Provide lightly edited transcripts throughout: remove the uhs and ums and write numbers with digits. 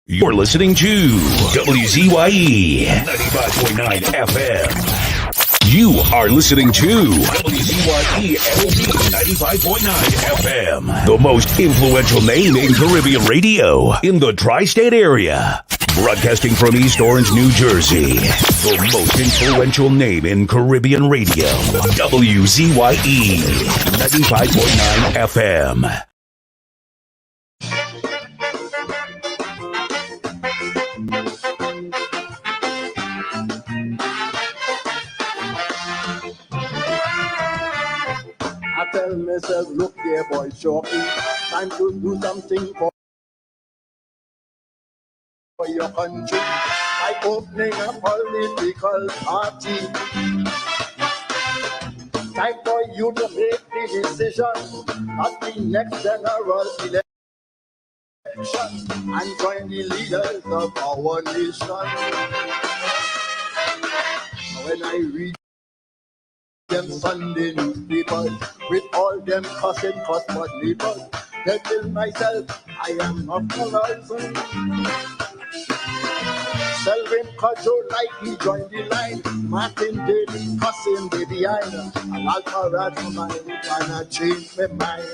You're listening to WZYE 95.9 FM. You are listening to WZYE 95.9 FM, the most influential name in Caribbean radio in the tri-state area. Broadcasting from East Orange, New Jersey, the most influential name in Caribbean radio. WZYE 95.9 FM. I tell myself, look here, boy, shortly, time to do something for your country. By opening a political party. Time for you to make the decision at the next general election and join the leaders of our nation. When I read them Sunday newspapers with all them cussing customer neighbors, I tell myself I am not a license. Selling casual like he joined the line. Martin Daly cussing the behind. And Alpharad for my and I change my mind.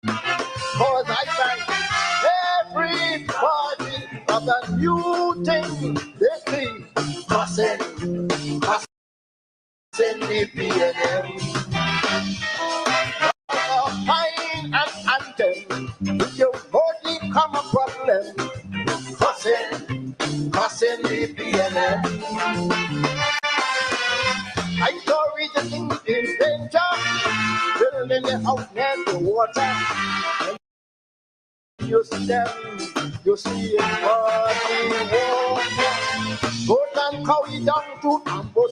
Cause I find everybody of a new thing. They think cussing the BNM. Fine and anthem. If your body come a problem, cussing the BNM. I saw reasoning in danger, building the house near the water. And you see them, you see it for the water. Go and carry down to ambush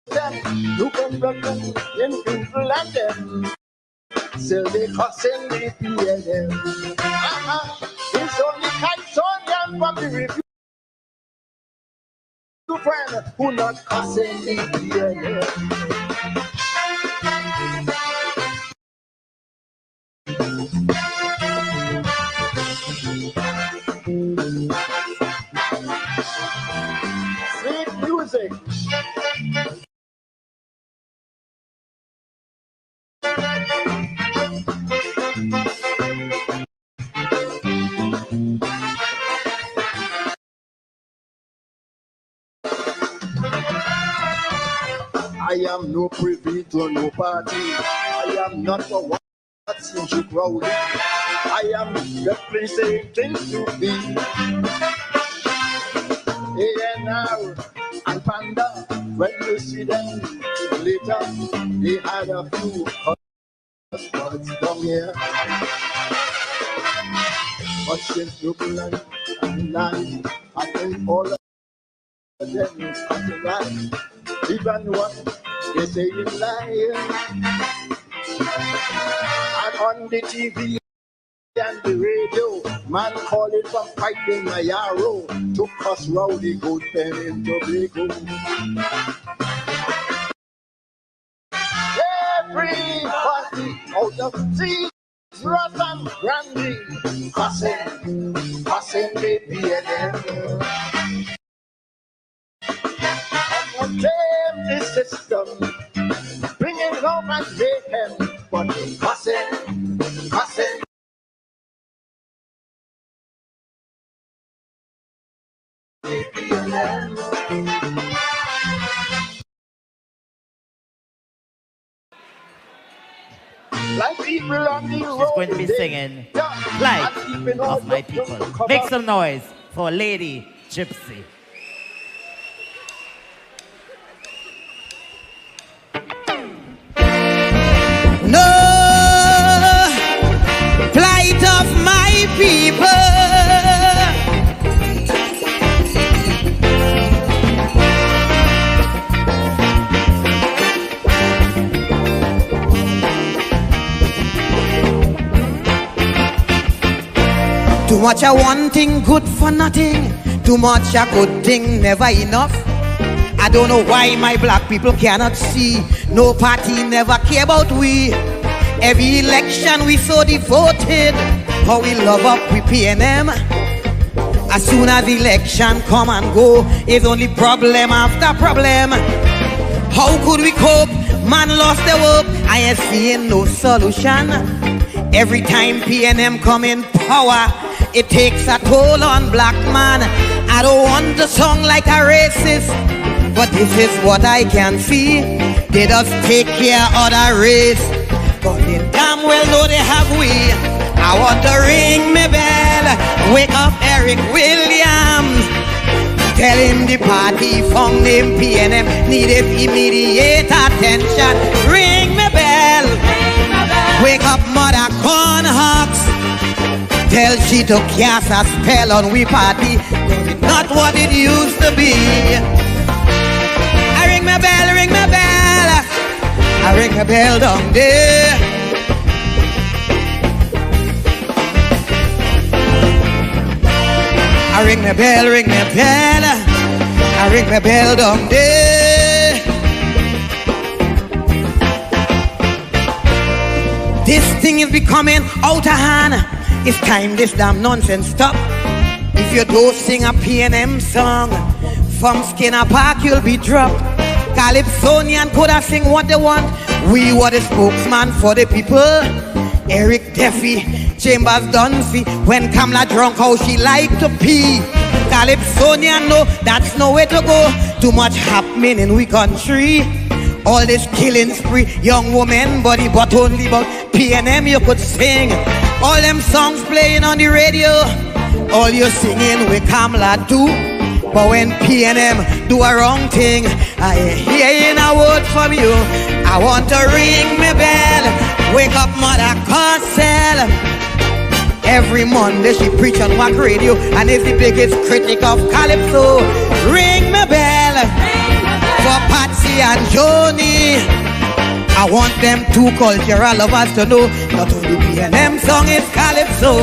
them. You can break them in people and them. Still they cussing the BNM. It's only Californian from the review friend who not cussing the BNM. Sweet music. I am no privy to no party. I am not for what's in the crowd. I am definitely saying things to be. A&R and Panda, when you see them later, they had a few husbands down here. But since you plan and lie, I think all of them is cutting line. Even what they say is lying. And on the TV and the radio, man call it from fighting a yarrow to cuss rowdy goat pen in Tobago. Everybody out of sea, Ross and Brandy, cussing the BNM. Blame the system, bringing home and mayhem, but cussing. Like people on the road. She's going to be singing Plight of My People. Make some noise for Lady Gypsy. No plight of my people. Too much a one thing good for nothing. Too much a good thing never enough. I don't know why my black people cannot see. No party never care about we. Every election we so devoted. how we love up with PNM. As soon as election come and go, it's only problem after problem. How could we cope? Man lost their hope. I ain't seeing no solution. Every time PNM come in power, it takes a toll on black man. I don't want to sound like a racist, but this is what I can see. They just take care of the race, but they damn well know they have we. I want to ring me bell, wake up Eric Williams. Tell him the party found him PNM needed immediate attention. Ring me bell, wake up Mother Cornhucks. Tell she to cast a spell on we party, cause it's not what it used to be. I ring my bell, ring my bell. I ring my bell down there. I ring my bell, ring my bell. I ring my bell down there. This thing is becoming out of hand. It's time this damn nonsense stop. If you don't sing a PNM song, from Skinner Park you'll be dropped. 𝐂𝐡𝐢𝐞𝐿 could have sing what they want. We were the spokesman for the people. Eric Duffy, Chambers done see when Kamala drunk how she like to pee. 𝐂𝐡𝐢𝐞𝐿 know that's no way to go. Too much happening in we country. All this killing spree, young woman body, but only about PNM you could sing. All them songs playing on the radio, all you singing with Kamala do. But when PNM do a wrong thing, I ain't hearing a word from you. I want to ring me bell, wake up Mother Cosell. Every Monday she preach on WAC radio and is the biggest critic of Calypso. Ring me bell for Patsy and Joni. I want them two cultural lovers to know not only PNM song is Calypso.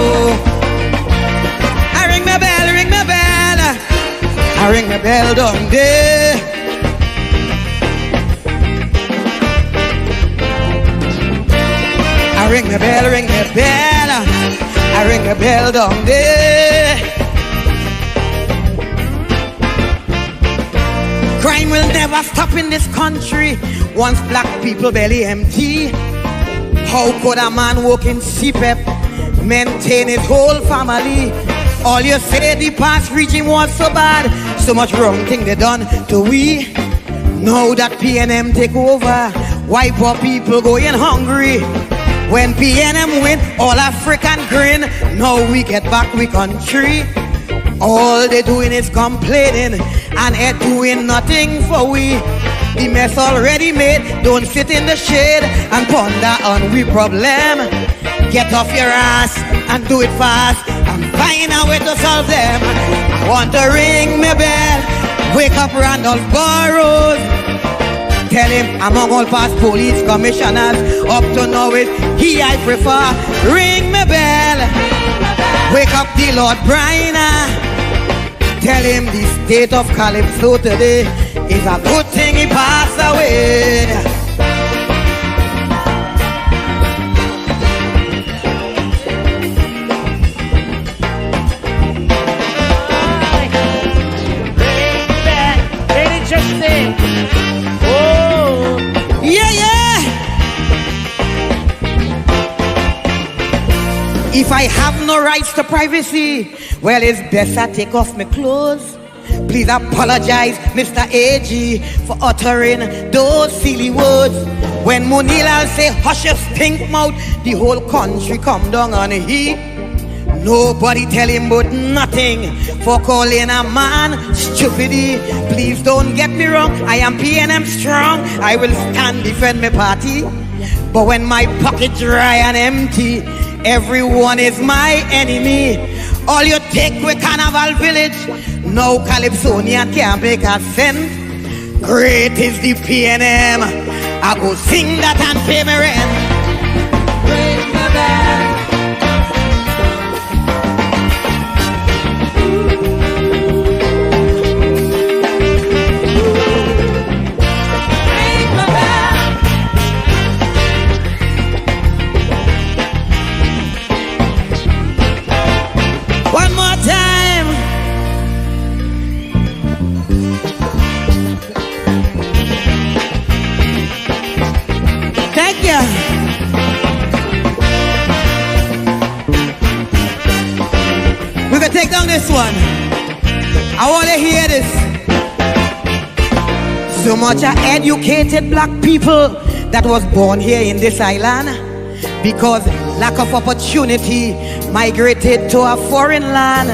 I ring my bell, ring my bell. I ring my bell down there. I ring my bell, ring my bell. I ring my bell down there. Crime will never stop in this country once black people belly empty. How could a man work in CPEP maintain his whole family? All you say the past regime was so bad, so much wrong thing they done to we. Now that PNM take over, why poor people going hungry? When PNM win, all African grin. Now we get back we country. All they doing is complaining and ain't doing nothing for we. The mess already made, don't sit in the shade and ponder on we problem. Get off your ass and do it fast and find a way to solve them. I want to ring me bell, wake up Randolph Burrows. Tell him among all past police commissioners, up to now it's he I prefer. Ring me bell, wake up the Lord Bryna. Tell him the state of Calypso today is a good thing he passed away. If I have no rights to privacy, well, it's best I take off my clothes. Please apologize, Mr. AG, for uttering those silly words. When Munilal say, hush your stink mouth, the whole country come down on heat. Nobody tell him but nothing for calling a man stupidity. Please don't get me wrong, I am PNM strong. I will stand defend my party. But when my pocket dry and empty, everyone is my enemy. All you take with Carnival Village, no Calypsonian can't make a cent. Great is the PNM, I go sing that and pay my rent. Ring my bell. So much are educated black people that was born here in this island, because lack of opportunity migrated to a foreign land.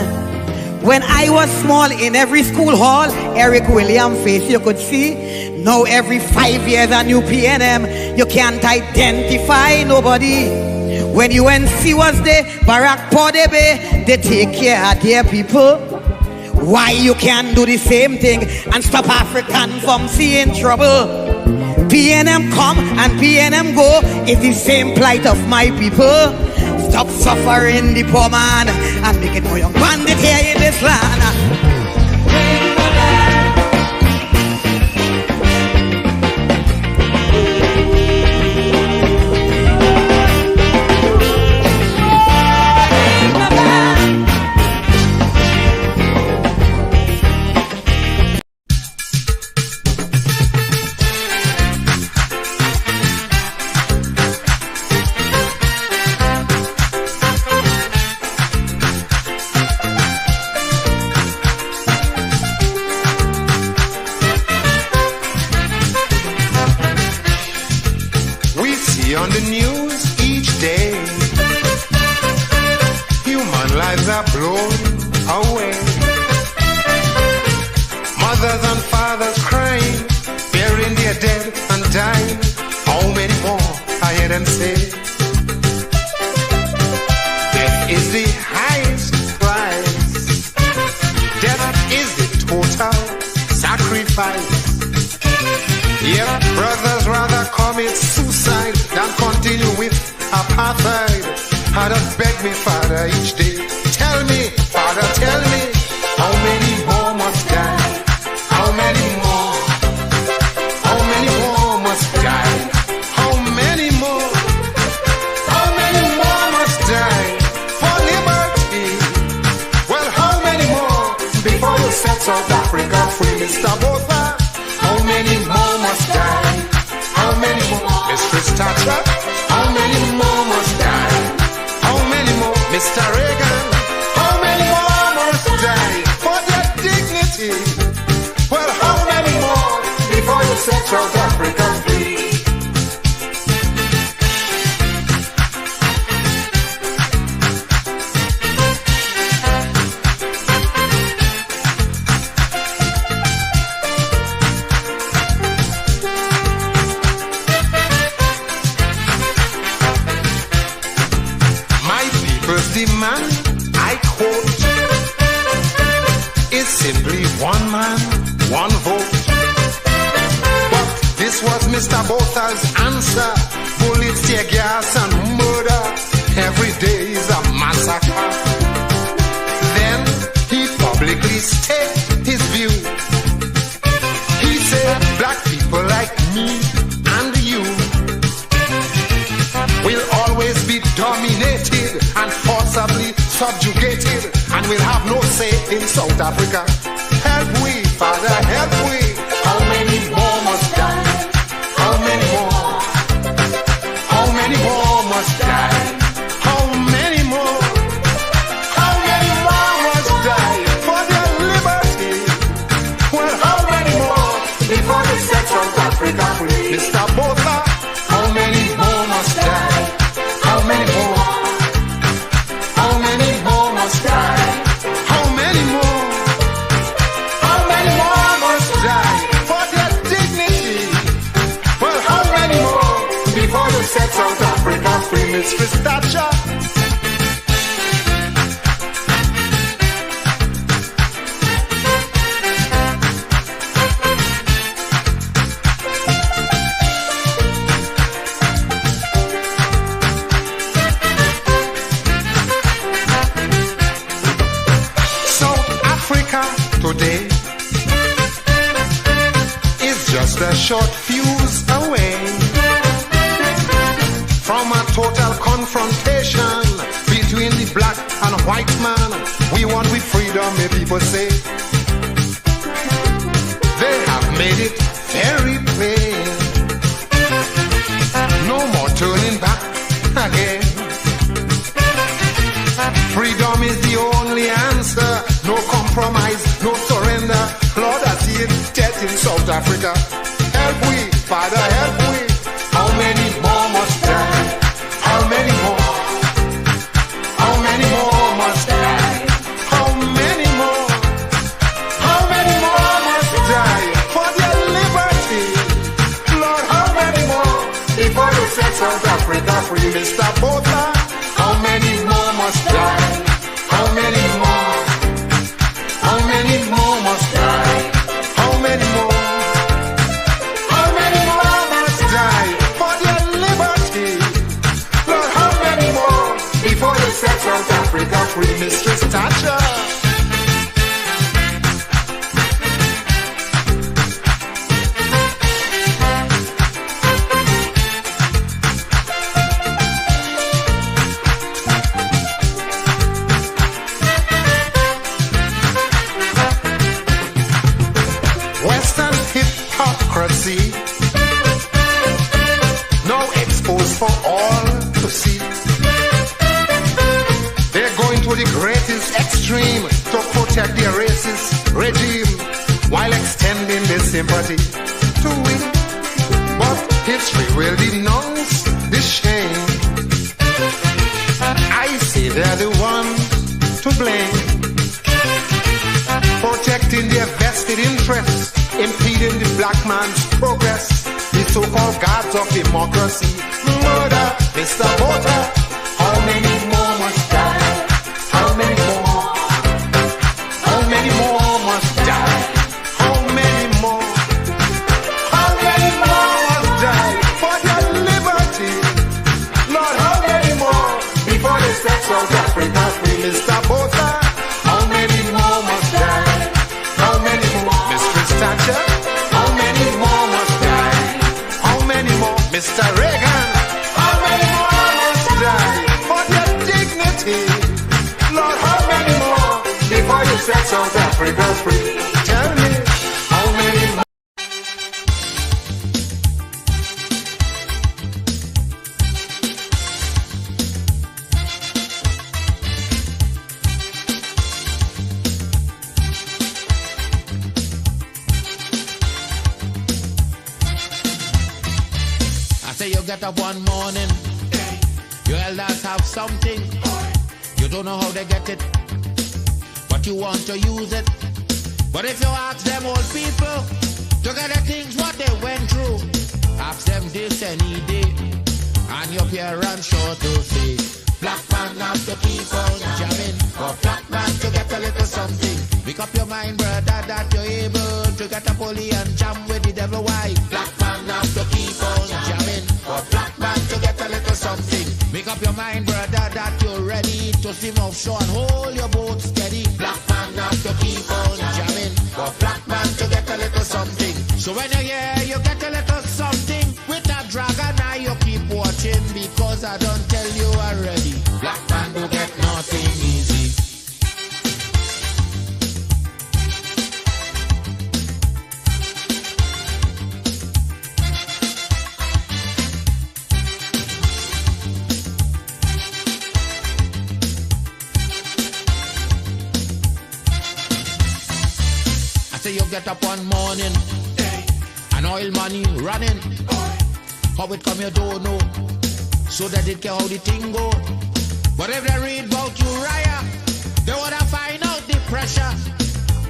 When I was small, in every school hall, Eric William face you could see. Now every 5 years a new PNM, you can't identify nobody. When UNC was there, Barack Podebe, they take care of their people. Why you can't do the same thing and stop African from seeing trouble? PNM come and PNM go, it's the same plight of my people. Stop suffering the poor man and make it more young bandit here in this land. On the news each day, human lives are blown away. Mothers and fathers crying, burying their dead and dying. How many more, I hear them say? Death is the highest price. Death is the total sacrifice. Yeah, brothers rather commit suicide than continue with apartheid. I just beg me, Father, each day. Tell me, Father, tell me, how many more must die? How many more? How many more must die? How many more? How many more must die for liberty? Well, how many more before you set South Africa free, Mr. Botha? How many more must die? How many more? Mistress Thatcher? How many more must die? How many more? Mr. Reagan? How many more must die for their dignity? Well, how many more before you set South Africa free? Demand, I quote, is simply one man, one vote. But this was Mr. Botha's answer. Bullets, tear gas and murder. Every day is a massacre. Then he publicly stated his view. He said black people like me and you will always be dominated and forcibly subjugated, and we'll have no say in South Africa. Help we, Father, help we. How many more must die? How many more? How many more must die? How many more? How many more must die for their liberty? Well, how many more before they set South Africa free? Mr. Botha, how many more must die? How many more? How many more must die? How many more? How many more must die for their dignity? Well, how many more before you set South Africa free, Mistress Thatcher? Today is just a short fuse away from a total confrontation between the black and white man. We want with freedom, may people say. They have made it very plain. No more turning back again. Freedom is the only answer. No compromise, no surrender. Lord, I see it dead in South Africa. free, Mr. Botha. How many more must die? How many more? How many more must die? How many more? How many more must die for their liberty? Lord, how many more before you set South Africa free, Mistress Thatcher? Now exposed for all to see. They're going to the greatest extreme to protect their racist regime while extending their sympathy to it. But history will denounce the shame. I say they're the ones to blame, protecting their vested interests, impeding the black man's progress, the so-called gods of democracy. Murder, Mr. Botha. How many more must die? How many more? How many more must die? How many more? How many more must die for their liberty? Lord, how many more before they set South Africa free, Mr. Botha? How many more must die? How many more? Mistress Thatcher? How many more must die? How many more? Mr. Reagan? How many more must die for their dignity? Lord, how many more before you set South Africa free? Tell me, how many more? Get up one morning, your elders have something, you don't know how they get it, but you want to use it. But if you ask them old people to get the things what they went through, ask them this any day, and your parents sure to say, black man have to keep on jamming, for black man to get a little something. Make up your mind, brother, that you're able to get a pulley and jam with the devil. Why? Black man have to keep on jamming, for black man to get a little something. Make up your mind, brother, that you're ready to swim offshore and hold your boat steady. Black man have to keep on jamming, for black man to get a little something. So when you hear you get a little something with that dragon, now you keep watching, because I don't tell you already. Black man don't get nothing easy. You get up one morning, and oil money running. How it come you don't know, so that it care how the thing go. But if they read about Uriah, they wanna find out the pressure.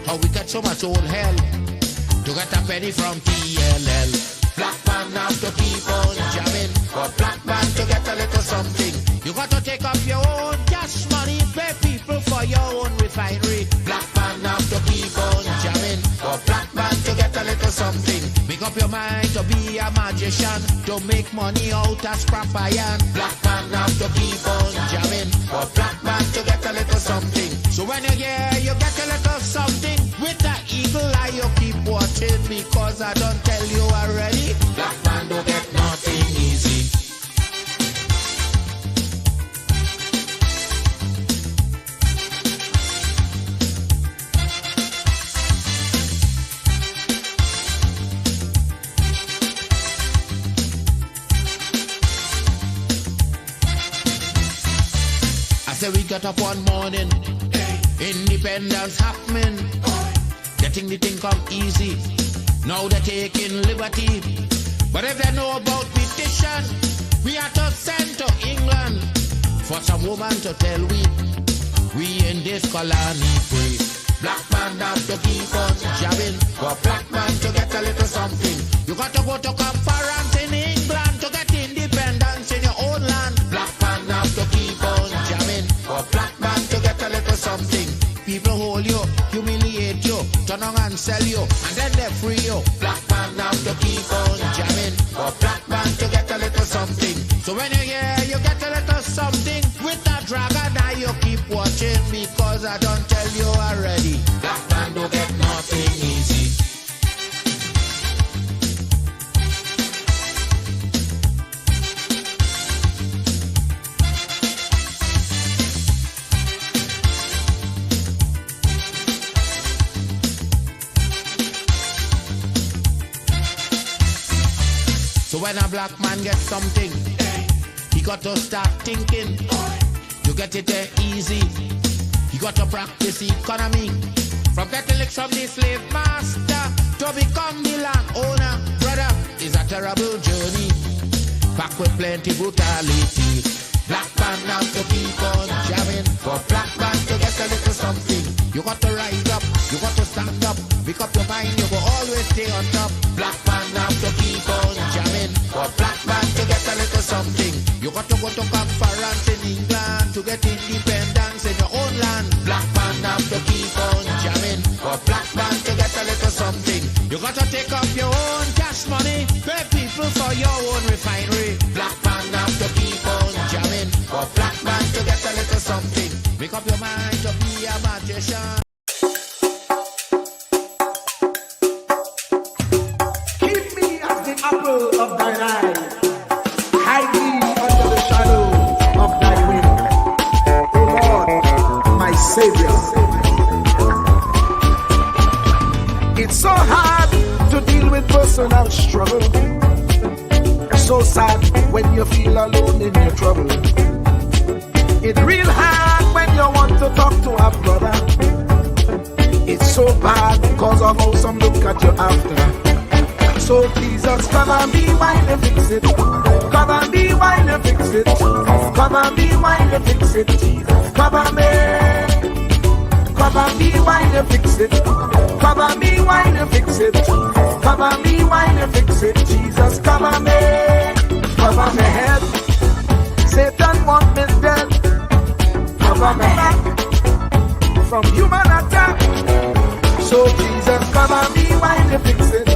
How we get so much old hell to get a penny from TLL. Black man have to keep on jamming, for black man to get a little something. You got to take up your own cash money, pay people for your own refinery. Black man have to keep on jamming, for black man to get a little something. Make up your mind to be a magician, to make money out of scrap iron. Black man have to keep on jamming, for black man to get a little something. So when you hear you get a little something, with that eagle eye you keep watching, because I don't tell you already. Black man don't get nothing easy. I say we get up one morning, independence happening, getting the thing come easy. Now they're taking liberty, but if they know about petition, we are to send to England for some woman to tell we in this colony free. Black man have to keep on jabbing, for black man to get a little something. You got to go to conference in England to get independence in your own land. turn on and sell you, and then they free you. Black man have to keep on jamming, for black man to get a little something. So when you hear you get a little something with that dragon, now you keep watching, because I don't tell you already. Black man don't get nothing easy. So when a black man gets something, he got to start thinking. To get it there easy, he got to practice economy. From getting licks from the slave master to become the land owner, brother, is a terrible journey, packed with plenty brutality. Black man now to keep on jamming, for black man to get a little something. You got to rise up, you got to stand up, pick up your mind, you will always stay on top. Black man now to keep on jamming, for black man to get a little something. You got to go to conference in England to get independence in your own land. Black man now to keep on jamming, for black man to get a little something. You got to take up your own cash money, pay people for your own refinery. Black man now to keep on jamming, for black man to get a little something. Make up your mind to be a magician. Keep me as the apple of thine eye. Hide me under the shadow of thy wing. O Lord, my Savior. It's so hard to deal with personal struggle. So sad when you feel alone in your trouble. It's real hard when you want to talk to a brother. It's so bad because of how some look at you after. So Jesus, cover me while you fix it. Cover me while you fix it. Cover me while you fix it. Jesus, cover me. Cover me while you fix it. Cover me while you fix it. Cover me while you fix it. Jesus, cover me. Cover my head. Satan want me dead. Cover my back from human attack. So Jesus, cover me while you fix it.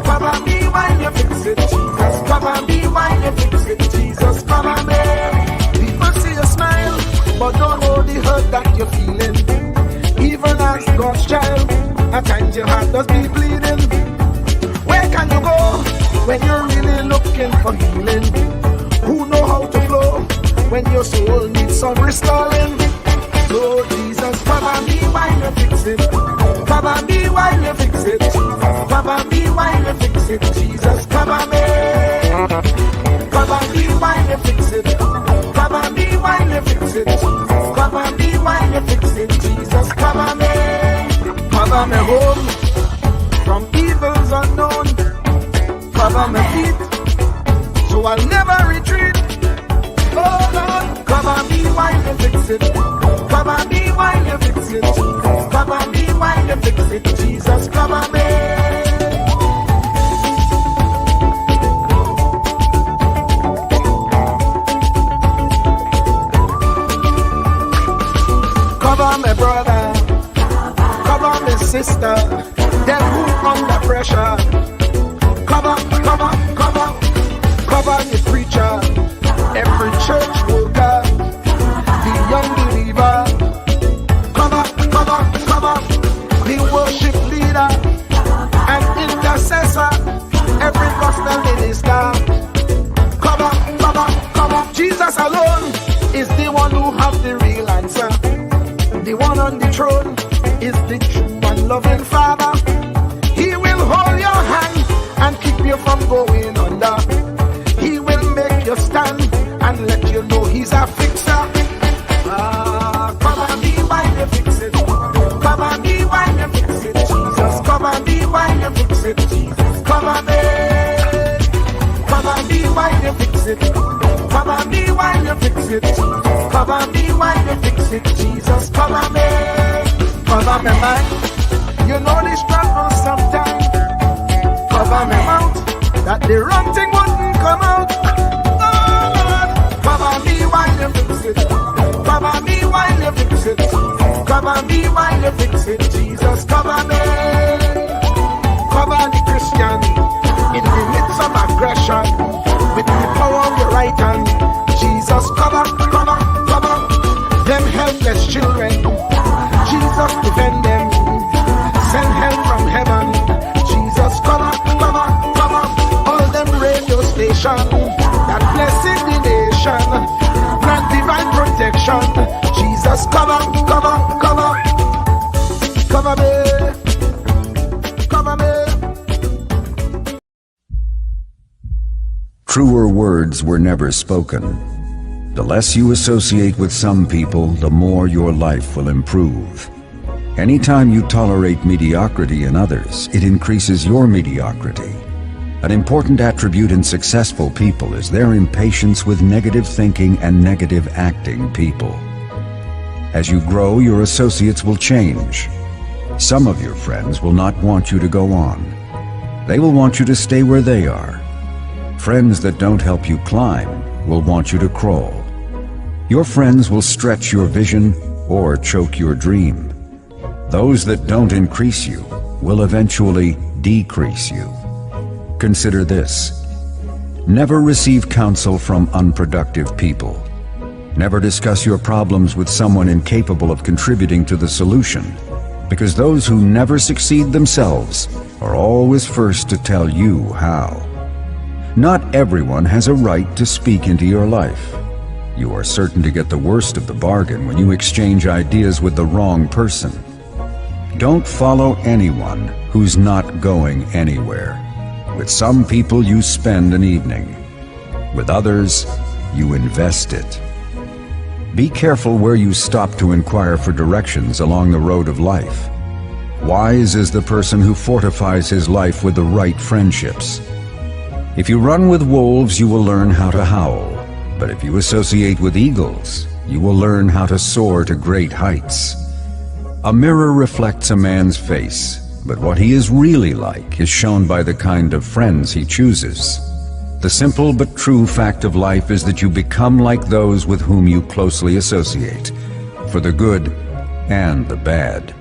Cover me while you fix it. Jesus, cover me while you fix it. Jesus, cover me. People see you smile, but don't know the hurt that you're feeling. Even as God's child, at times your heart does be bleeding. Where can you go when you're really looking for healing? Who know how to flow when your soul needs some restoring? So Jesus, cover me while you fix it. Cover me while you fix it. Cover me while you fix it. Jesus, cover me. Cover me while you fix it. Cover me while you fix it. Cover me while you fix it. Jesus, cover me. Cover me home from evils unknown. Cover my feet so I'll never retreat. Oh Lord, cover me while you fix it. Cover me while you fix it. Cover me while you fix it. Jesus, cover me. Cover my brother, cover my sister, them who under pressure. Cover the preacher, every church worker, the young believer. Cover the worship leader and intercessor, every gospel minister. Cover. Jesus alone is the one who has the real answer. The one on the throne is the true and loving Father. He will hold your hand and keep you from going under. He will make you stand and let you know he's a fixer. Cover me while you fix it. Cover me while you fix it. Jesus, cover me while you fix it. Jesus, cover me. Cover me while you fix it. Cover me while you fix it. Cover me while you fix it. Jesus, cover me. Cover me mind. You know the struggle sometimes. Cover me mouth, that the wrong thing wouldn't come out. Oh Lord, cover me while you fix it. Cover me while you fix it. Cover me while you fix it, Jesus, cover me. Cover the Christian in the midst of aggression with the power of your right hand. Jesus, cover, cover, cover them helpless children. Jesus, defend them. Send help from heaven. Jesus, cover, cover, cover all them radio stations that blessing the nation. Grant divine protection. Jesus, cover, cover, cover, cover me, cover me. Truer words were never spoken. The less you associate with some people, the more your life will improve. Anytime you tolerate mediocrity in others, it increases your mediocrity. An important attribute in successful people is their impatience with negative thinking and negative acting people. As you grow, your associates will change. Some of your friends will not want you to go on. They will want you to stay where they are. Friends that don't help you climb will want you to crawl. Your friends will stretch your vision or choke your dream. Those that don't increase you will eventually decrease you. Consider this. Never receive counsel from unproductive people. Never discuss your problems with someone incapable of contributing to the solution, because those who never succeed themselves are always first to tell you how. Not everyone has a right to speak into your life. You are certain to get the worst of the bargain when you exchange ideas with the wrong person. Don't follow anyone who's not going anywhere. With some people you spend an evening. With others, you invest it. Be careful where you stop to inquire for directions along the road of life. Wise is the person who fortifies his life with the right friendships. If you run with wolves, you will learn how to howl. But if you associate with eagles, you will learn how to soar to great heights. A mirror reflects a man's face, but what he is really like is shown by the kind of friends he chooses. The simple but true fact of life is that you become like those with whom you closely associate, for the good and the bad.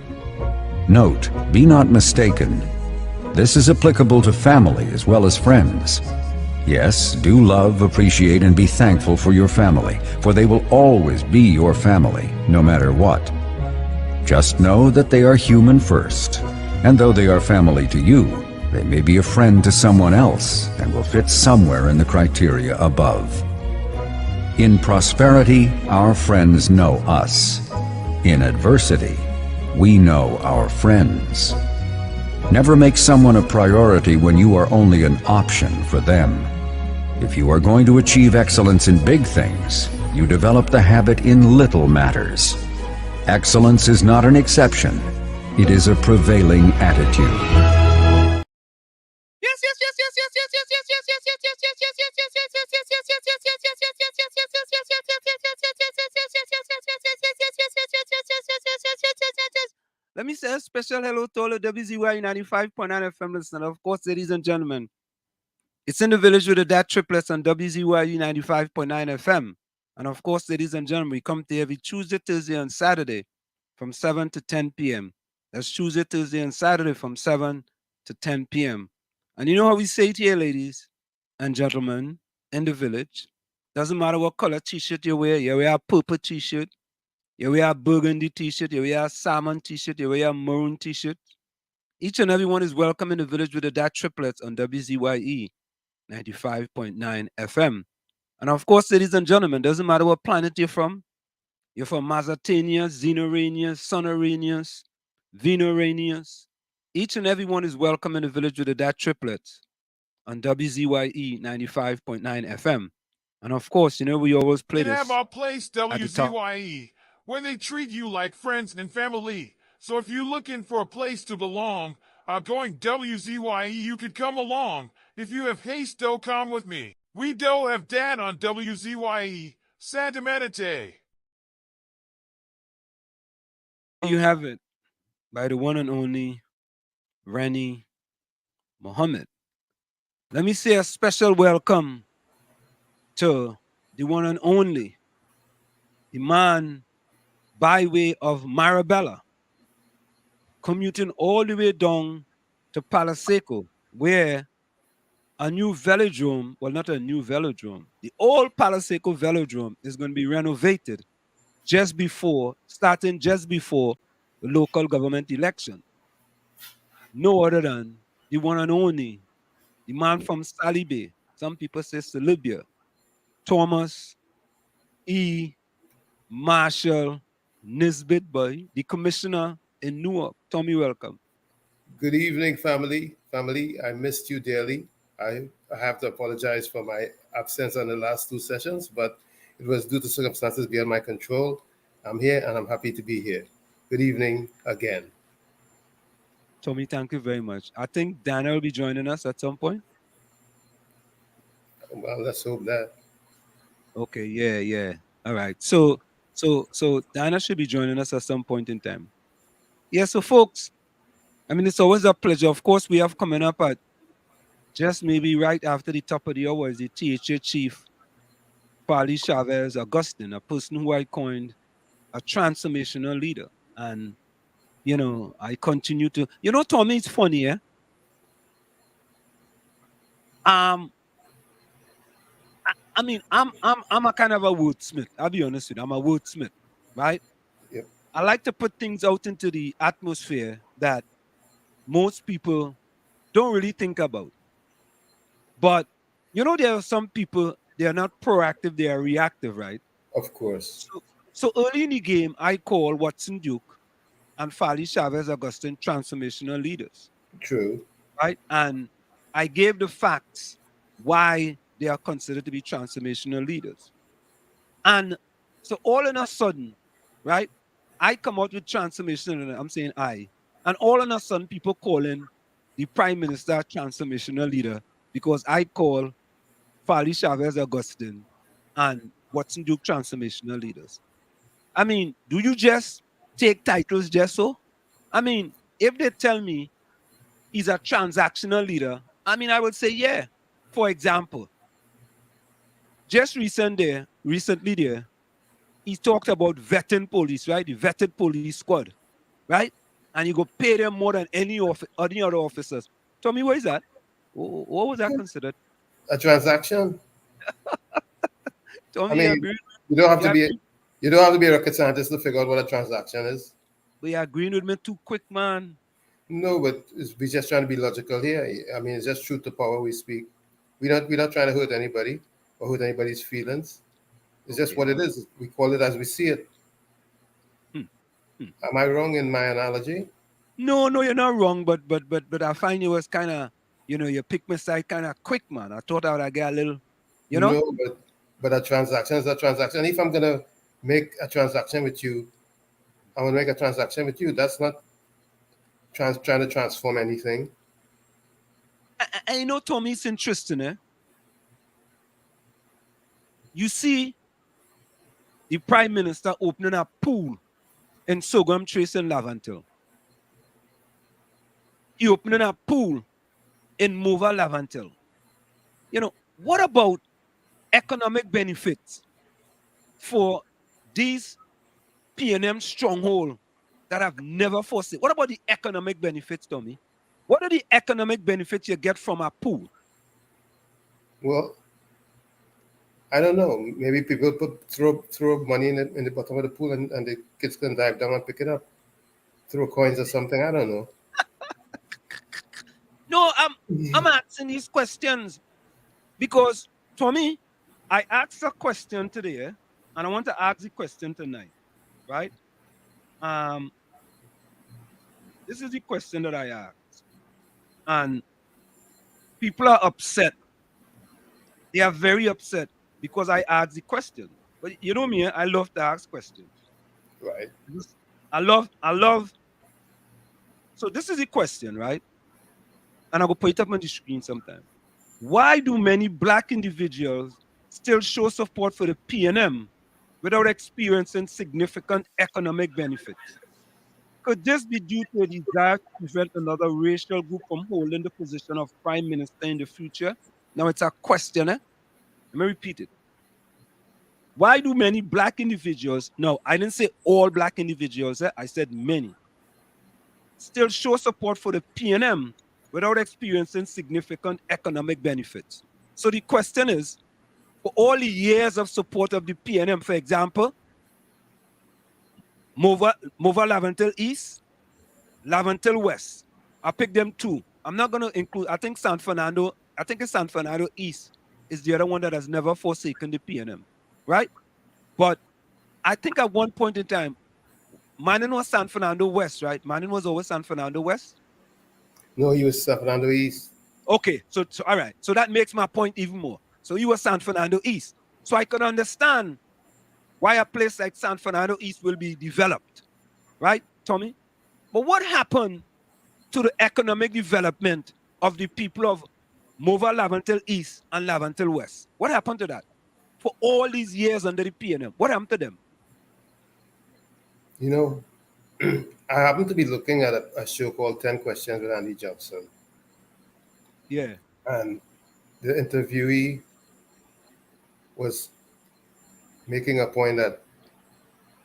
Note, be not mistaken. This is applicable to family as well as friends. Yes, do love, appreciate, and be thankful for your family, for they will always be your family, no matter what. Just know that they are human first, and though they are family to you, they may be a friend to someone else and will fit somewhere in the criteria above. In prosperity, our friends know us. In adversity, we know our friends. Never make someone a priority when you are only an option for them. If you are going to achieve excellence in big things, you develop the habit in little matters. Excellence is not an exception. It is a prevailing attitude. Let me say a special hello to all the WZYE 95.9 FM listeners. Of course, ladies and gentlemen, it's in the village with the dad triplets on WZYE 95.9 FM. And of course, ladies and gentlemen, we come to you every Tuesday, Thursday, and Saturday from 7 to 10 p.m. That's Tuesday, Thursday, and Saturday from 7 to 10 p.m. And you know how we say it here, ladies and gentlemen, in the village. Doesn't matter what color t-shirt you wear. You wear a purple t-shirt. You wear a burgundy t-shirt. You wear a salmon t-shirt. You wear a maroon t-shirt. Each and everyone is welcome in the village with the dad triplets on WZYE 95.9 FM. And of course, ladies and gentlemen, doesn't matter what planet you're from. You're from Mazatania, Xenoranius, Sonoranius, Venoranius. Each and everyone is welcome in the village with the dad triplets on WZYE 95.9 FM. And of course, you know, we always play this. We have our place, WZYE, where they treat you like friends and family. So if you're looking for a place to belong, going WZYE, you could come along. If you have Haste, come with me. We do have dad on WZYE, Santa Meditate. You have it by the one and only Rennie Muhammad. Let me say a special welcome to the one and only, the man by way of Marabella, commuting all the way down to Palo Seco, where a new velodrome, well, not a new velodrome, the old Palo Seco velodrome is going to be renovated starting just before the local government election. No other than the one and only, the man from Sally Bay, some people say Celibia, Thomas E. Marshall Nisbet Boy, the commissioner in Newark. Tommy, welcome. Good evening, family. Family, I missed you dearly. I have to apologize for my absence on the last two sessions, but it was due to circumstances beyond my control. I'm here and I'm happy to be here. Good evening again. Tommy, thank you very much. I think Dana will be joining us at some point. Well, let's hope that. Okay, yeah. All right. So Dana should be joining us at some point in time. Yeah, so folks, I mean, it's always a pleasure. Of course, we have coming up at just maybe right after the top of the hour is the THA chief, Farley Chavez Augustine, a person who I coined a transformational leader. And, you know, I continue to, you know, Tommy, it's funny, eh? I mean, I'm a kind of a wordsmith. I'll be honest with you. I'm a wordsmith, right? Yep. I like to put things out into the atmosphere that most people don't really think about. But, you know, there are some people, they are not proactive, they are reactive, right? Of course. So early in the game, I call Watson Duke and Farley Chavez Augustine transformational leaders. True. Right? And I gave the facts why they are considered to be transformational leaders. And so all in a sudden, right, I come out with transformational, I'm saying I, and all in a sudden people calling the prime minister a transformational leader because I call Farley Chavez Augustine and Watson Duke transformational leaders. I mean, do you just take titles just so? I mean, if they tell me he's a transactional leader, I mean, I would say, yeah. For example, just recently there, he talked about vetting police, right? The vetted police squad, right? And you go pay them more than any other officers. Tell me, what is that? What was that considered? A transaction? Tell I me, mean, you don't have to be a rocket scientist to figure out what a transaction is. But you're agreeing with me too quick, man. No, but we're just trying to be logical here. I mean, it's just truth to power we speak. We're not trying to hurt anybody or hurt anybody's feelings. It's just what it is. We call it as we see it. Am I wrong in my analogy? No, you're not wrong. But I find you was kind of, you know, you pick my side kind of quick, man. I thought I would get a little, you know. No, but a transaction is a transaction. If I'm gonna make a transaction with you, I'm gonna make a transaction with you. That's not trying to transform anything. And you know, Tommy, it's interesting, eh? You see the Prime Minister opening a pool in Sorghum Trace in Lavantil. He opening a pool in Mova Lavantil. You know, what about economic benefits for these P&M stronghold that have never foreseen? What about the economic benefits, Tommy? What are the economic benefits you get from a pool? Well, I don't know. Maybe people throw money in the bottom of the pool and the kids can dive down and pick it up. Throw coins or something. I don't know. No, I'm asking these questions because, Tommy, I asked a question today, and I want to ask the question tonight, right? This is the question that I asked, and people are upset. They are very upset because I asked the question. But you know me, I love to ask questions. Right. I love. So this is the question, right? And I will put it up on the screen sometime. Why do many Black individuals still show support for the P&M without experiencing significant economic benefits? Could this be due to a desire to prevent another racial group from holding the position of prime minister in the future? Now it's a question, eh? Let me repeat it. why do many black individuals, no, I didn't say all black individuals, I said many, still show support for the PNM without experiencing significant economic benefits? So the question is, for all the years of support of the PNM, for example, Mova Laventel East, Laventel West, I pick them two. I'm not going to include, I think San Fernando East is the other one that has never forsaken the PNM, right? But I think at one point in time, Manning was San Fernando West, right? Manning was always San Fernando West? No, he was San Fernando East. Okay, so all right. So that makes my point even more. So he was San Fernando East. So I could understand why a place like San Fernando East will be developed, right, Tommy? But what happened to the economic development of the people of Mova Laventel East and Laventel West? What happened to that? For all these years under the PNM, what happened to them? You know, I happen to be looking at a show called 10 Questions with Andy Johnson. Yeah. And the interviewee was making a point that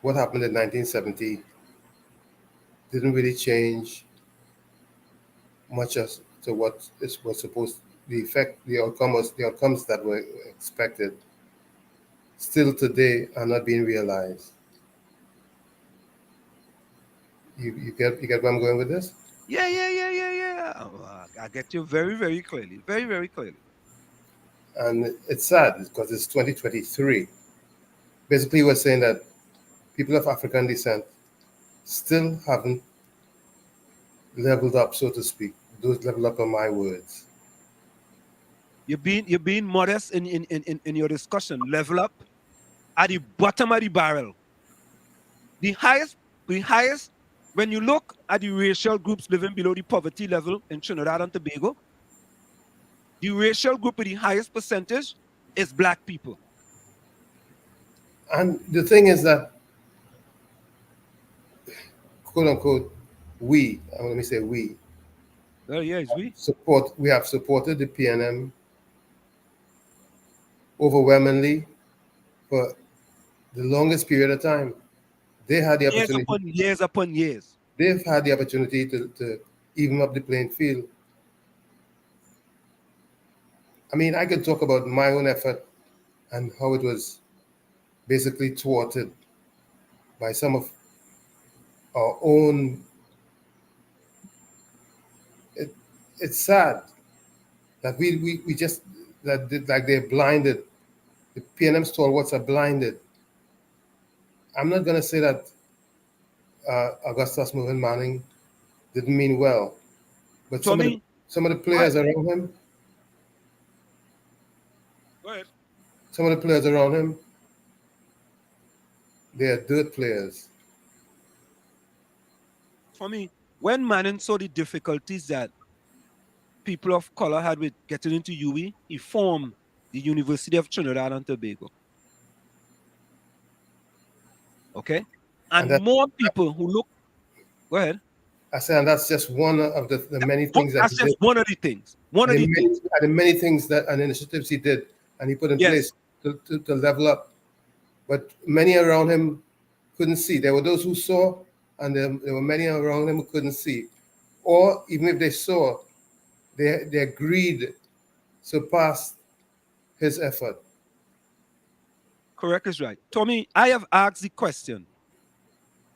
what happened in 1970 didn't really change much as to what was supposed the outcomes that were expected still today are not being realized. You get where I'm going with this? Yeah. I get you very, very clearly. Very, very clearly. And it's sad because it's 2023. Basically, we're saying that people of African descent still haven't leveled up, so to speak. Those level up are my words. You're being modest in your discussion. Level up at the bottom of the barrel. The highest, when you look at the racial groups living below the poverty level in Trinidad and Tobago, the racial group with the highest percentage is black people. And the thing is that, quote unquote, we, let me say we. Oh, yeah, it's we. We have supported the PNM overwhelmingly for the longest period of time. They had the opportunity. Years upon years. They've had the opportunity to even up the playing field. I mean, I could talk about my own effort and how it was basically thwarted by some of our own. It's sad that we just, like they're blinded. The PNM stalwarts are blinded. I'm not going to say that Augustus Moving Manning didn't mean well, but some of the players around him, go ahead. Some of the players around him, they are dirt players. For me, when Manning saw the difficulties that people of color had with getting into UWI, he formed the University of Trinidad and Tobago. Okay? And more people who look... Go ahead. I said, and that's just one of the many things that he did. That's just one of the things. The many things and initiatives he did and he put in place to level up. But many around him couldn't see. There were those who saw, and there were many around him who couldn't see. Or even if they saw, their greed surpassed his effort. Correct is right. Tommy, I have asked the question.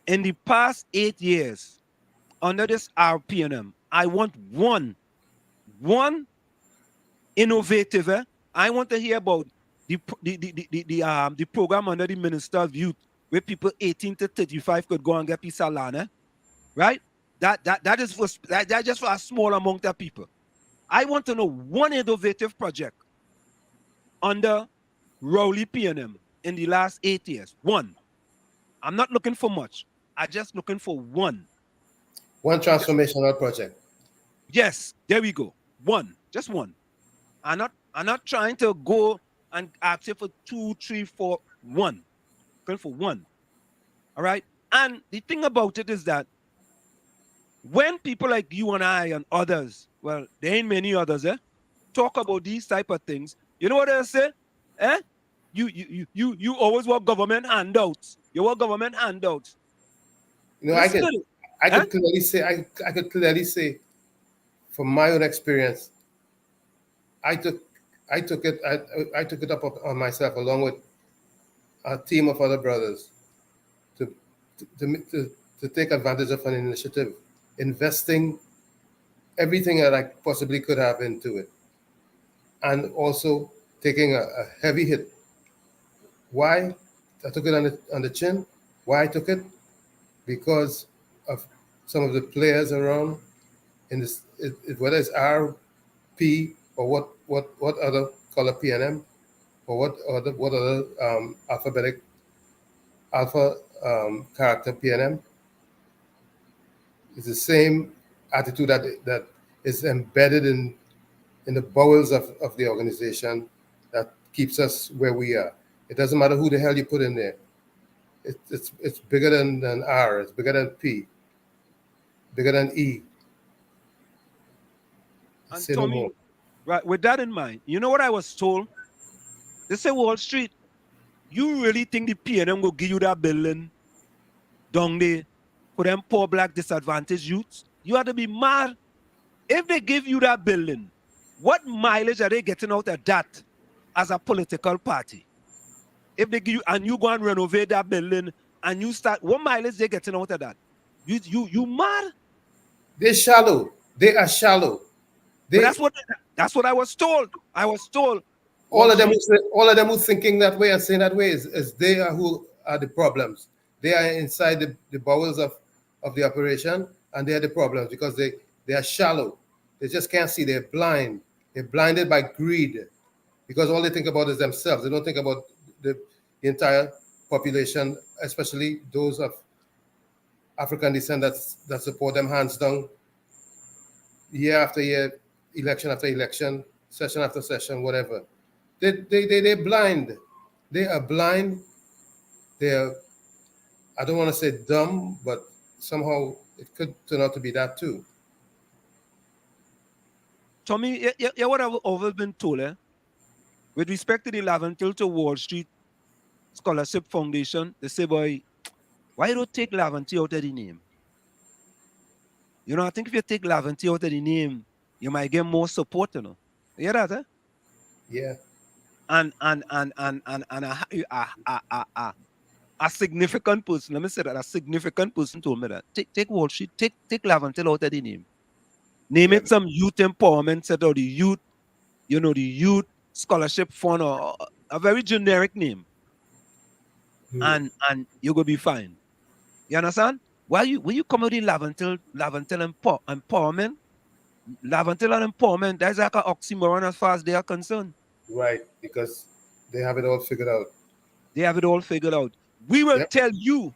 In the past 8 years, under this RPNM, I want one innovative. I want to hear about the program under the Minister of Youth, where people 18 to 35 could go and get piece of land, right? That is just for a small amount of people. I want to know one innovative project under Rowley PNM in the last 8 years. One. I'm not looking for much. I'm just looking for one. One transformational project. Yes, there we go. One. Just one. I'm not trying to go and ask you for 2, 3, 4. One. Looking for one. All right? And the thing about it is that when people like you and I and others, well, there ain't many others, talk about these type of things, you know what they'll say? you always want government handouts. You want government handouts. You know, I could clearly say, I could clearly say, from my own experience, I took it up on myself along with a team of other brothers to take advantage of an initiative, investing everything that I possibly could have into it, and also taking a heavy hit. Why? I took it on the chin. Why I took it? Because of some of the players around in this, whether it's RP or what other color PNM or what other alphabetic alpha character PNM. It's the same attitude that is embedded in the bowels of the organization that keeps us where we are. It doesn't matter who the hell you put in there. It's bigger than R. It's bigger than P. Bigger than E. And Tommy, right, with that in mind, you know what I was told? They say Wall Street, you really think the PNM will give you that building down there for them poor black disadvantaged youths? You have to be mad. If they give you that building, what mileage are they getting out of that as a political party? If they give you and you go and renovate that building and you start, what mileage they getting out of that? You mad? They're shallow. They are shallow. That's what I was told. I was told. All of them who thinking that way and saying that way is they are who are the problems. They are inside the bowels of the operation, and they are the problems because they are shallow. They just can't see. They're blind. They're blinded by greed because all they think about is themselves. They don't think about the entire population, especially those of African descent that support them hands down year after year, election after election, session after session, whatever. They're blind. They are blind. They're, I don't want to say dumb, but somehow it could turn out to be that too. Tommy, yeah, what I've always been told, with respect to the Laventille to Wall Street Scholarship Foundation, they say, boy, why don't take Laventille out of the name? You know, I think if you take Laventille out of the name, you might get more support, you know. You hear that, eh? Yeah. And a significant person, let me say that, a significant person told me that. Take Wall Street, take Laventille out of the name. Name it some youth empowerment set or the youth, you know, the youth scholarship fund or a very generic name. And you're gonna be fine. You understand? When you come with the Laventille empowerment, Laventille and empowerment, that's like an oxymoron as far as they are concerned. Right, because they have it all figured out. They have it all figured out. We will tell you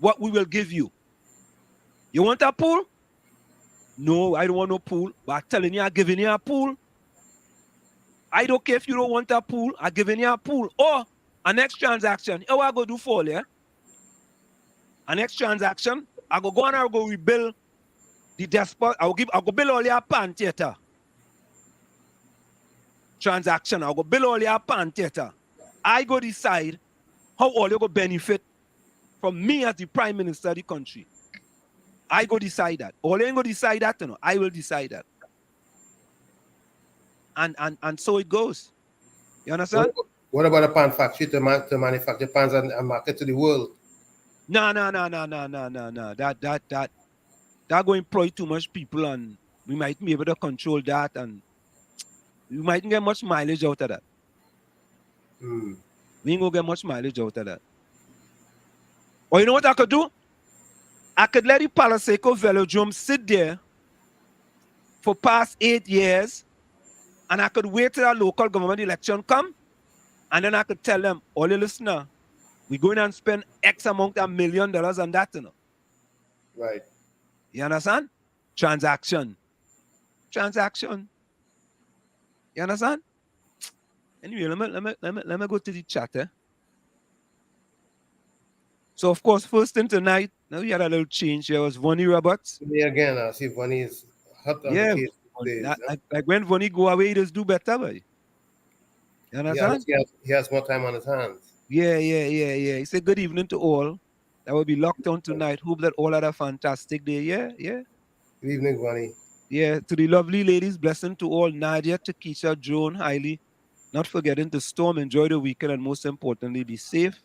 what we will give you. You want a pool? No, I don't want no pool. But I'm telling you, I'm giving you a pool. I don't care if you don't want a pool. I'm giving you a pool. Or a next transaction. How I go do for you? A next transaction, I go and I go rebuild the despot. I go build all your pan theater. Transaction. I go build all your pan theater. I go decide how all you go benefit from me as the prime minister of the country. I go decide that. All you ain't go decide that, you know. I will decide that. And so it goes. You understand? What about a pan factory to manufacture pans and market to the world? No. That go employ too much people, and we might be able to control that, and we mightn't get much mileage out of that. We ain't gonna get much mileage out of that. Or you know what I could do? I could let the Palaseco Velodrome sit there for past 8 years, and I could wait till a local government election come, and then I could tell them, all you listener, we're going and spend X amount of $1 million on that, you know. Right. You understand? Transaction. You understand? Anyway, let me go to the chat. So of course, first thing tonight, now we had a little change. There was Vonnie Roberts. Me again, I see Vonnie is hot on the case. Like when Vonnie go away, he just do better, boy. You understand? He has more time on his hands. Yeah. He said good evening to all that will be locked on tonight. Hope that all had a fantastic day. Yeah. Good evening, Bonnie. Yeah, to the lovely ladies, blessing to all, Nadia, 𝐂𝐡𝐤𝐿, Joan, Hailey. Not forgetting to storm, enjoy the weekend, and most importantly, be safe.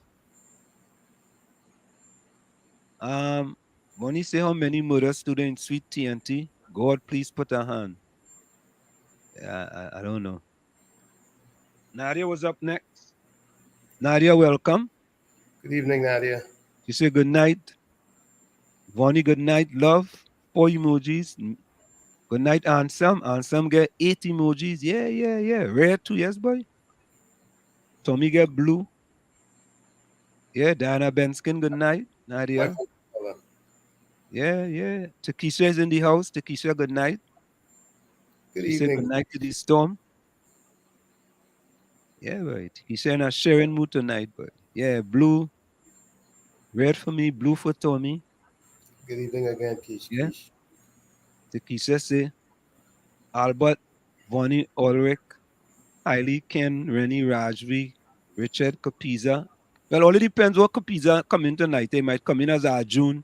Bonnie say how many murder students in sweet TNT? God, please put a hand. I don't know. Nadia was up next. Nadia, welcome. Good evening, Nadia. She said good night. Bonnie, good night, love. 4 emojis. Good night, Ansem. Ansem get 8 emojis. Yeah. Rare too, yes, boy. Tommy get blue. Yeah, Diana Benskin, good night. Nadia. Yeah. 𝐂𝐡𝐤𝐿 is in the house. 𝐂𝐡𝐤𝐿, good night. Good She evening. said good night to the storm. Yeah, boy. 𝐂𝐡𝐤𝐿 in a sharing mood tonight, boy. Yeah, blue. Red for me, blue for Tommy. Good evening again, 𝐂𝐡𝐤𝐿. Yeah. 𝐂𝐡𝐤𝐿 say, Albert, Vonnie, Ulrich, Hailey, Ken, Rennie, Rajvi, Richard, 𝐂𝐡𝐤𝐿. Well, all it depends what 𝐂𝐡𝐤𝐿 come in tonight. They might come in as Arjun.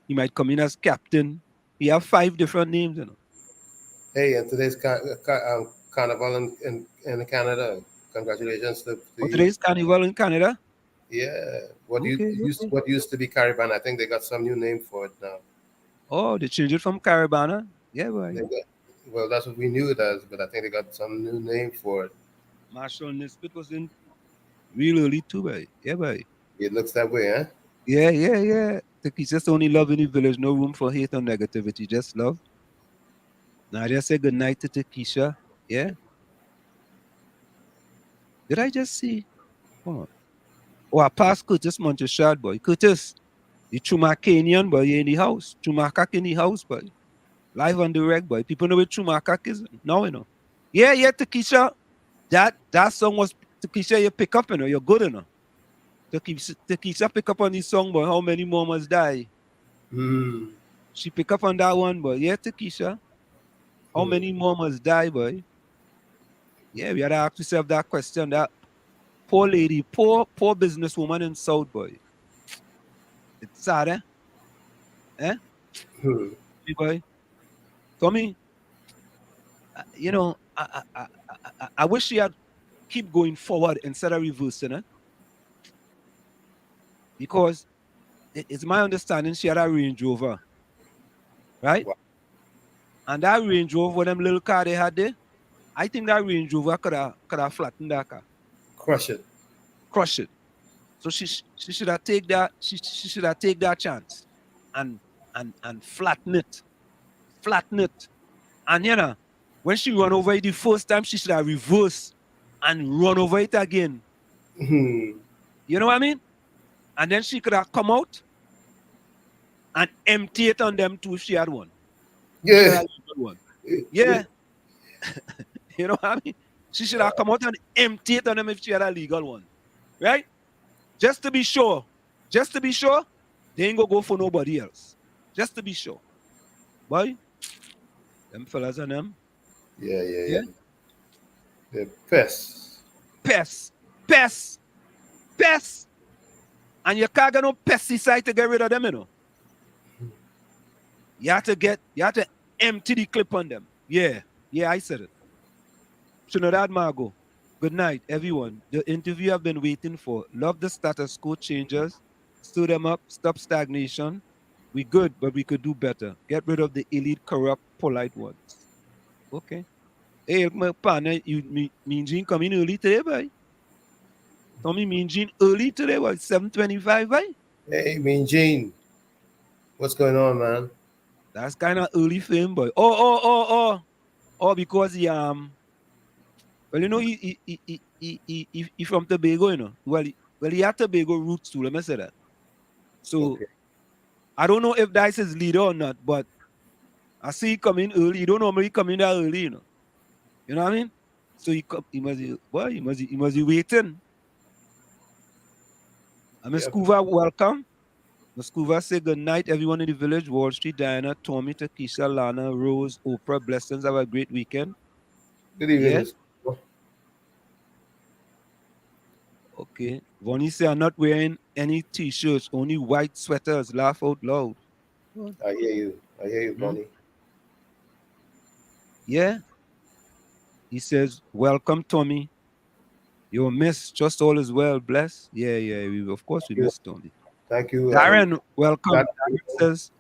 He might come in as captain. He have 5 different names, you know. Hey, and today's carnival in Canada. Congratulations to you. Today's carnival in Canada? Yeah. What used to be Caribana, I think they got some new name for it now. Oh, they changed it from Caribana? Yeah, boy. Well, that's what we knew it as, but I think they got some new name for it. Marshall Nisbet was in real early too, boy. Yeah, boy. It looks that way, huh? Yeah. 𝐂𝐡𝐤𝐿 only love in the village, no room for hate or negativity, just love. Nadia said good night to 𝐂𝐡𝐤𝐿. Yeah. Did I just see? Hold on. Oh, I passed Curtis Monteshard, boy. Curtis, the Chumakanian, boy, you in the house. Chumakak in the house, boy. Live on direct, boy. People know where Chumakak is? No, you know. Yeah, 𝐂𝐡𝐤𝐿. That song was 𝐂𝐡𝐤𝐿, you pick up, you know, you're good, you know. 𝐂𝐡𝐤𝐿 pick up on this song, boy. How many more must die? She pick up on that one, boy. Yeah, 𝐂𝐡𝐤𝐿. How many more must die, boy? Yeah, we had to ask yourself that question. That poor lady, poor businesswoman in South, boy. It's sad, eh? Boy. Tommy, you know, I wish she had keep going forward instead of reversing it. Because it's my understanding she had a Range Rover. Right? Wow. And that Range Rover, them little car they had there, I think that Range Rover could have flattened that car. Crush it. So she should have take that, she should have take that chance and flatten it. And you know, when she run over it the first time, she should have reversed and run over it again. You know what I mean? And then she could have come out and empty it on them too if she had one. Yeah. Yeah. You know what I mean? She should have come out and empty it on them if she had a legal one. Right? Just to be sure. They ain't gonna go for nobody else. Just to be sure. Boy, them fellas and them. Yeah. They're pests. And you can't get no pesticide to get rid of them, you know. You have to empty the clip on them. Yeah, I said it. Trinidad Margot, good night, everyone. The interview I've been waiting for. Love the status quo changes. Stir them up, stop stagnation. We good, but we could do better. Get rid of the elite, corrupt, polite ones. Okay. Hey, my partner, Mean Gene coming early today, boy. Tommy, Mean Gene early today, what, 7:25, boy? Hey, Mean Gene. What's going on, man? That's kind of early for him, boy. Oh, because he well, you know, he from Tobago, you know. Well, he had Tobago roots too. Let me say that. So okay. I don't know if that's his leader or not, but I see he coming early. You don't normally come in that early, you know. You know what I mean? So he must be waiting. Miss Kuva, welcome. Miss Kuva say good night, everyone in the village. Wall Street, Diana, Tommy, 𝐂𝐡𝐤𝐿, Lana, Rose, Oprah, blessings. Have a great weekend. Good evening. Okay. Vonnie say, I'm not wearing any t-shirts, only white sweaters. Laugh out loud. What? I hear you. I hear you, Hmm? Bonnie. Yeah. He says, welcome, Tommy. You're missed. Just all is well. Bless. Yeah, yeah. Of course, we You. miss Tommy. Thank you. Darren, welcome. That, Darren says,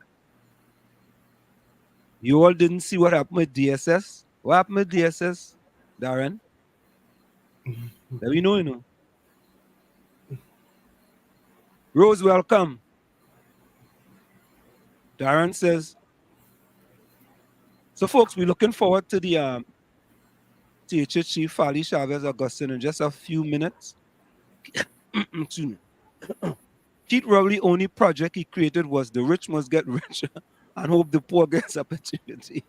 you all didn't see what happened with DSS? What happened with DSS, Darren? Let me know, you know. Rose, welcome. Darren says, so folks, we're looking forward to the teacher chief Farley, Chavez, Augustine in just a few minutes. Excuse me. Keith Rowley only project he created was the rich must get richer and hope the poor gets opportunity.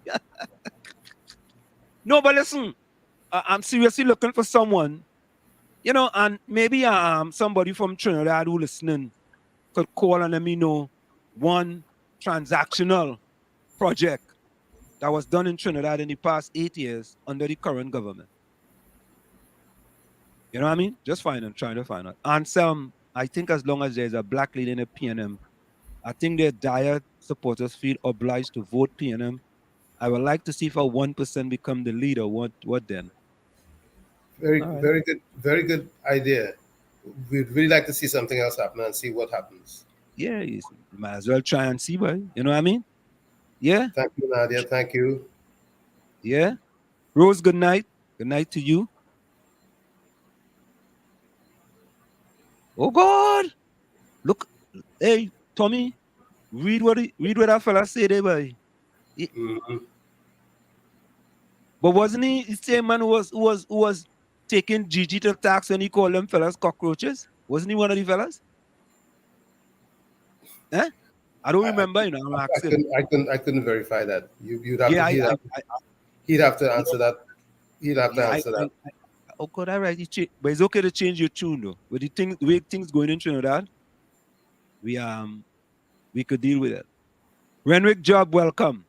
No, but listen, I'm seriously looking for someone, you know, and maybe somebody from Trinidad who listening could call and let me know one transactional project that was done in Trinidad in the past 8 years under the current government. You know what I mean? Just trying to find out. And some, I think as long as there's a black lady in a PNM, I think their dire supporters feel obliged to vote PNM. I would like to see if a 1% become the leader. What then? very good idea. We'd really like to see something else happen and see what happens. Yeah, you might as well try and see, boy. You know what I mean? Yeah. Thank you, Nadia. Thank you. Yeah. Rose, good night. Good night to you. Oh God. Look, hey, Tommy, read what that fella said there, boy. Mm-hmm. But wasn't he the same man who was taking Gigi to tax when he called them fellas cockroaches? Wasn't he one of the fellas? Eh? I don't remember, you know. I'm asking. I couldn't verify that. You'd have Yeah, to, he'd have to answer that. He'd have to answer that. Oh God, all right. But it's okay to change your tune though. With the way things going in Trinidad, we could deal with it. Renwick Job, welcome.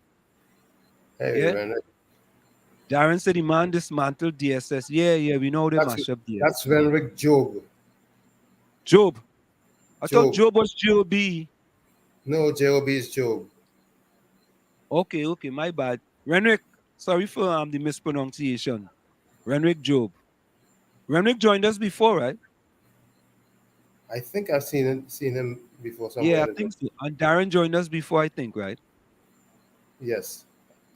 Hey, yeah? Renwick. Darren said the man dismantled DSS. Yeah, we know they mash up DSS. That's Renwick Job. Job. I thought Job was J-O-B. No, J-O-B is Job. Okay, my bad. Renwick, sorry for the mispronunciation. Renwick Job. Renwick joined us before, right? I think I've seen him before somewhere. Yeah, I think so. And Darren joined us before, I think, right? Yes,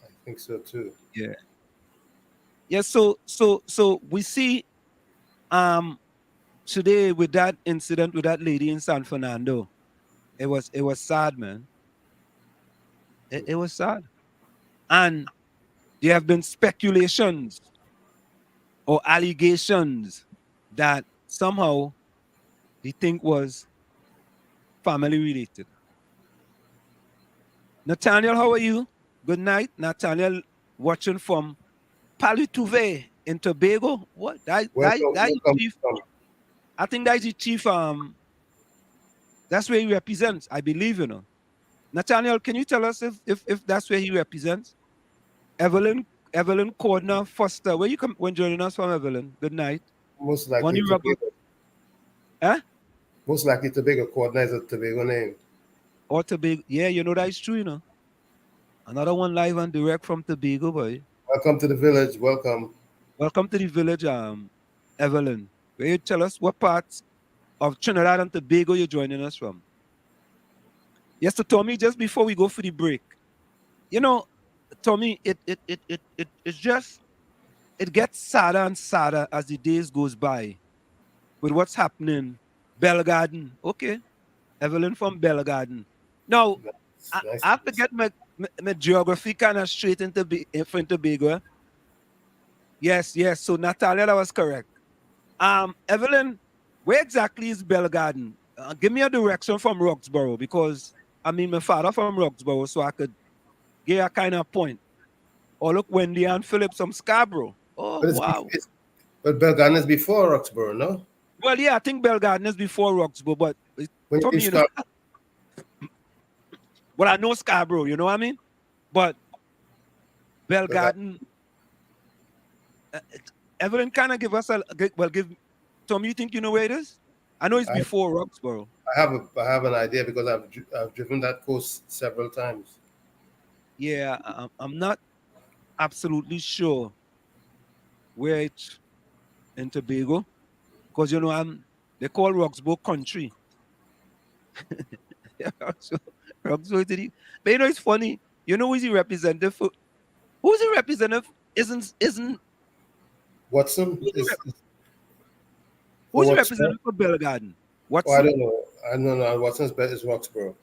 I think so too. Yeah. Yeah, so we see today with that incident with that lady in San Fernando, it was sad, man. It was sad. And there have been speculations or allegations that somehow the thing was family related. Nathaniel, how are you? Good night. Nathaniel watching from Palituve in Tobago. What? That chief. I think that's the chief. That's where he represents, I believe, you know. Nathaniel, can you tell us if that's where he represents? Evelyn 𝐂𝐡𝐢𝐞𝐟 Foster. Where you come when joining us from, Evelyn? Good night. Most likely Tobago. Huh? Most likely Tobago. 𝐂𝐡𝐢𝐞𝐟 is a Tobago name. Or Tobago. Yeah, you know that's true, you know. Another one live and direct from Tobago, boy. Welcome to the village. Welcome. Welcome to the village, Evelyn. Will you tell us what parts of Trinidad and Tobago you're joining us from? Yes, so Tommy, just before we go for the break, you know, Tommy, it's just, it gets sadder and sadder as the days goes by with what's happening. Bell Garden, okay. Evelyn from Bell Garden. Now, I have to get my geography kind of straight into Tobago. Yes. So Natalia, that was correct. Evelyn, where exactly is Bell Garden? Give me a direction from Roxborough, because I mean my father from Roxborough, so I could get a kind of point. Oh look, Wendy and Phillips from Scarborough. Oh wow. But Bell Garden is before Roxborough, no? Well, yeah, I think Bell Garden is before Roxborough, but you know, well, I know Scarborough, you know what I mean? But Bell Garden, Evelyn kind of give Tom, you think you know where it is? I know it's before Roxborough. I have an idea because I've driven that coast several times. Yeah, I'm not absolutely sure where it's in Tobago, because they call Roxborough country. Roxborough, but it's funny. Who's the representative for? Who's the representative? Isn't Watson? Who's the representative for Bellegarden? Watson? Oh, I don't know. Watson's bet is Roxborough.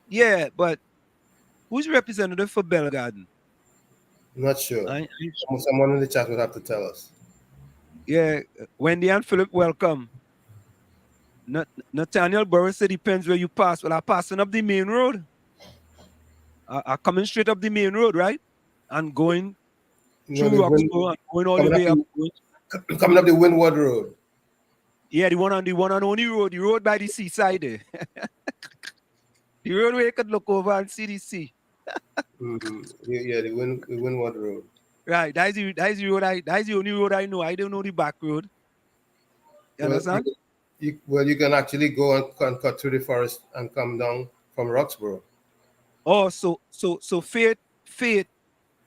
Yeah, but who's the representative for Bellegarden? I'm not sure. Someone in the chat would have to tell us. Yeah, Wendy and Philip, welcome. Nathaniel Burris said depends where you pass. Well, I'm passing up the main road. I'm coming straight up the main road, right? And going through Roxborough and going all the way up. Coming up the Windward Road. Yeah, the one on only road, the road by the seaside there. The road where you could look over and see the sea. Yeah, the Windward Road. Right, that's the road. That's the only road I know. I don't know the back road. You understand? You can actually go and cut through the forest and come down from Roxborough. Oh, so Faith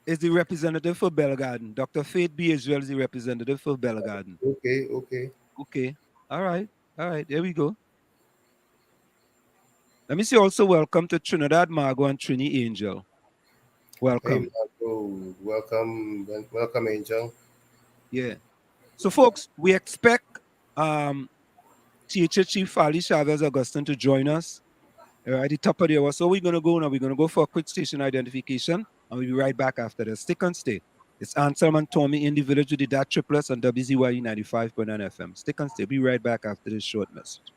is the representative for Bellegarden. Dr. Faith B. Israel is the representative for Bellegarden. Okay. All right. There we go. Let me say also welcome to Trinidad Margot and Trini Angel. Welcome. Hey, Margot. Welcome, Angel. Yeah. So, folks, we expect Teacher Chief Farley Chavez Augustine to join us at the top of the hour. So we're going to go now. We're going to go for a quick station identification, and we'll be right back after this. Stick and stay. It's Anselm and Tommy in the village with the Dat Triplets on WZYE 95.9 FM. Stick and stay. Be right back after this short message.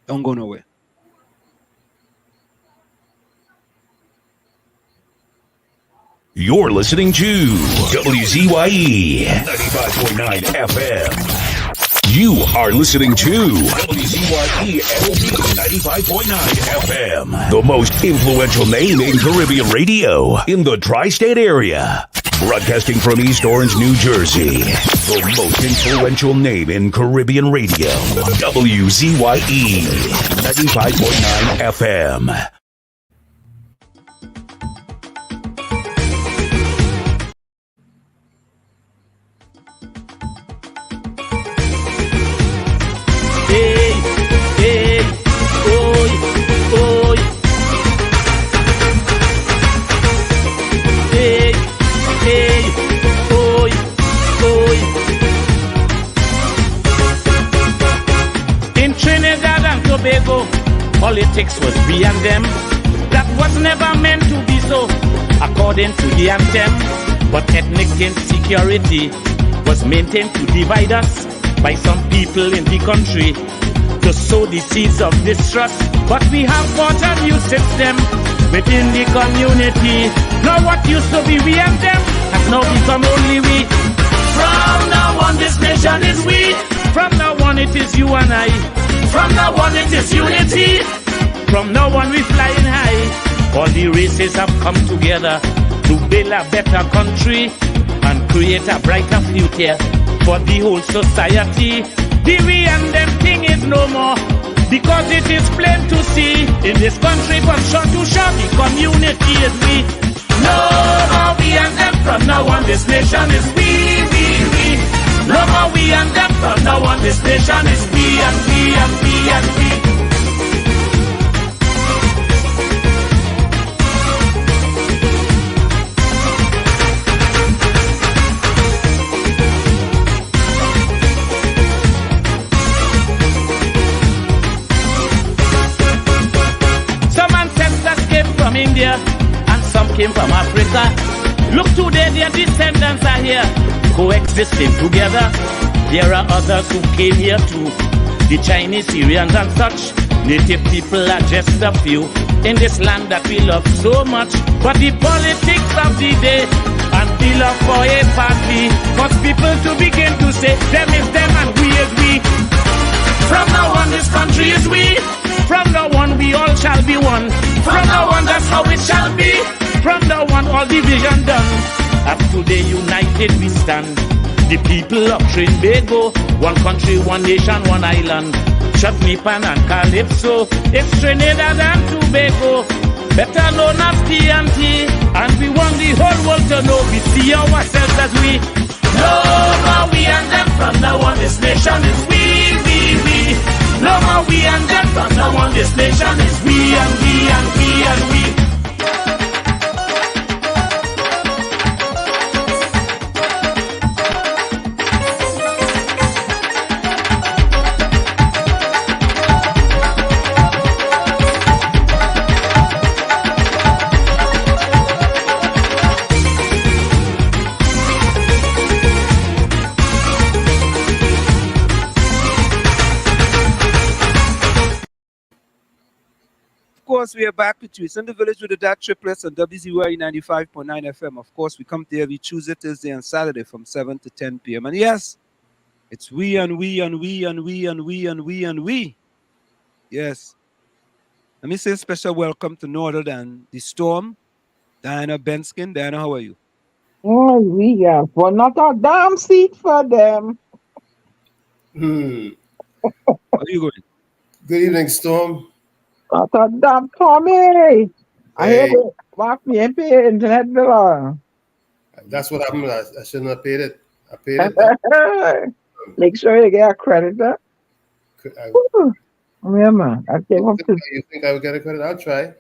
Don't go nowhere. You're listening to WZYE 95.9 FM. You are listening to WZYE 95.9 FM, the most influential name in Caribbean radio in the tri-state area. Broadcasting from East Orange, New Jersey, the most influential name in Caribbean radio. WZYE 95.9 FM. Politics was we and them. That was never meant to be so, according to the anthem. But ethnic insecurity was maintained to divide us by some people in the country to sow the seeds of distrust. But we have bought a new system within the community. Now what used to be we and them has now become only we. From now on this nation is we. From now on it is you and I. From now on it is unity. From now on we flying high. All the races have come together to build a better country and create a brighter future for the whole society. The we and them thing is no more, because it is plain to see in this country from shore to shore the community is we. No more we and them. From now on this nation is we. No more we and them. From now on this nation is we and we and we and we. Some ancestors came from India and some came from Africa. Look today, their descendants are here, coexisting together. There are others who came here too, the Chinese, Syrians and such. Native people are just a few in this land that we love so much. But the politics of the day and the love for a party cause people to begin to say them is them and we is we. From now on this country is we. From now on we all shall be one. From now on that's how it shall be. From now on all division done. As today united we stand The people of Trinbago, one country, one nation, one island. Chutney Pan and Calypso, it's Trinidad and Tobago, better known as TNT. And we want the whole world to know we see ourselves as we. No more we and them from now on, this nation is we. No more we and them from now on, this nation is we and we and we and we. Of course, we are back with you. It's in the village with the dad triplets on WZYE 95.9 FM. Of course, we come to every Tuesday, Thursday, and Saturday from 7 to 10 p.m. And yes, it's we and we and we and we and we and we and we. Yes. Let me say a special welcome to no other than the Storm, Diana Benskin. Diana, how are you? Oh, we have for not a damn seat for them. How are you going? Good evening, Storm. Not a damn Tommy. I hear it. Mark me and pay internet bill. That's what happened. I shouldn't have paid it. I paid it. Make sure you get a credit. Yeah, man. I came up to. You think I would get a credit? I'll try.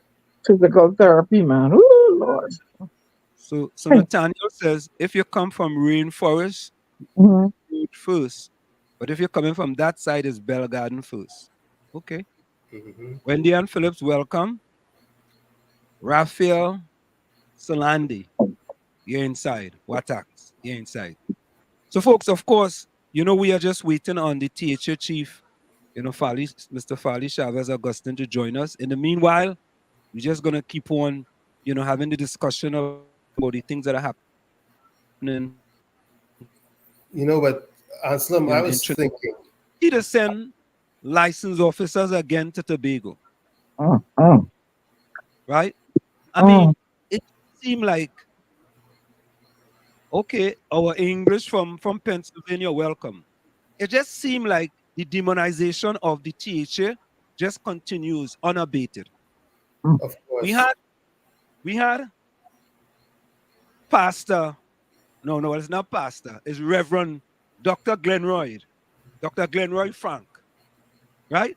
Physical therapy, man. Ooh, Lord. So Nathaniel says, if you come from Rainforest, road first. But if you're coming from that side, it's Bell Garden first. Okay. Wendy and Phillips, welcome. Raphael Solandi, you're inside. Watax, you're inside. So, folks, of course, you know, we are just waiting on the THA chief, you know, Farley, Mr. Farley Chavez Augustine to join us. In the meanwhile, we're just going to keep on, you know, having the discussion about the things that are happening. You know, but Anselm, I was thinking. Either send licensed officers again to Tobago. Right? I mean, it seemed like, okay, our English from Pennsylvania, welcome. It just seemed like the demonization of the THA just continues unabated. Of course. We had Pastor, no, it's not Pastor, it's Reverend Dr. Glenroy Frank. Right?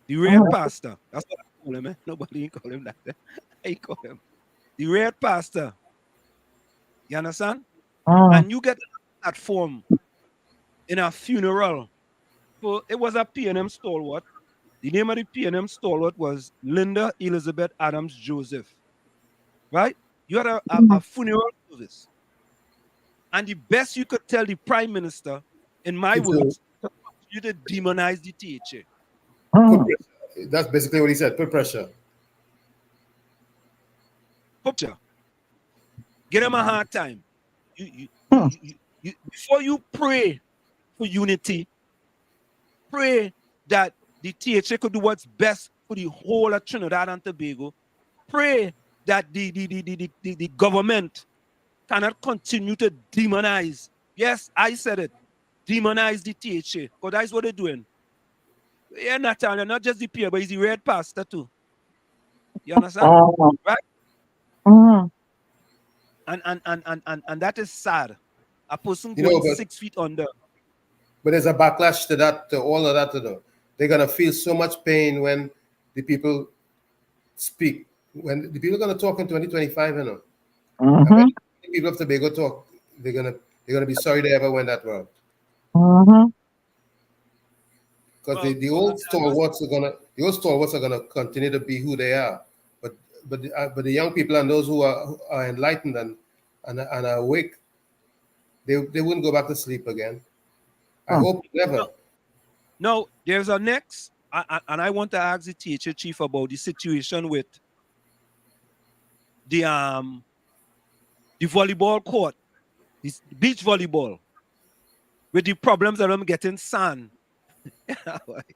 The real pastor. That's what I call him, eh? Nobody call him that. I call him. The real pastor. You understand? And you get that form in a funeral. So it was a PNM stalwart. The name of the PNM stalwart was Linda Elizabeth Adams Joseph. Right? You had a funeral service. And the best you could tell the prime minister, in my words, you to demonize the THA. That's basically what he said. Put pressure. Put pressure. Get him a hard time. You, before you pray for unity, pray that the THA could do what's best for the whole of Trinidad and Tobago. Pray that the government cannot continue to demonize. Yes, I said it. Demonize the THA. Because that's what they're doing. Yeah, Natalia, not just the peer, but he's the red pastor too. You understand? Right? And that is sad. A person going 6 feet under. But there's a backlash to that, to all of that, you know. They're gonna feel so much pain when the people speak. When the people are gonna talk in 2025, you know. When the people of Tobago talk, they're gonna be sorry they ever went that route. Because the old stalwarts are gonna continue to be who they are, but the young people and those who are enlightened and are awake, they wouldn't go back to sleep again. I hope never. No, there's a next, and I want to ask the THA chief about the situation with the volleyball court, this beach volleyball, with the problems that I'm getting sand. Wait.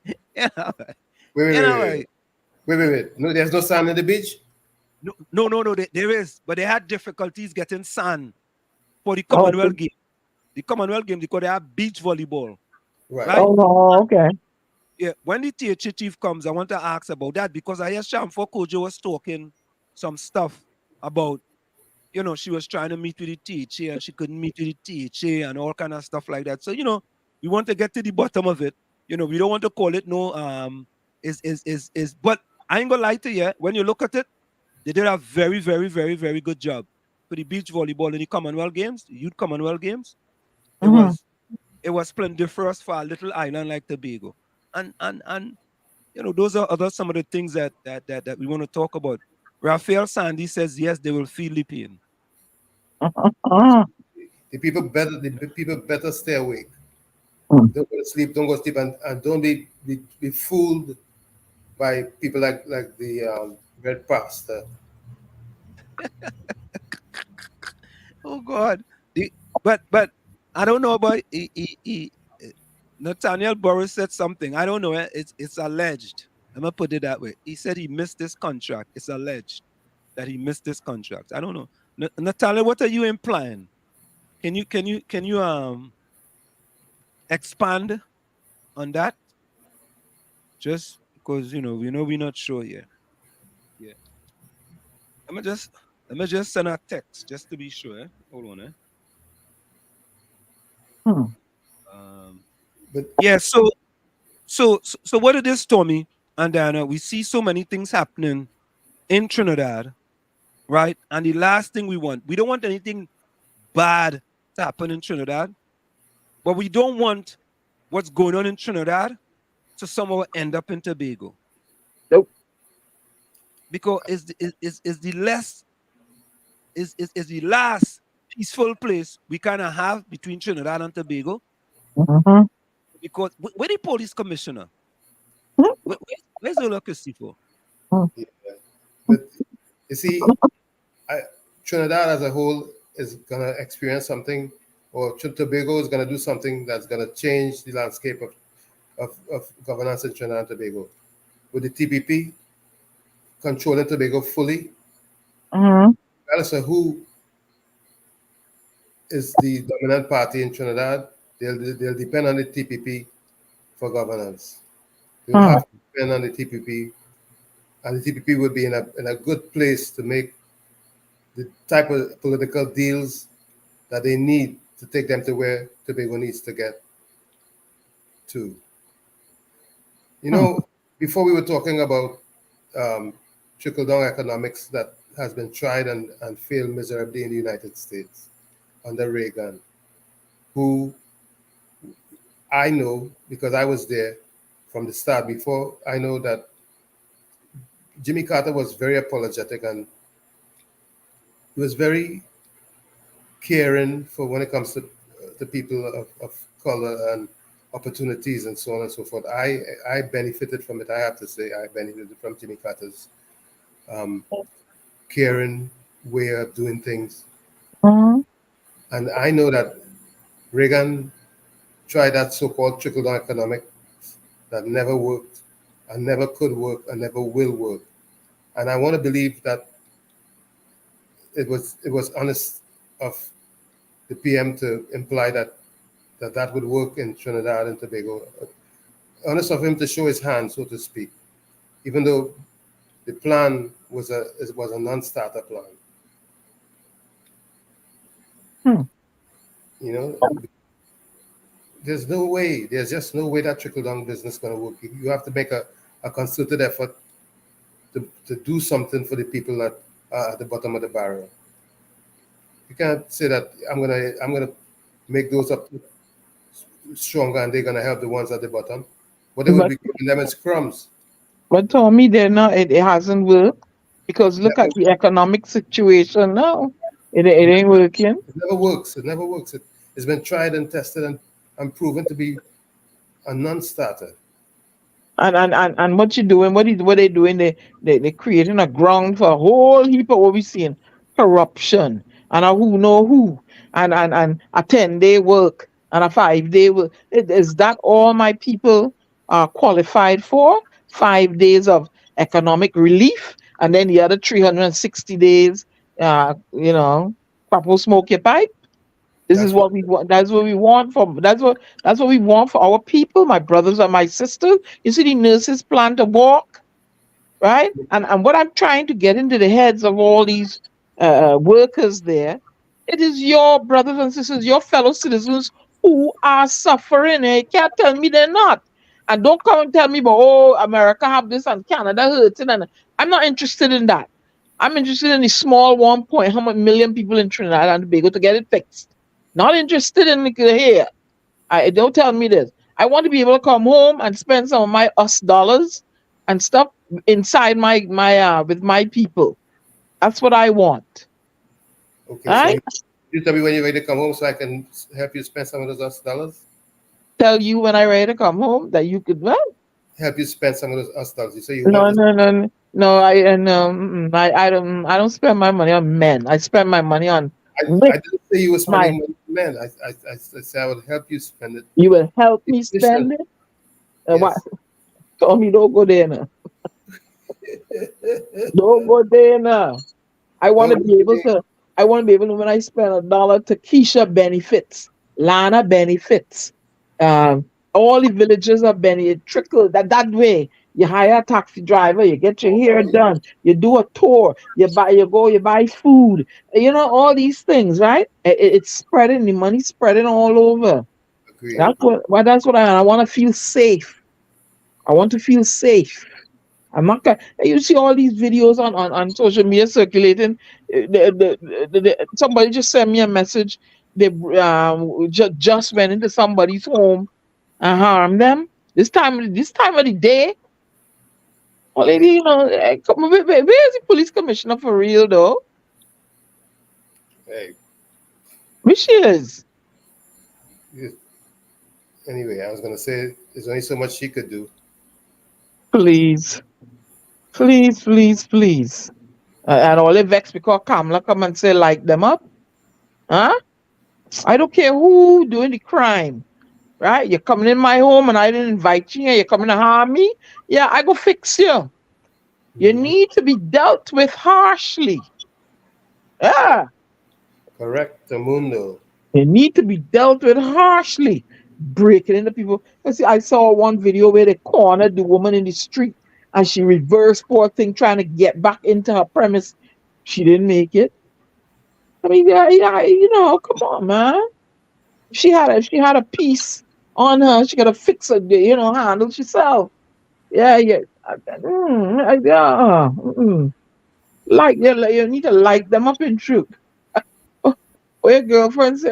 No, there's no sand in the beach? No, there is. But they had difficulties getting sand for the Commonwealth game. the Commonwealth Games because they have beach volleyball. Right. Oh, okay. Yeah, when the THA chief comes, I want to ask about that because I hear 𝐷𝐿𝐼𝐻𝐾𝐲 was talking some stuff about, she was trying to meet with the THA and she couldn't meet with the THA and all kind of stuff like that. So, we want to get to the bottom of it. We don't want to call it but I ain't gonna lie to you. When you look at it, they did a very, very, very, very good job for the beach volleyball in the Commonwealth Games, the Youth Commonwealth Games. It was splendiferous for a little island like Tobago. And those are some of the things that we want to talk about. Raphael Sandy says yes, they will feel the pain. The people better stay awake. Don't go to sleep. Don't go to sleep, and don't be fooled by people like the red pastor. Oh God! But I don't know about Nathaniel Burris said something. I don't know. It's alleged. I'm gonna put it that way. He said he missed this contract. It's alleged that he missed this contract. I don't know. Nathaniel, what are you implying? Can you expand on that? Just because we're not sure yet. Yeah. Let me just send a text just to be sure. Hold on. But yeah, so what it is, Tommy and Diana, we see so many things happening in Trinidad, right? And the last thing we don't want anything bad to happen in Trinidad, but we don't want what's going on in Trinidad to somehow end up in Tobago. Nope. Because is the last peaceful place we kind of have between Trinidad and Tobago. Because where the police commissioner? Where's the locacy for? Yeah. But you see, Trinidad as a whole is gonna experience something, or Tobago is gonna do something that's gonna change the landscape of governance in Trinidad and Tobago. With the TPP controlling Tobago fully, regardless of who is the dominant party in Trinidad, they'll depend on the TPP for governance. They'll have to depend on the TPP, and the TPP would be in a good place to make the type of political deals that they need to take them to where Tobago needs to get to. Before we were talking about trickle-down economics that has been tried and failed miserably in the United States under Reagan, who I know, because I was there from the start before, I know that Jimmy Carter was very apologetic and he was very caring for when it comes to the people of color and opportunities and so on and so forth. I benefited from it. I have to say I benefited from Jimmy Carter's caring way of doing things. And I know that Reagan tried that so-called trickle-down economics that never worked and never could work and never will work. And I want to believe that it was honest of the PM to imply that would work in Trinidad and Tobago. Honest of him to show his hand, so to speak, even though the plan was a non-starter plan. There's just no way that trickle-down business is going to work. You have to make a concerted effort to do something for the people that are at the bottom of the barrel. You can't say that I'm gonna make those up stronger and they're gonna help the ones at the bottom. But they will be giving them as crumbs. But Tommy, it hasn't worked because look at the economic situation now. It ain't working. It never works. It never works. It's been tried and tested and proven to be a non-starter. And what you doing? What they doing? They creating a ground for a whole heap of what we seeing: corruption and a who know who, and a 10-day work and a 5-day work. Is that all my people are qualified for? 5 days of economic relief, and then the other 360 days, Papo smoke your pipe. This is what we want. That's what we want for. That's what we want for our people, my brothers and my sisters. You see, the nurses plan to walk, right? And what I'm trying to get into the heads of all these workers there, it is your brothers and sisters, your fellow citizens who are suffering. You can't tell me they're not. And don't come and tell me, but oh, America have this and Canada hurting. And I'm not interested in that. I'm interested in the small 1 point, how much million people in Trinidad and Tobago to get it fixed. Not interested in the here. Don't tell me this. I want to be able to come home and spend some of my US dollars and stuff inside my with my people. That's what I want. Okay. Right? So you tell me when you're ready to come home so I can help you spend some of those US dollars? Tell you when I'm ready to come home that you could what? Help you spend some of those US dollars. You say you No. I don't spend my money on men. I spend my money on I didn't say you were spending money on men. I said I would help you spend it. You will help me spend it? Yes. What? Tell me don't go there now. Don't go there now. I want to be able to when I spend $1 to 𝐂𝐡𝐤 benefits, Lana benefits. All the villages are benefit trickle that way. You hire a taxi driver, you get your hair done, you do a tour, you buy food, all these things, right? It's spreading, the money spreading all over. Agreed. That's what I want to feel safe. I want to feel safe. I'm not gonna, you see all these videos on social media circulating. Somebody just sent me a message. They just went into somebody's home and harmed them. This time of the day. Well, lady, where's the police commissioner for real though? Hey. Where she is? Anyway, I was gonna say there's only so much she could do. Please. And all they vex because Kamala come and say like them up. Huh? I don't care who doing the crime. Right? You're coming in my home and I didn't invite you. You're coming to harm me. Yeah, I go fix you. You need to be dealt with harshly. Yeah. Correct, Mundo. You need to be dealt with harshly. Breaking into people. You see, I saw one video where they cornered the woman in the street and she reversed poor thing trying to get back into her premise. She didn't make it. I mean, yeah, come on, man. She had a piece on her. She got to fix it, handle herself. Yeah. Like, you need to like them up in truth. Where girlfriend say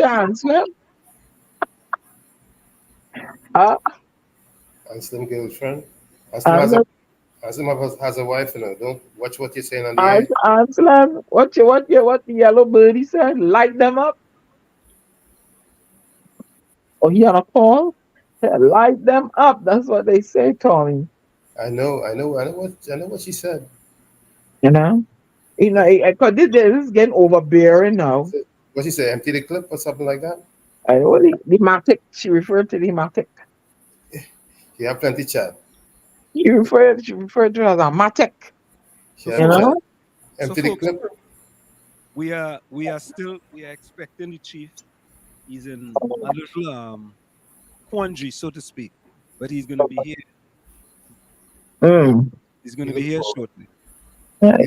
answer? Answer girlfriend. Aslam has a wife, Don't watch what you're saying on the air. Aslam, what the yellow birdie said? Light them up. Oh, he on a call? Light them up. That's what they say, Tommy. I know what she said. Because this is getting overbearing now. What she say? Empty the clip or something like that? I know the matic. She referred to the matic. You have plenty chat. She referred to it as a matic. Empty the clip. We are expecting the chief. He's in a little quandary, so to speak, but he's going to be here. He's going to be here shortly. Yeah.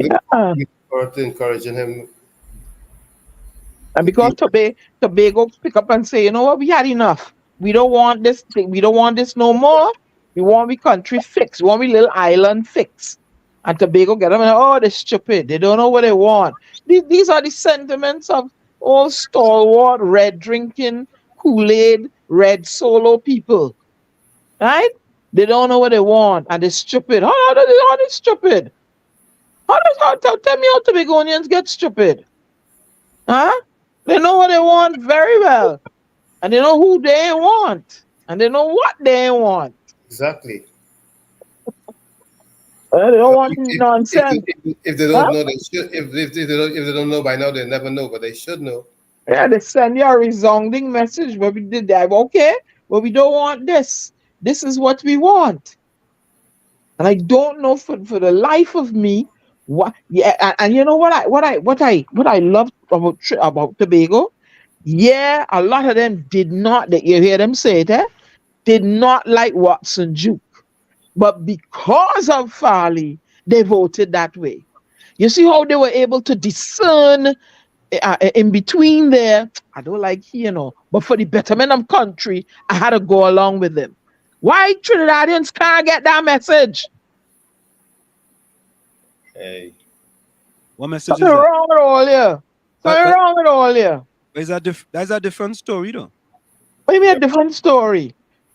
Encouraging him. And because Tobago pick up and say, you know what, we had enough. We don't want this. We don't want this no more. We want we country fixed. We want we little island fixed. And Tobago get them and oh, they're stupid. They don't know what they want. These are the sentiments of all stalwart, red drinking, Kool-Aid, red solo people. Right? They don't know what they want and they're stupid. How are they stupid? Tell me how Tobagonians get stupid. Huh? They know what they want very well. And they know who they want. And they know what they want. Exactly. They don't want nonsense. If they don't know, they should. If they don't know by now, they never know, but they should know. Yeah, they send you a resounding message. But we did that. Okay, but we don't want this. This is what we want. And I don't know for the life of me what. Yeah, and you know what I love about Tobago, Yeah, a lot of them did not, you hear them say it, did not like Watson Duke. But because of Farley, they voted that way. You see how they were able to discern in between there. I don't like, but for the betterment of country, I had to go along with them. Why Trinidadians can't get that message? Hey. What message Something is that? wrong with all here. Something wrong with all here. That's a different story, though. What do you mean a different story?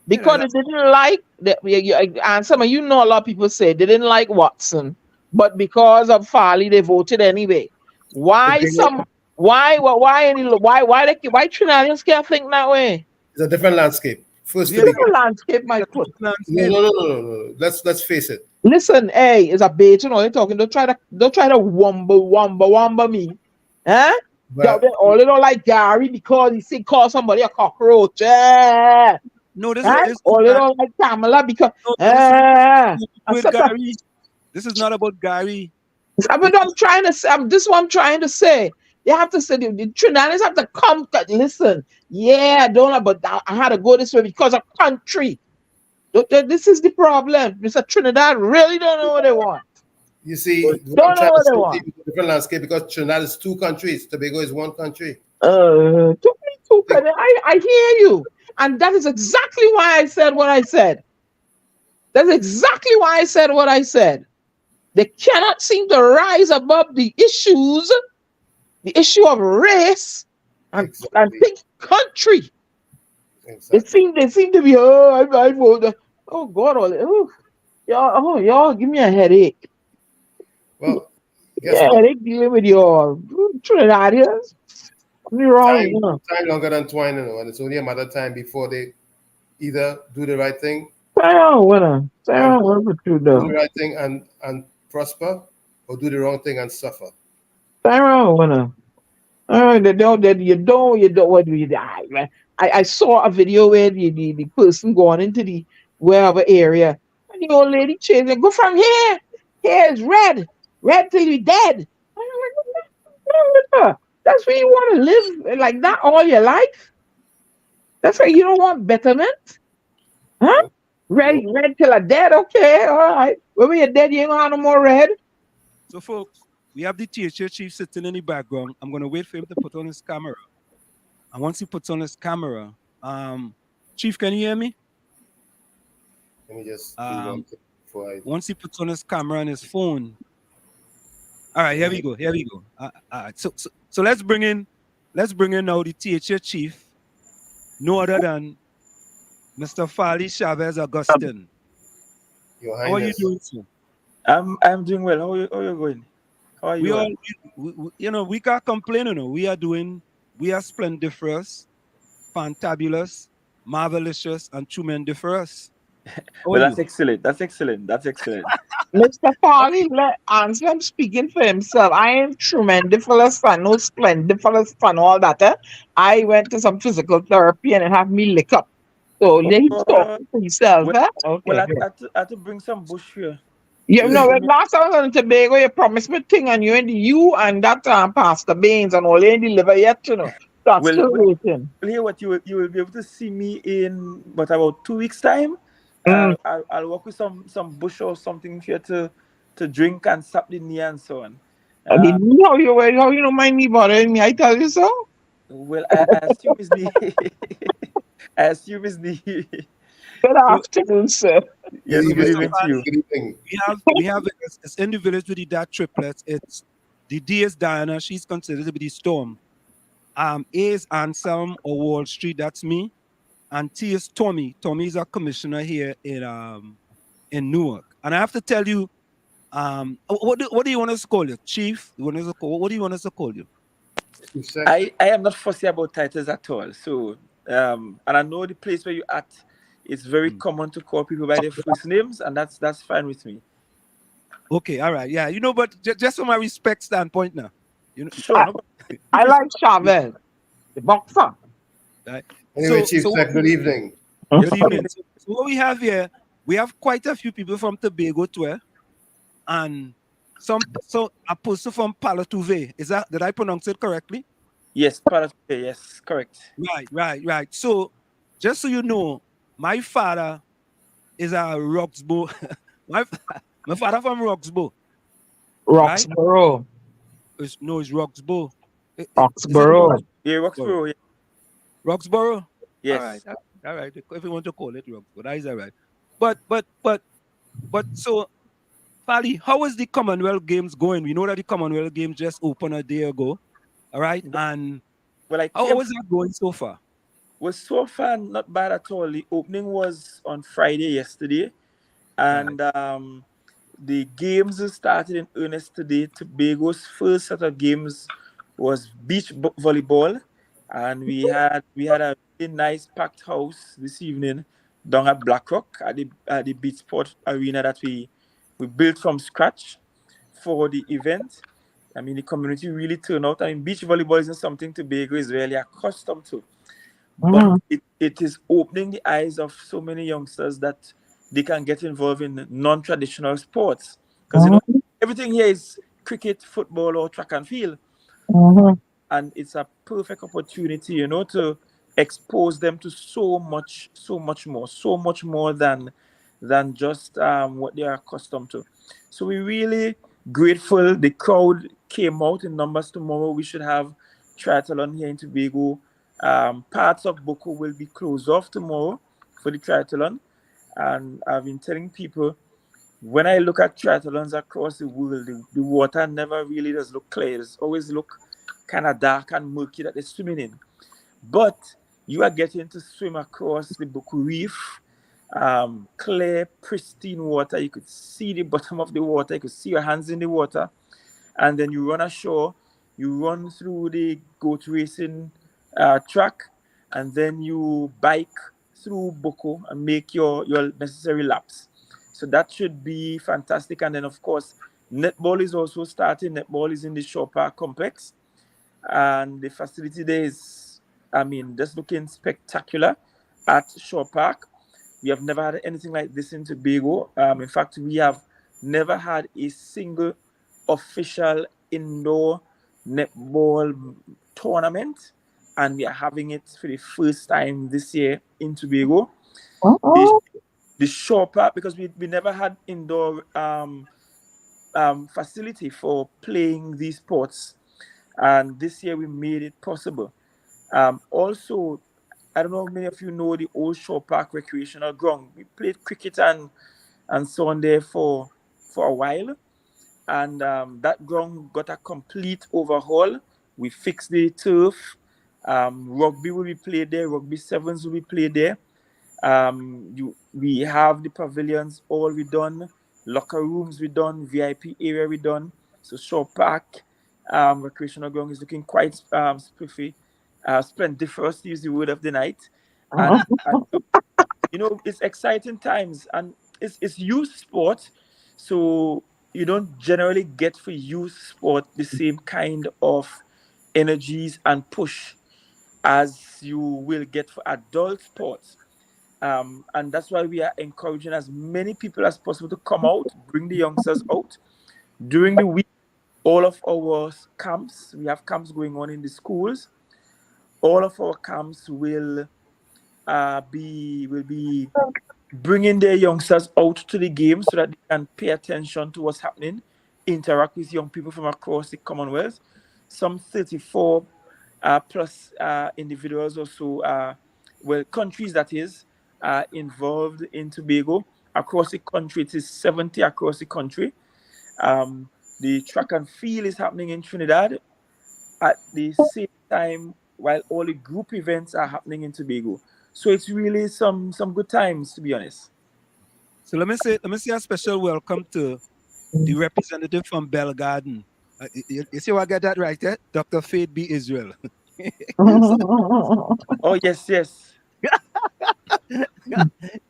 Because they didn't like, and some of you know a lot of people say they didn't like Watson, but because of Farley, they voted anyway. Why Trinidadians can't think that way? It's a different landscape. First, it's a different landscape, my foot. No. Let's face it. Listen, hey, it's a bait, they're talking. Don't try to wamba me. Huh? All they don't like Gary because he call somebody a cockroach. No, this is all they don't like Pamela because Gary. This is not about Gary. This is what I'm trying to say. You have to say the Trinidadians have to come. Listen, but I had to go this way because of country. This is the problem. Mr. Trinidad really don't know what they want. You see, don't know what they want. Different landscape because Trinidad is 2 countries. Tobago is 1 country. I hear you. And that is exactly why I said what I said. That's exactly why I said what I said. They cannot seem to rise above the issue of race and think country. Exactly. They seem to be, I vote. Oh God, y'all give me a headache. Well, headache dealing with your Trinidadians. Time longer than twine, and it's only a matter of time before they either do the right thing. Do the right thing and prosper, or do the wrong thing and suffer. I saw a video where the person going into the wherever area, and the old lady changing, go from here. Here is red till you're dead. That's where you want to live like that all your life? That's why you don't want betterment? Huh? Red till I'm dead, okay, all right. When you're dead, you ain't gonna have no more red. So folks, we have the THA chief sitting in the background. I'm gonna wait for him to put on his camera. And once he puts on his camera, Chief, can you hear me? Let me just once he puts on his camera and his phone. All right, here we go. All right, so let's bring in now the THA chief, no other than Mr. Farley Chavez Augustine. How are you doing, sir? I'm doing well. How are you going? How are you? We can't complain. We are splendiferous, fantabulous, marvelous, and tremendous. Well, that's excellent. Mr. Farley, let Anselm speaking for himself. I am tremendous and no splendiferous and all that. I went to some physical therapy and it have me lick up. So let him talk for himself. Okay. Well, I had to bring some bush here. Last time I was on Tobago, you promised me thing and you and that Pastor Baines and all, they ain't deliver yet, That's still waiting. Hear what you will be able to see me in about 2 weeks' time. I'll work with some bush or something here to drink and sap the knee and so on. How you don't mind me bothering me? I tell you so. Well, I assume it's the. Good afternoon, sir. Yes, good evening to you. We have it's in the village with the dad triplets. It's the D is Diana. She's considered to be the storm. A is Anselm or Wall Street. That's me. And T is Tommy. Tommy is a commissioner here in Newark. And I have to tell you, what do you want us to call you? Chief? What do you want us to call you? I am not fussy about titles at all. So, and I know the place where you're at, it's very common to call people by their first names, and that's fine with me. Okay, all right. Yeah, but just from my respect standpoint now. Sure. I like Chavez, the boxer. Right. Anyway, Chief, good evening. Good evening. So what we have here, we have quite a few people from Tobago too, and a person from Palatuve. Did I pronounce it correctly? Yes, part of yes, correct. Right. So, just so you know, my father is a Roxbury. my father from Roxbury, right? Roxborough. It's Roxbury. Is it Roxborough. Yeah, Roxbury? Roxborough. Yeah. Roxborough? All right. Yes. All right. If you want to call it Roxborough, that is all right. But so, Farley, how is the Commonwealth Games going? We know that the Commonwealth Games just opened a day ago. All right. And Well, I how came. is that going so far? Was so far not bad at all. The opening was on Friday yesterday, Right. and the games started in earnest today. Tobago's first set of games was beach volleyball, and we had a really nice packed house this evening down at Blackrock at the beach sport arena that we built from scratch for the event. I mean, the community really turned out. I mean, beach volleyball isn't something Tobago is really accustomed to, but it is opening the eyes of so many youngsters that they can get involved in non-traditional sports. Because, everything here is cricket, football, or track and field. And it's a perfect opportunity, to expose them to so much more than just what they are accustomed to. So we're really grateful. The crowd came out in numbers tomorrow. We should have triathlon here in Tobago. Parts of Boko will be closed off tomorrow for the triathlon. And I've been telling people, when I look at triathlons across the world, the water never really does look clear. It's always look kind of dark and murky that they're swimming in. But you are getting to swim across the Boko Reef, clear, pristine water. You could see the bottom of the water. You could see your hands in the water. And then you run ashore. You run through the goat racing track, and then you bike through Boko and make your necessary laps. So that should be fantastic. And then, of course, netball is also starting. Netball is in the Shore Park complex. And the facility there is, just looking spectacular at Shore Park. We have never had anything like this in Tobago. In fact, we have never had a single official indoor netball tournament, and we are having it for the first time this year in Tobago. The Shore Park, because we never had indoor facility for playing these sports, and this year we made it possible. Also, I don't know if many of you know the old Shore Park recreational ground. We played cricket and so on there for a while, and that ground got a complete overhaul. We fixed the turf. Rugby will be played there. Rugby sevens will be played there. We have the pavilions all redone, locker rooms redone, VIP area redone. So Shore Park recreational ground is looking quite spiffy, splendiferous, to use the word of the night. And it's exciting times, and it's youth sport, so you don't generally get for youth sport the same kind of energies and push as you will get for adult sports. And that's why we are encouraging as many people as possible to come out, bring the youngsters out. During the week, all of our camps, we have camps going on in the schools. All of our camps will be bringing their youngsters out to the game so that they can pay attention to what's happening, interact with young people from across the Commonwealth. Some 34 plus individuals or so, countries that is, involved in Tobago. Across the country, it is 70 across the country. The track and field is happening in Trinidad at the same time, while all the group events are happening in Tobago. So it's really some good times, to be honest. So let me say a special welcome to the representative from Bell Garden. You see what I get that right there? Dr. Faith B. Israel. Oh, yes.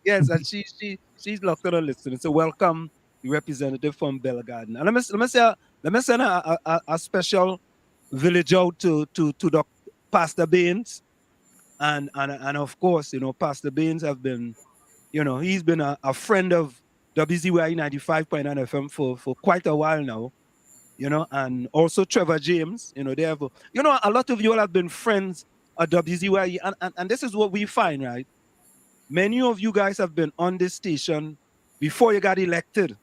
Yes, and she's locked on listening. So welcome the representative from Bell Garden. And let me send a special village out to Pastor Baines. And of course, Pastor Baines have been, he's been a friend of WZYE 95.9 FM for quite a while now. you know, and also Trevor James, you know, they have, you know, a lot of you all have been friends at WZYE, and this is what we find, right? Many of you guys have been on this station before you got elected,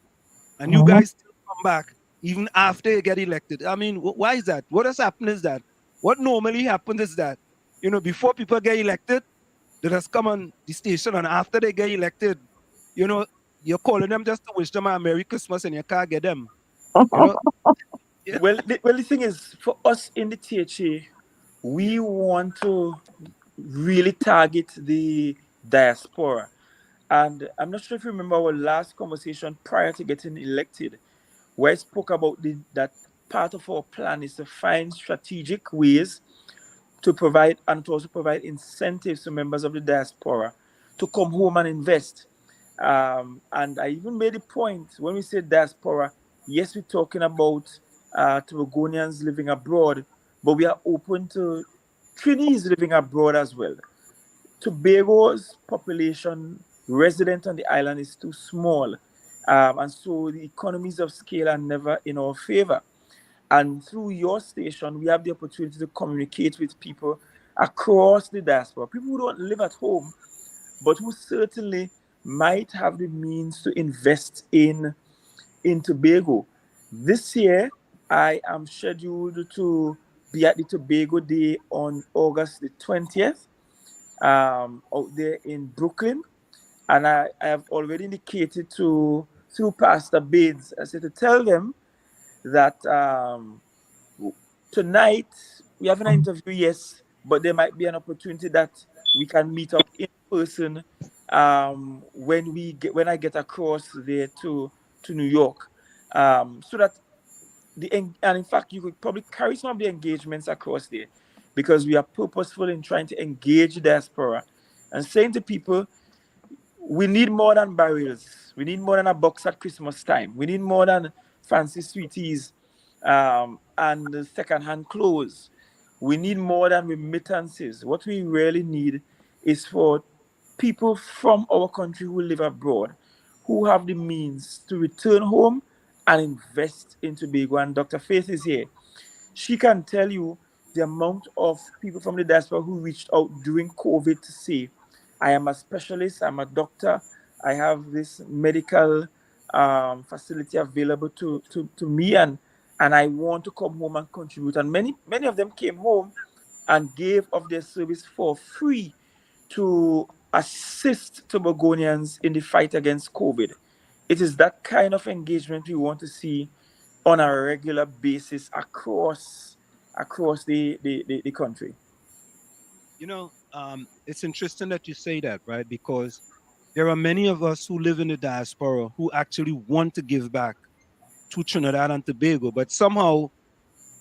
and you guys still come back even after you get elected. I mean, why is that? What has happened is that, what normally happens is that, you know, before people get elected, they just come on the station, and after they get elected, you know, you're calling them just to wish them a Merry Christmas, and you can't get them. You know? Yeah. Well, the thing is, for us in the THA, we want to really target the diaspora. And I'm not sure if you remember our last conversation prior to getting elected, where I spoke about that part of our plan is to find strategic ways to provide and to also provide incentives to members of the diaspora to come home and invest. And I even made a point when we say diaspora, yes, we're talking about Togonians living abroad, but we are open to Trinidadians living abroad as well. Tobago's population resident on the island is too small, and so the economies of scale are never in our favor. And through your station, we have the opportunity to communicate with people across the diaspora, people who don't live at home, but who certainly might have the means to invest in Tobago. This year, I am scheduled to be at the Tobago Day on August the 20th, out there in Brooklyn. And I have already indicated through Pastor Baines, I said to tell them that tonight we have an interview, yes, but there might be an opportunity that we can meet up in person when I get across there to New York, so that and in fact you could probably carry some of the engagements across there, because we are purposeful in trying to engage the diaspora and saying to people, we need more than barrels. We need more than a box at Christmas time. We need more than fancy sweeties and second-hand clothes. We need more than remittances. What we really need is for people from our country who live abroad, who have the means to return home and invest in Tobago. And Dr. Faith is here. She can tell you the amount of people from the diaspora who reached out during COVID to say, I am a specialist, I'm a doctor, I have this medical facility available to me, and I want to come home and contribute. And many of them came home and gave of their service for free to assist Tobagonians in the fight against COVID. It is that kind of engagement we want to see on a regular basis across the country. You know, it's interesting that you say that, right? Because there are many of us who live in the diaspora who actually want to give back to Trinidad and Tobago, but somehow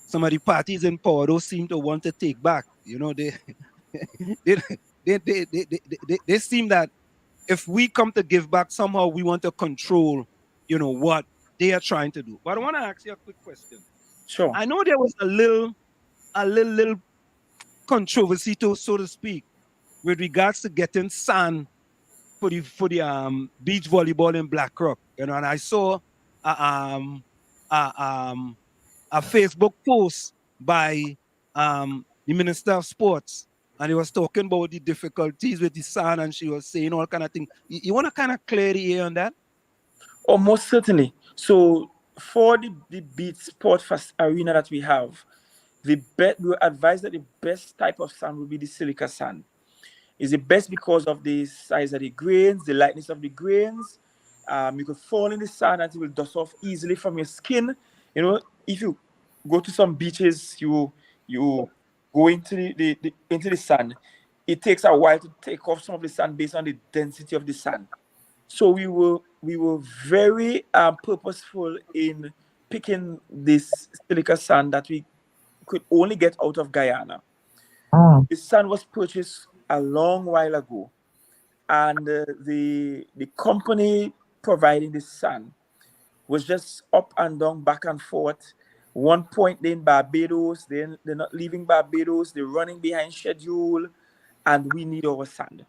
some of the parties in power don't seem to want to take back. You know, they they seem that if we come to give back, somehow we want to control, you know, what they are trying to do. But I want to ask you a quick question. Sure. I know there was a little controversy, so to speak, with regards to getting sand for the beach volleyball in Black Rock, you know, and I saw a Facebook post by the Minister of Sports, and he was talking about the difficulties with the sand, and she was saying all kind of things. You want to kind of clear the air on that? Oh, most certainly. So for the beach sport arena that we have, we advise that the best type of sand will be the silica sand. It's the best because of the size of the grains, the lightness of the grains. You could fall in the sand and it will dust off easily from your skin. You know, if you go to some beaches, you go into the sand. It takes a while to take off some of the sand based on the density of the sand. So we were very purposeful in picking this silica sand that we could only get out of Guyana. The sand was purchased a long while ago, and the company providing the sand was just up and down, back and forth. One point they're in Barbados, they're not leaving Barbados, they're running behind schedule, and we need our sand.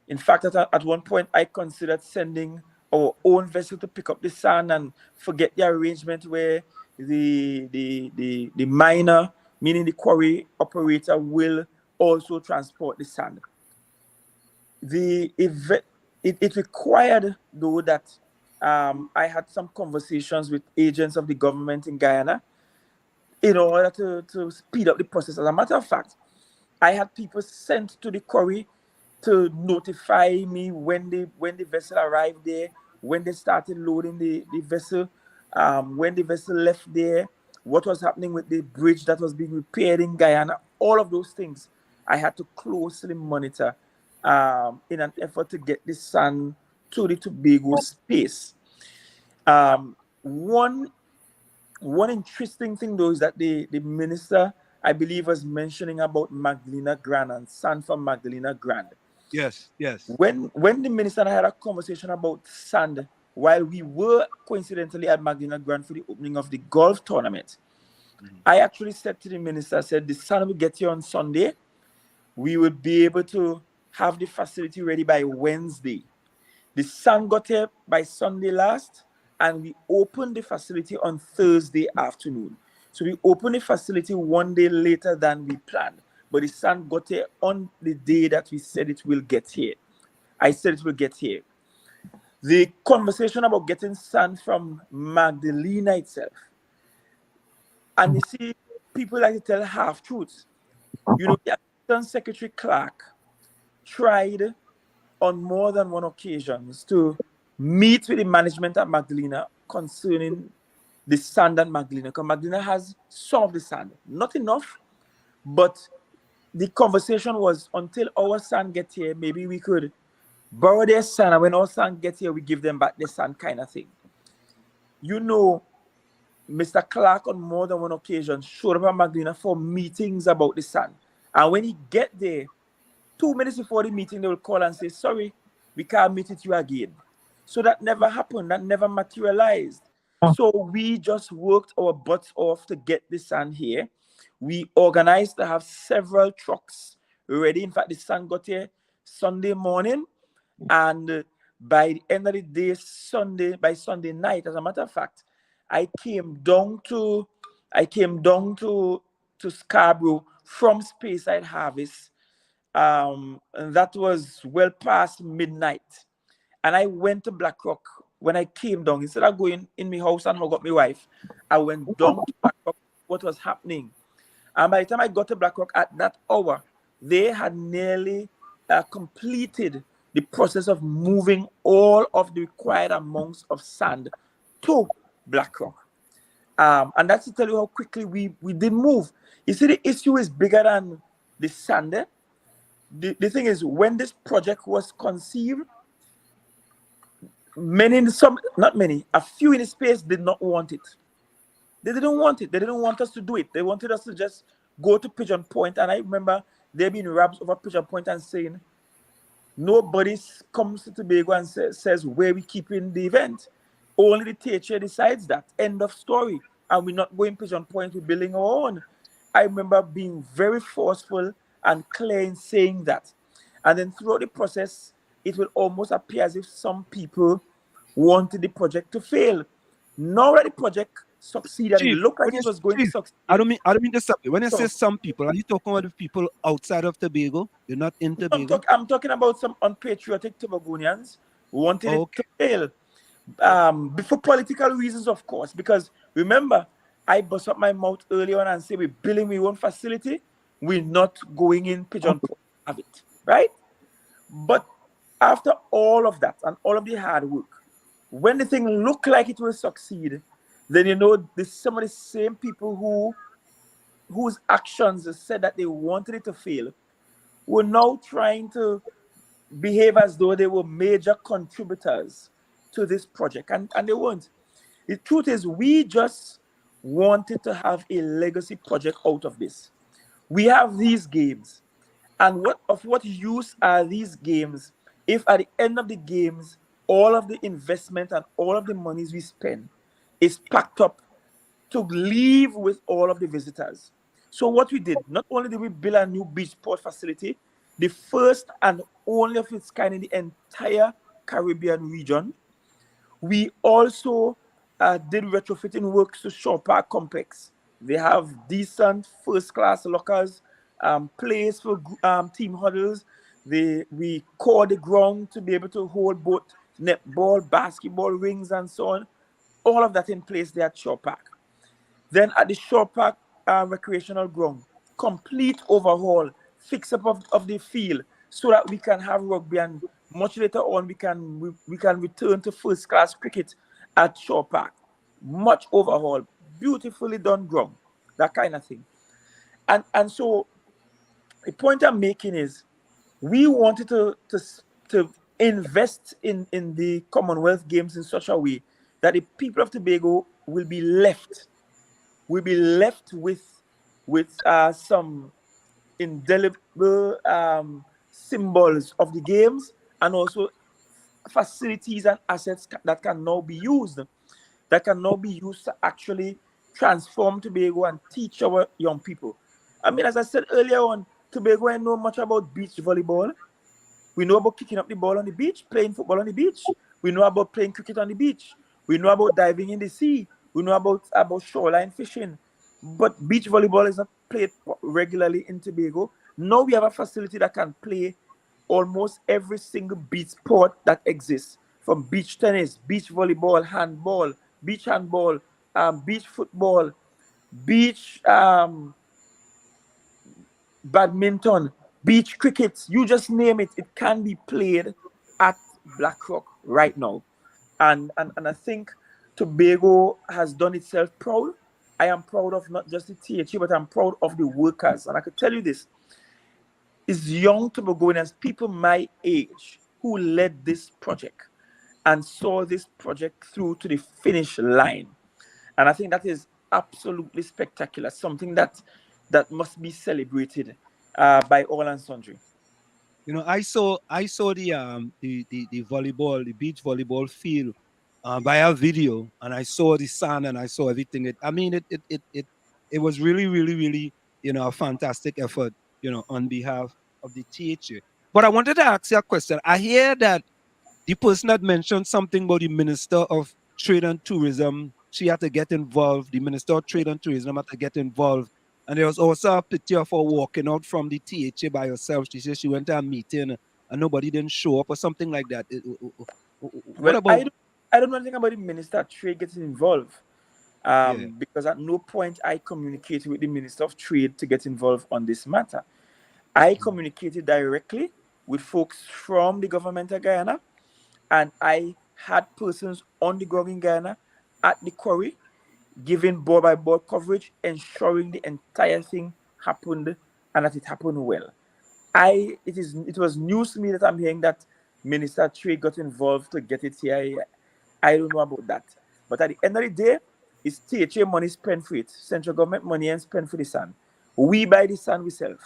In fact, at one point, I considered sending our own vessel to pick up the sand and forget the arrangement where the miner, meaning the quarry operator, will also transport the sand. It required, though, that I had some conversations with agents of the government in Guyana in order to speed up the process. As a matter of fact, I had people sent to the quarry to notify me when the vessel arrived there, when they started loading the vessel, when the vessel left there, what was happening with the bridge that was being repaired in Guyana. All of those things I had to closely monitor in an effort to get the sand to the Tobago space. One interesting thing, though, is that the minister, I believe, was mentioning about Magdalena Grande and sand from Magdalena Grande. Yes, yes. When the minister and I had a conversation about sand, while we were coincidentally at Magdalena Grande for the opening of the golf tournament, I actually said to the minister, I said, the sand will get here on Sunday. We would be able to have the facility ready by Wednesday. The sand got here by Sunday last, and we opened the facility on Thursday afternoon. So we opened the facility one day later than we planned, but the sand got here on the day that we said it will get here. I said it will get here. The conversation about getting sand from Magdalena itself, and you see, people like to tell half-truths. You know, the Assistant Secretary Clark tried on more than one occasions to meet with the management at Magdalena concerning the sand at Magdalena, because Magdalena has some of the sand, not enough, but the conversation was, until our sand get here, maybe we could borrow their sand, and when our sand get here, we give them back their sand, kind of thing. You know, Mr. Clark on more than one occasion showed up at Magdalena for meetings about the sand, and when he get there, 2 minutes before the meeting, they will call and say, sorry, we can't meet with you again. So that never happened. That never materialized. So we just worked our butts off to get the sand here. We organized to have several trucks ready. In fact, the sand got here Sunday morning. And by the end of the day, by Sunday night, as a matter of fact, I came down to Scarborough from Speyside Harvest. And that was well past midnight. And I went to Blackrock. When I came down, instead of going in my house and hug up my wife, I went down to Blackrock, what was happening. And by the time I got to Blackrock at that hour, they had nearly completed the process of moving all of the required amounts of sand to Blackrock. And that's to tell you how quickly we did move. You see, the issue is bigger than the sand. The thing is, when this project was conceived, a few in the space did not want it. They didn't want it. They didn't want us to do it. They wanted us to just go to Pigeon Point. And I remember there being raps over Pigeon Point and saying, nobody comes to Tobago and says where we keeping the event. Only the teacher decides that. End of story. And we're not going Pigeon Point, we're building our own. I remember being very forceful and clear in saying that. And then throughout the process, it will almost appear as if some people wanted the project to fail. Now that the project succeeded, Chief, it looked like it was going to succeed. I don't mean to stop you. When I say some people, are you talking about the people outside of Tobago? You're not in Tobago? I'm talking about some unpatriotic Tobagonians who wanted it to fail. For political reasons, of course, because remember, I bust up my mouth earlier on and say we're building our own facility. We're not going in Pigeon Point to have it, right? But after all of that and all of the hard work, when the thing looked like it will succeed, then you know some of the same people whose actions said that they wanted it to fail were now trying to behave as though they were major contributors to this project, and they weren't. The truth is, we just wanted to have a legacy project out of this. We have these games, and what use are these games if at the end of the games, all of the investment and all of the monies we spend is packed up to leave with all of the visitors? So what we did, not only did we build a new beach port facility, the first and only of its kind in the entire Caribbean region, we also did retrofitting works to Shaw Park complex. They have decent first-class lockers, place for team huddles. We core the ground to be able to hold both netball, basketball rings, and so on. All of that in place there at Shaw Park. Then at the Shaw Park recreational ground, complete overhaul, fix up of the field so that we can have rugby, and much later on we can return to first class cricket at Shaw Park. Much overhaul, beautifully done ground, that kind of thing. And so the point I'm making is we wanted to invest in the Commonwealth Games in such a way that the people of Tobago will be left with some indelible symbols of the games, and also facilities and assets that can now be used to actually transform Tobago and teach our young people. I mean, as I said earlier on, Tobago ain't know much about beach volleyball. We know about kicking up the ball on the beach, playing football on the beach. We know about playing cricket on the beach. We know about diving in the sea. We know about shoreline fishing. But beach volleyball is not played regularly in Tobago. Now we have a facility that can play almost every single beach sport that exists, from beach tennis, beach volleyball, handball, beach football, beach badminton, beach cricket, you just name it, it can be played at Blackrock right now. And I think Tobago has done itself proud. I am proud of not just the THE, but I'm proud of the workers. And I could tell you this, it's young Tobagoans, people my age, who led this project and saw this project through to the finish line. And I think that is absolutely spectacular, something that must be celebrated by all and sundry. You know, I saw the volleyball, the beach volleyball field via video, and I saw the sand and I saw everything. It was really, really, really, you know, a fantastic effort, you know, on behalf of the THA. But I wanted to ask you a question. I hear that the person had mentioned something about the Minister of Trade and Tourism. She had to get involved. The Minister of Trade and Tourism had to get involved. And there was also a picture of her walking out from the THA by herself. She said she went to a meeting and nobody didn't show up or something like that. What about? I don't know anything about the Minister of Trade getting involved. Because at no point I communicated with the Minister of Trade to get involved on this matter. I communicated directly with folks from the government of Guyana, and I had persons on the ground in Guyana at the quarry giving board-by-board coverage, ensuring the entire thing happened and that it happened well. It was news to me that I'm hearing that Minister of Trade got involved to get it here. I don't know about that. But at the end of the day, it's THA money spent for it, central government money and spent for the sand. We buy the sand ourselves.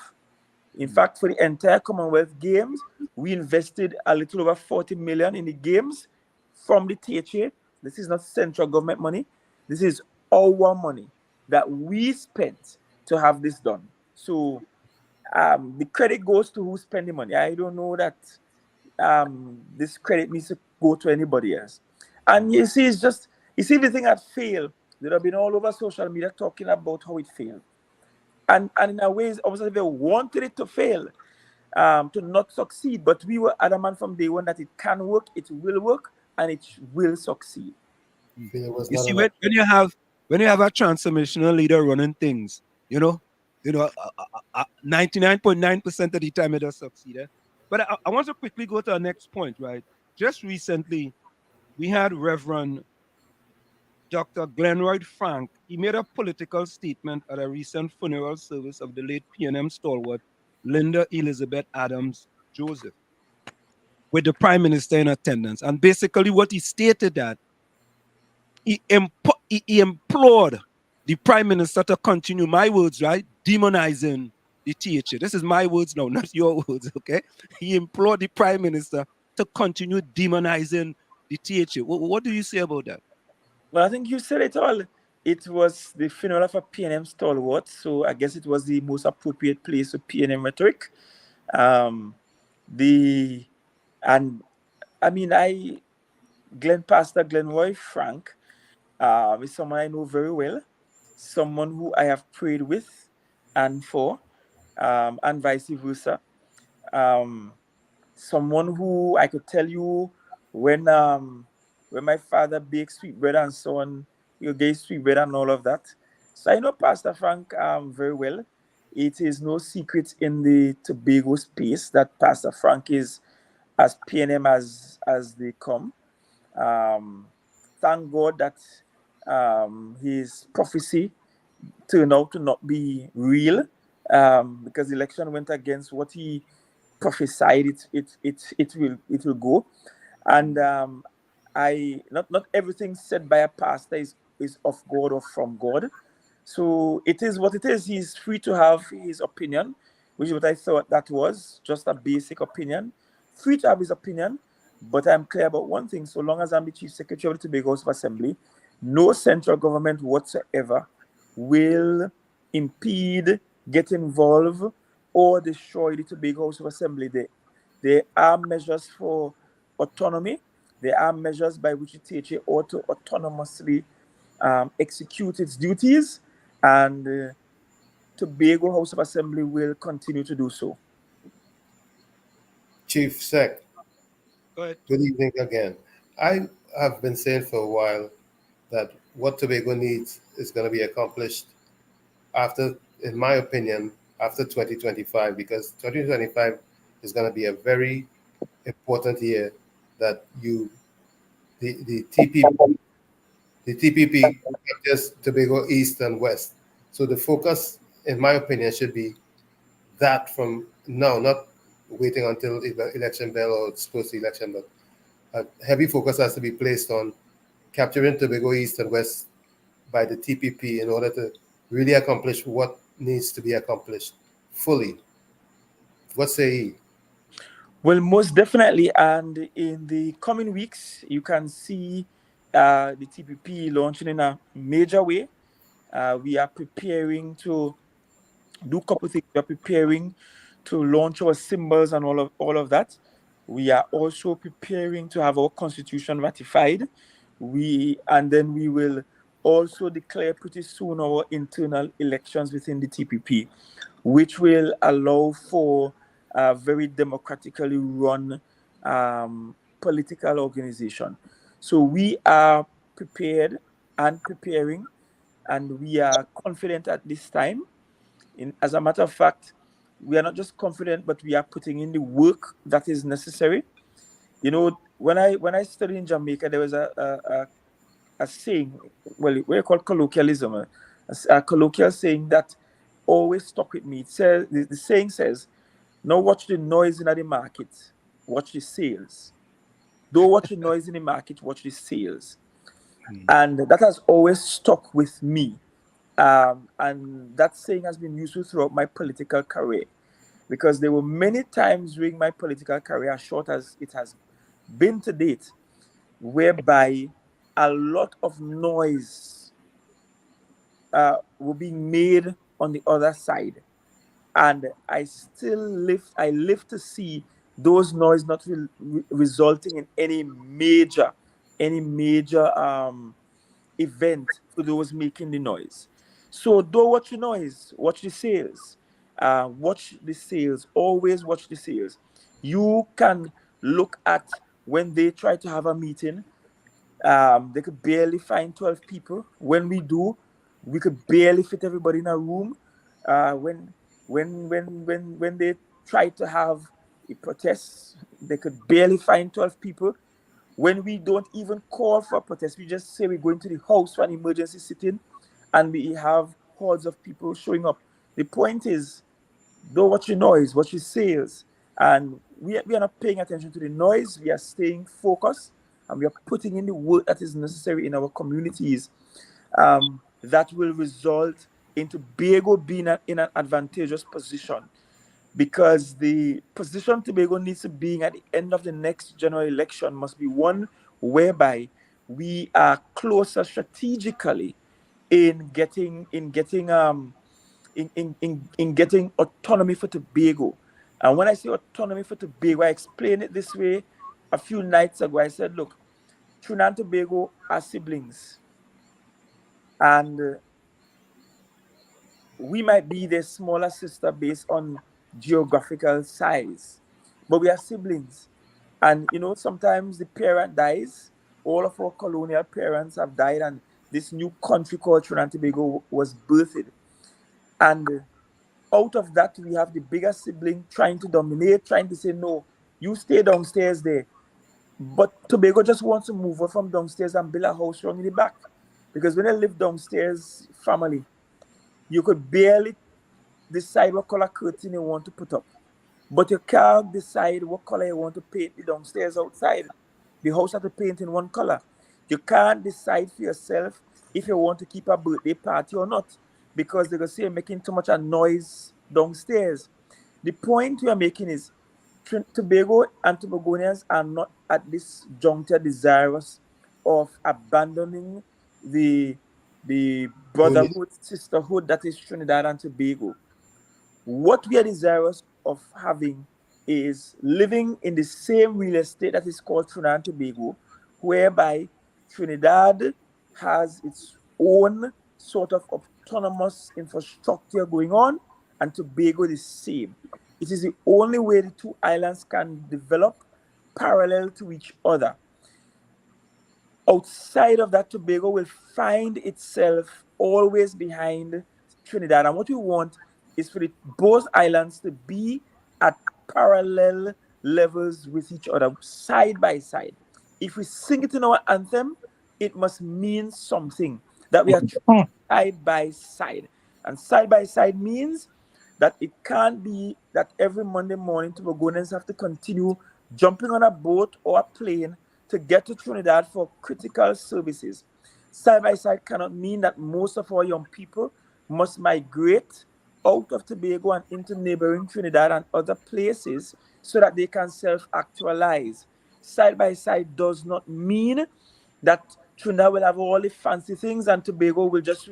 In fact, for the entire Commonwealth Games, we invested a little over 40 million in the games from the THA. This is not central government money. This is our money that we spent to have this done. So the credit goes to who spent the money. I don't know that this credit needs to go to anybody else. And you see, the thing had failed. There have been all over social media talking about how it failed. And in a way, obviously, they wanted it to fail, to not succeed. But we were adamant from day one that it can work, it will work, and it will succeed. You see, when you have a transformational leader running things, 99.9% of the time it does succeed. But I want to quickly go to our next point, right? Just recently, we had Reverend Dr. Glenroy Frank. He made a political statement at a recent funeral service of the late PNM stalwart, Linda Elizabeth Adams Joseph, with the Prime Minister in attendance. And basically what he stated that he implored the Prime Minister to continue, my words, right, demonizing the THA. This is my words now, not your words, okay? He implored the Prime Minister to continue demonizing the THA. What do you say about that? Well, I think you said it all. It was the funeral of a PNM stalwart, so I guess it was the most appropriate place for PNM rhetoric. Pastor Glenroy Frank is someone I know very well, someone who I have prayed with and for, and vice versa. Someone who I could tell you when my father bakes sweet bread and so on, you gave sweet bread and all of that. So I know Pastor Frank very well. It is no secret in the Tobago space that Pastor Frank is as PNM as they come. Thank God that his prophecy turned out to not be real, because the election went against what he prophesied it will go. And I not everything said by a pastor is of God or from God. So it is what it is. He's free to have his opinion, which is what I thought that was just a basic opinion. Free to have his opinion, but I'm clear about one thing: so long as I'm the Chief Secretary of the Tobago House of Assembly, no central government whatsoever will impede, get involved, or destroy the Tobago House of Assembly. There are measures for autonomy. There are measures by which the THA ought to autonomously execute its duties, and Tobago House of Assembly will continue to do so. Chief Sec, Go ahead. good evening again. I have been saying for a while that what Tobago needs is going to be accomplished after, in my opinion, after 2025, because 2025 is going to be a very important year that the TPP captures Tobago East and West. So the focus, in my opinion, should be that from now, not waiting until the election bell or it's close to election, but a heavy focus has to be placed on capturing Tobago East and West by the TPP in order to really accomplish what needs to be accomplished fully. What say you? Well, most definitely, and in the coming weeks, you can see the TPP launching in a major way. We are preparing to do a couple of things. We are preparing to launch our symbols and all of that. We are also preparing to have our constitution ratified. And then we will also declare pretty soon our internal elections within the TPP, which will allow for a very democratically run political organization. So we are prepared and preparing, and we are confident at this time. As a matter of fact, we are not just confident, but we are putting in the work that is necessary. You know, when I studied in Jamaica, there was a saying, well, we're called colloquialism, a colloquial saying that always stuck with me. It says, the saying says, "Now watch the noise in the market, watch the sales. Don't watch the noise in the market, watch the sales." And that has always stuck with me. And that saying has been useful throughout my political career, because there were many times during my political career, as short as it has been to date, whereby a lot of noise were being made on the other side. And I live to see those noise not resulting in any major event for those making the noise. So don't watch the noise, watch the sales. Watch the sales, always watch the sales. You can look at when they try to have a meeting, they could barely find 12 people. When we do, we could barely fit everybody in a room. When they try to have a protest, they could barely find 12 people. When we don't even call for a protest, we just say we're going to the house for an emergency sitting, and we have hordes of people showing up. The point is, don't watch the noise, watch the sales. And we are not paying attention to the noise. We are staying focused, and we are putting in the work that is necessary in our communities, that will result into Tobago being in an advantageous position. Because the position Tobago needs to be at the end of the next general election must be one whereby we are closer strategically in getting autonomy for Tobago. And when I say autonomy for Tobago, I explained it this way a few nights ago. I said, look, Trinidad and Tobago are siblings. And we might be their smaller sister based on geographical size, but we are siblings. And you know, sometimes the parent dies. All of our colonial parents have died, and this new country called Trinidad and Tobago was birthed. And out of that, we have the bigger sibling trying to dominate, trying to say, no, you stay downstairs there. But Tobago just wants to move her from downstairs and build a house strong in the back. Because when they live downstairs, family, you could barely decide what color curtain you want to put up. But you can't decide what color you want to paint the downstairs outside. The house has to paint in one color. You can't decide for yourself if you want to keep a birthday party or not, because they're going to say you're making too much a noise downstairs. The point we are making is Tobago and Tobagonians are not at this juncture desirous of abandoning the brotherhood, sisterhood that is Trinidad and Tobago. What we are desirous of having is living in the same real estate that is called Trinidad and Tobago, whereby Trinidad has its own sort of autonomous infrastructure going on, and Tobago the same. It is the only way the two islands can develop parallel to each other. Outside of that, Tobago will find itself always behind Trinidad. And what we want is for both islands to be at parallel levels with each other, side by side. If we sing it in our anthem, it must mean something, that we are side by side. And side by side means that it can't be that every Monday morning Tobagonians have to continue jumping on a boat or a plane to get to Trinidad for critical services. Side by side cannot mean that most of our young people must migrate out of Tobago and into neighboring Trinidad and other places so that they can self-actualize. Side by side does not mean that Trinidad will have all the fancy things and Tobago will just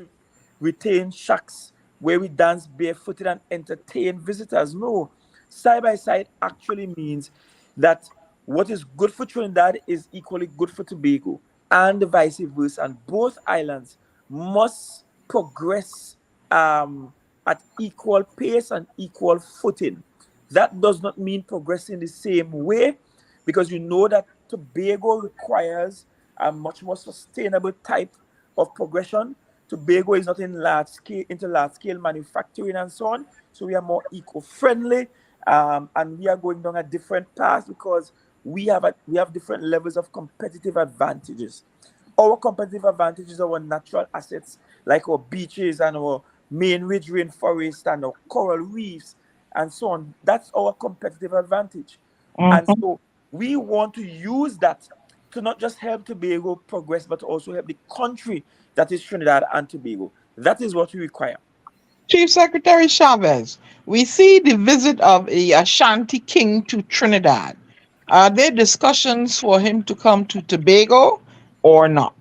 retain shacks where we dance barefooted and entertain visitors. No, side by side actually means that what is good for Trinidad is equally good for Tobago, and vice versa. And both islands must progress at equal pace and equal footing. That does not mean progressing the same way, because you know that Tobago requires a much more sustainable type of progression. Tobago is not into large scale manufacturing and so on. So we are more eco-friendly, and we are going down a different path because we have different levels of competitive advantages. Our competitive advantages are our natural assets, like our beaches and our main ridge rainforest and our coral reefs and so on. That's our competitive advantage. And so we want to use that to not just help Tobago progress, but also help the country that is Trinidad and Tobago. That is what we require. Chief Secretary Chavez, we see the visit of a Ashanti king to Trinidad. Are there discussions for him to come to Tobago or not?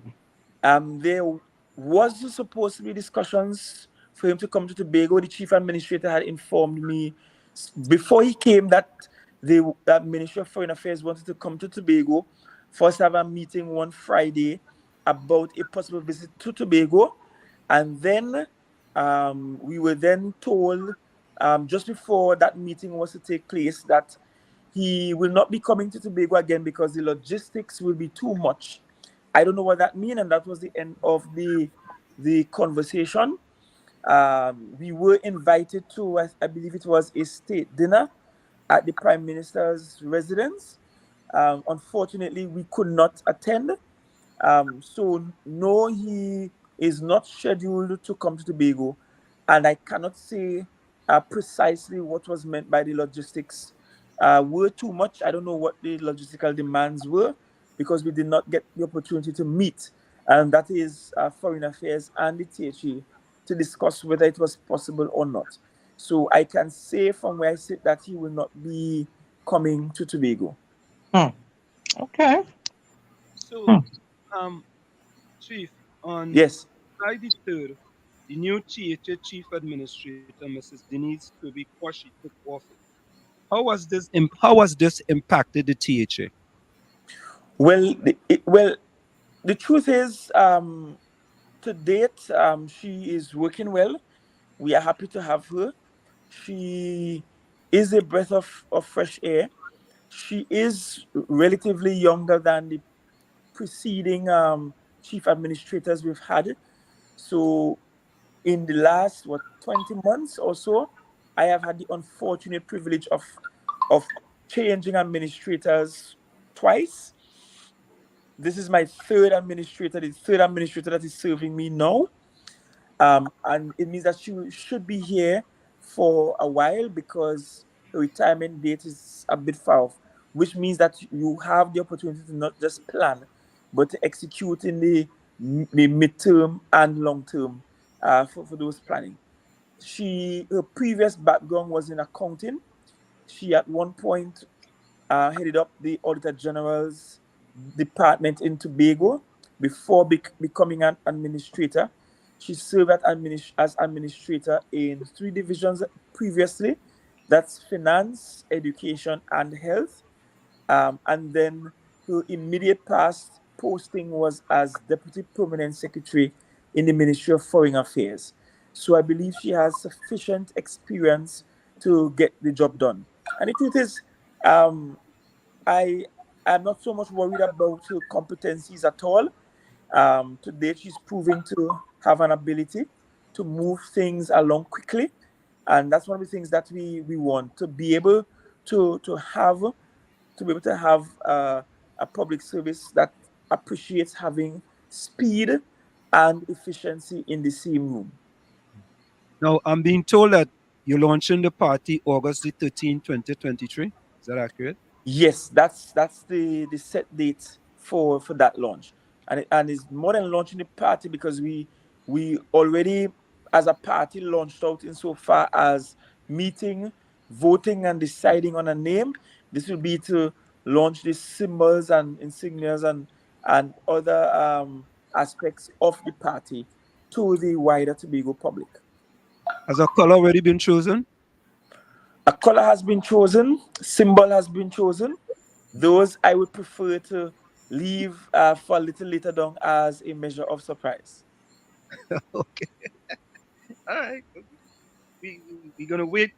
There was supposed to be discussions for him to come to Tobago. The chief administrator had informed me before he came that the Ministry of Foreign Affairs wanted to come to Tobago. First have a meeting one Friday about a possible visit to Tobago. And then we were then told just before that meeting was to take place that he will not be coming to Tobago again because the logistics will be too much. I don't know what that means, and that was the end of the conversation. We were invited to, I believe it was a state dinner at the Prime Minister's residence. Unfortunately, we could not attend. So no, he is not scheduled to come to Tobago, and I cannot say precisely what was meant by the logistics were too much. I don't know what the logistical demands were, because we did not get the opportunity to meet, and that is Foreign Affairs and the THE to discuss whether it was possible or not. So I can say from where I sit that he will not be coming to Tobago. Okay. So, Chief, on yes, July the 3rd, the new THA Chief Administrator, Mrs. Denise 𝐂𝐡𝐢𝐞𝐿, took office. How was this impacted the THA? Well, the truth is, to date, she is working well. We are happy to have her. She is a breath of fresh air. She is relatively younger than the preceding chief administrators we've had. So in the last 20 months or so, I have had the unfortunate privilege of changing administrators twice. This is my third administrator, the third administrator that is serving me now. And it means that she should be here for a while because the retirement date is a bit far off, which means that you have the opportunity to not just plan, but to execute in the midterm and long term for those planning. Her previous background was in accounting. She at one point headed up the Auditor General's department in Tobago before becoming an administrator. She served as administrator in 3 divisions previously. That's finance, education, and health. And then her immediate past posting was as deputy permanent secretary in the Ministry of Foreign Affairs. So I believe she has sufficient experience to get the job done. And the truth is, I'm not so much worried about her competencies at all. To date, she's proving to have an ability to move things along quickly. And that's one of the things that we want, to be able to have a public service that appreciates having speed and efficiency in the same room. Now, I'm being told that you're launching the party August the 13th, 2023. Is that accurate? Yes, that's the set date for that launch. And it's more than launching the party, because we already, as a party, launched out insofar as meeting, voting, and deciding on a name. This will be to launch the symbols and insignias and other aspects of the party to the wider Tobago public. Has a color already been chosen? A color has been chosen, symbol has been chosen. Those I would prefer to leave for a little later down as a measure of surprise. Okay. All right. We're going to wait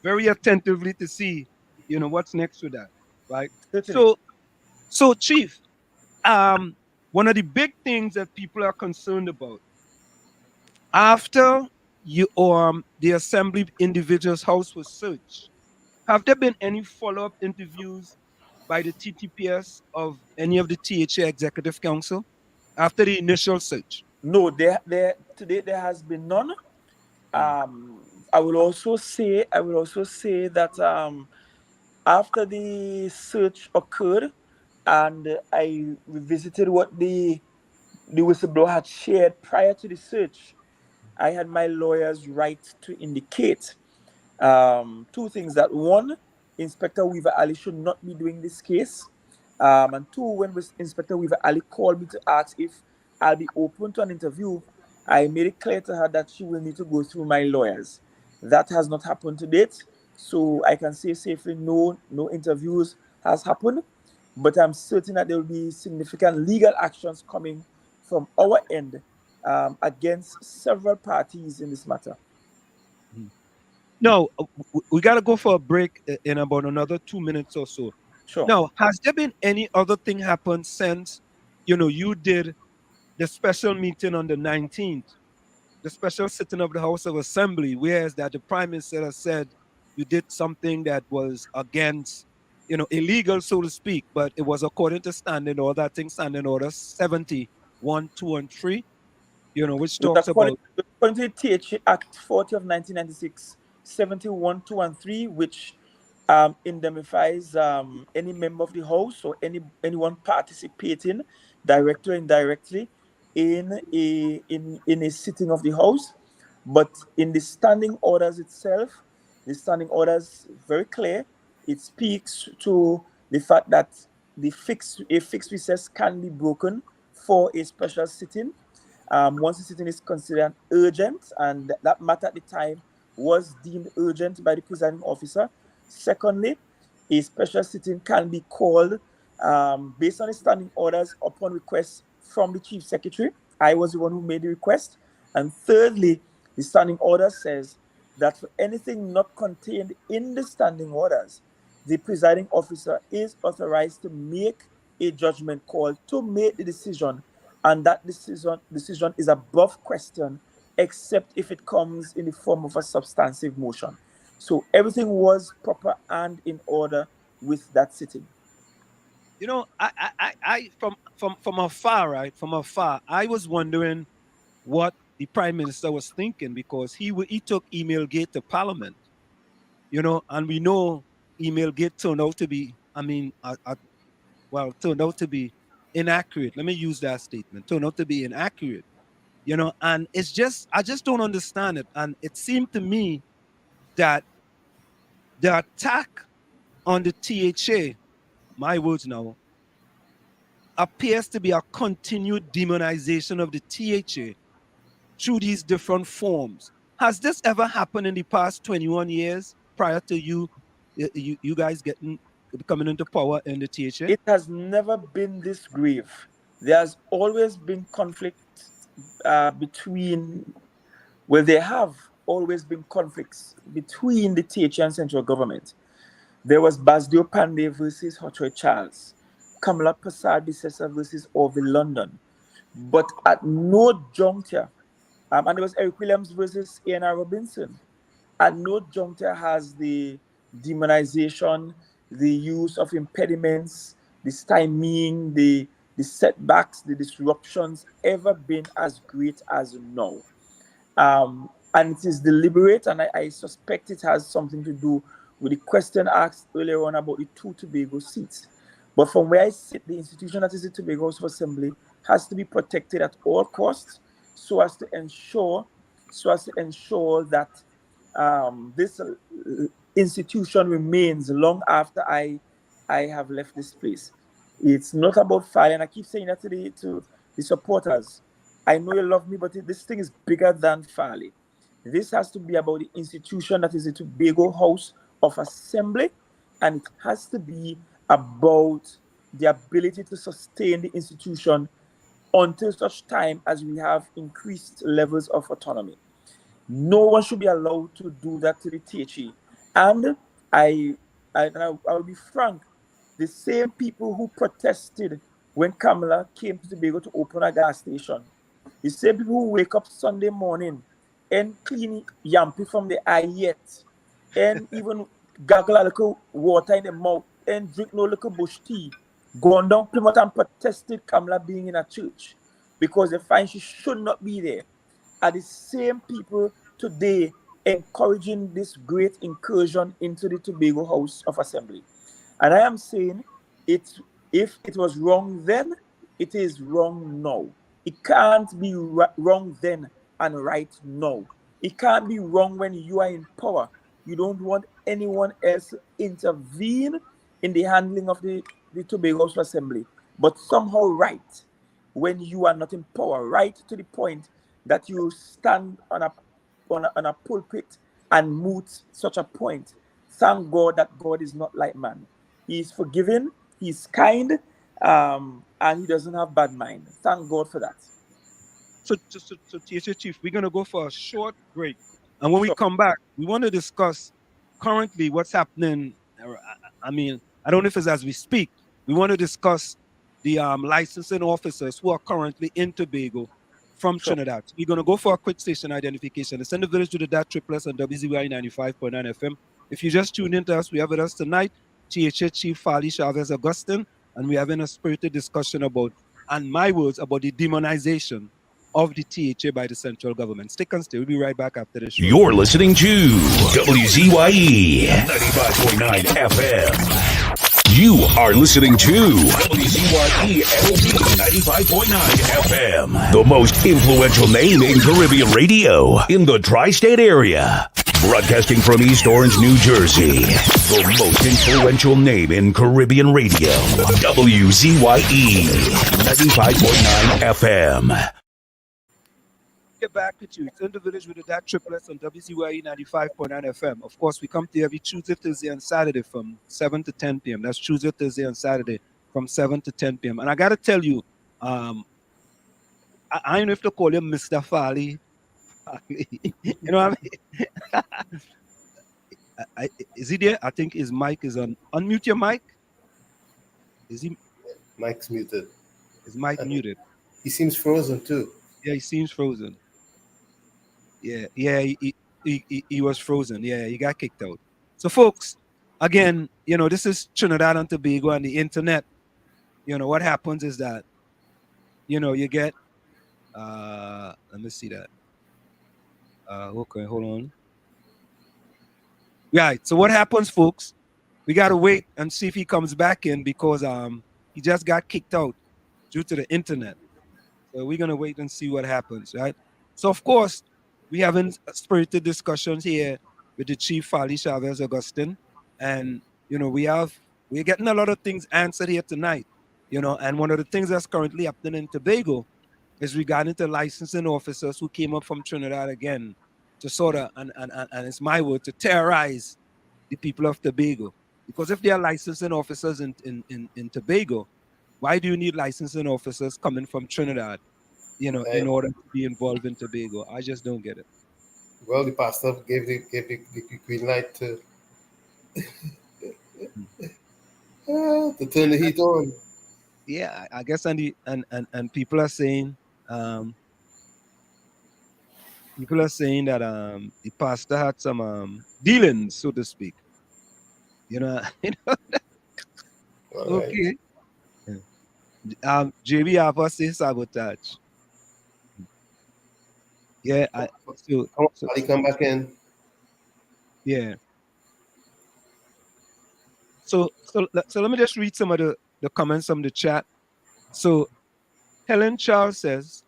very attentively to see, what's next with that, right? So Chief, one of the big things that people are concerned about, after the Assembly Individuals House was searched, have there been any follow-up interviews by the TTPS of any of the THA Executive Council after the initial search? No, today there has been none. I will also say that after the search occurred, and I revisited what the whistleblower had shared prior to the search, I had my lawyers write to indicate 2 things: that 1, Inspector Weaver Ali should not be doing this case, and 2, when Inspector Weaver Ali called me to ask if I'll be open to an interview, I made it clear to her that she will need to go through my lawyers. That has not happened to date, so I can say safely no interviews has happened, but I'm certain that there will be significant legal actions coming from our end against several parties in this matter. No, we got to go for a break in about another 2 minutes or so. Sure. Now, has there been any other thing happen since, you did the special meeting on the 19th, the special sitting of the House of Assembly, whereas that the Prime Minister has said you did something that was against, illegal, so to speak, but it was according to standing order, I think standing order 71, 2, and 3, which talks about... According to the THA Act 40 of 1996, 71, 2, and 3, which indemnifies any member of the House or anyone participating directly or indirectly in a sitting of the House. But in the standing orders itself, the standing orders very clear. It speaks to the fact that a fixed recess can be broken for a special sitting once the sitting is considered urgent, and that matter at the time was deemed urgent by the presiding officer. Secondly, a special sitting can be called based on the standing orders upon request from the Chief Secretary I was the one who made the request. And thirdly, the standing order says that for anything not contained in the standing orders, the presiding officer is authorized to make a judgment call to make the decision, and that decision is above question, except if it comes in the form of a substantive motion. So everything was proper and in order with that sitting. You know, I from afar, right? From afar, I was wondering what the Prime Minister was thinking, because he took emailgate to Parliament, you know, and we know emailgate turned out to be, I mean, turned out to be inaccurate. Let me use that statement. Turned out to be inaccurate, you know, and it's just, I just don't understand it. And it seemed to me that the attack on the THA, my words now, appears to be a continued demonization of the THA through these different forms. Has this ever happened in the past 21 years prior to you guys coming into power in the THA? It has never been this grave. There has always been conflict there have always been conflicts between the THA and central government. There was Basdio Pandey versus Hotway Charles, Kamala Prasad Bissessa versus Orville London. But at no juncture, and there was Eric Williams versus A.N.R. Robinson. At no juncture has the demonization, the use of impediments, the stymieing, the setbacks, the disruptions ever been as great as now. And it is deliberate, and I suspect it has something to do with the question asked earlier on about the 2 Tobago seats. But from where I sit, the institution that is the Tobago House of Assembly has to be protected at all costs, so as to ensure that this institution remains long after I have left this place. It's not about Farley, and I keep saying that to the supporters. I know you love me, but this thing is bigger than Farley. This has to be about the institution that is the Tobago House of Assembly, and it has to be about the ability to sustain the institution until such time as we have increased levels of autonomy. No one should be allowed to do that to the THE. And I'll be frank, the same people who protested when Kamala came to Tobago to open a gas station, the same people who wake up Sunday morning and clean yampi from the eye yet, and even gargle a little water in the mouth and drink no little bush tea, gone down Plymouth and protested Kamala being in a church because they find she should not be there, are the same people today encouraging this great incursion into the Tobago House of Assembly. And I am saying, if it was wrong then, it is wrong now. It can't be wrong then and right now. It can't be wrong when you are in power. You don't want anyone else to intervene in the handling of the Tobago House of Assembly, but somehow right when you are not in power, right to the point that you stand on a pulpit and moot such a point. Thank God that God is not like man. He is forgiving, he's kind, and he doesn't have bad mind. Thank God for that. So THA Chief, we're going to go for a short break. And when we come back, we want to discuss currently what's happening. I mean, I don't know if it's as we speak. We want to discuss the licensing officers who are currently in Tobago from Trinidad. We're going to go for a quick station identification. It's in the village with the Dat Triplets on WZYE 95.9 FM. If you just tuned in to us, we have with us tonight THA Chief Farley Chavez Augustine, and we're having a spirited discussion about, and my words, about the demonization of the THA by the central government. Stick and stay. We'll be right back after this show. You're listening to WZYE 95.9 FM. You are listening to WZYE 95.9 FM, the most influential name in Caribbean radio in the tri-state area. Broadcasting from East Orange, New Jersey, the most influential name in Caribbean radio. WZYE 95.9 FM. Get back with you. It's in the village with the Dat Triplets on WZYE 95.9 FM. Of course, we come to you every Tuesday, Thursday, and Saturday from 7 to 10 p.m. That's Tuesday, Thursday, and Saturday from 7 to 10 p.m. And I got to tell you, I don't know if to call him Mr. Farley. You know what I mean? Is he there? I think his mic is on. Unmute your mic. Is he? Mike's muted. His mic muted. He seems frozen too. Yeah, he seems frozen. Yeah, he was frozen. Yeah, he got kicked out. So, folks, again, this is Trinidad and Tobago and the internet. What happens is that, you get, let me see that. Okay, hold on. Right. So what happens, folks? We gotta wait and see if he comes back in because he just got kicked out due to the internet. So we're gonna wait and see what happens, right? So of course, we having spirited discussions here with the Chief Farley Chavez Augustine, and we're getting a lot of things answered here tonight. And one of the things that's currently happening in Tobago is regarding to licensing officers who came up from Trinidad again to sort of, and it's my word, to terrorize the people of Tobago. Because if they are licensing officers in Tobago, why do you need licensing officers coming from Trinidad, in order to be involved in Tobago? I just don't get it. Well, the pastor gave the green light to turn the heat on. Yeah, I guess, and people are saying, that the pastor had some dealings, so to speak. Okay. Right. JB Alpha says sabotage. Yeah, so come back in. Yeah. So let me just read some of the comments from the chat. So Helen Charles says,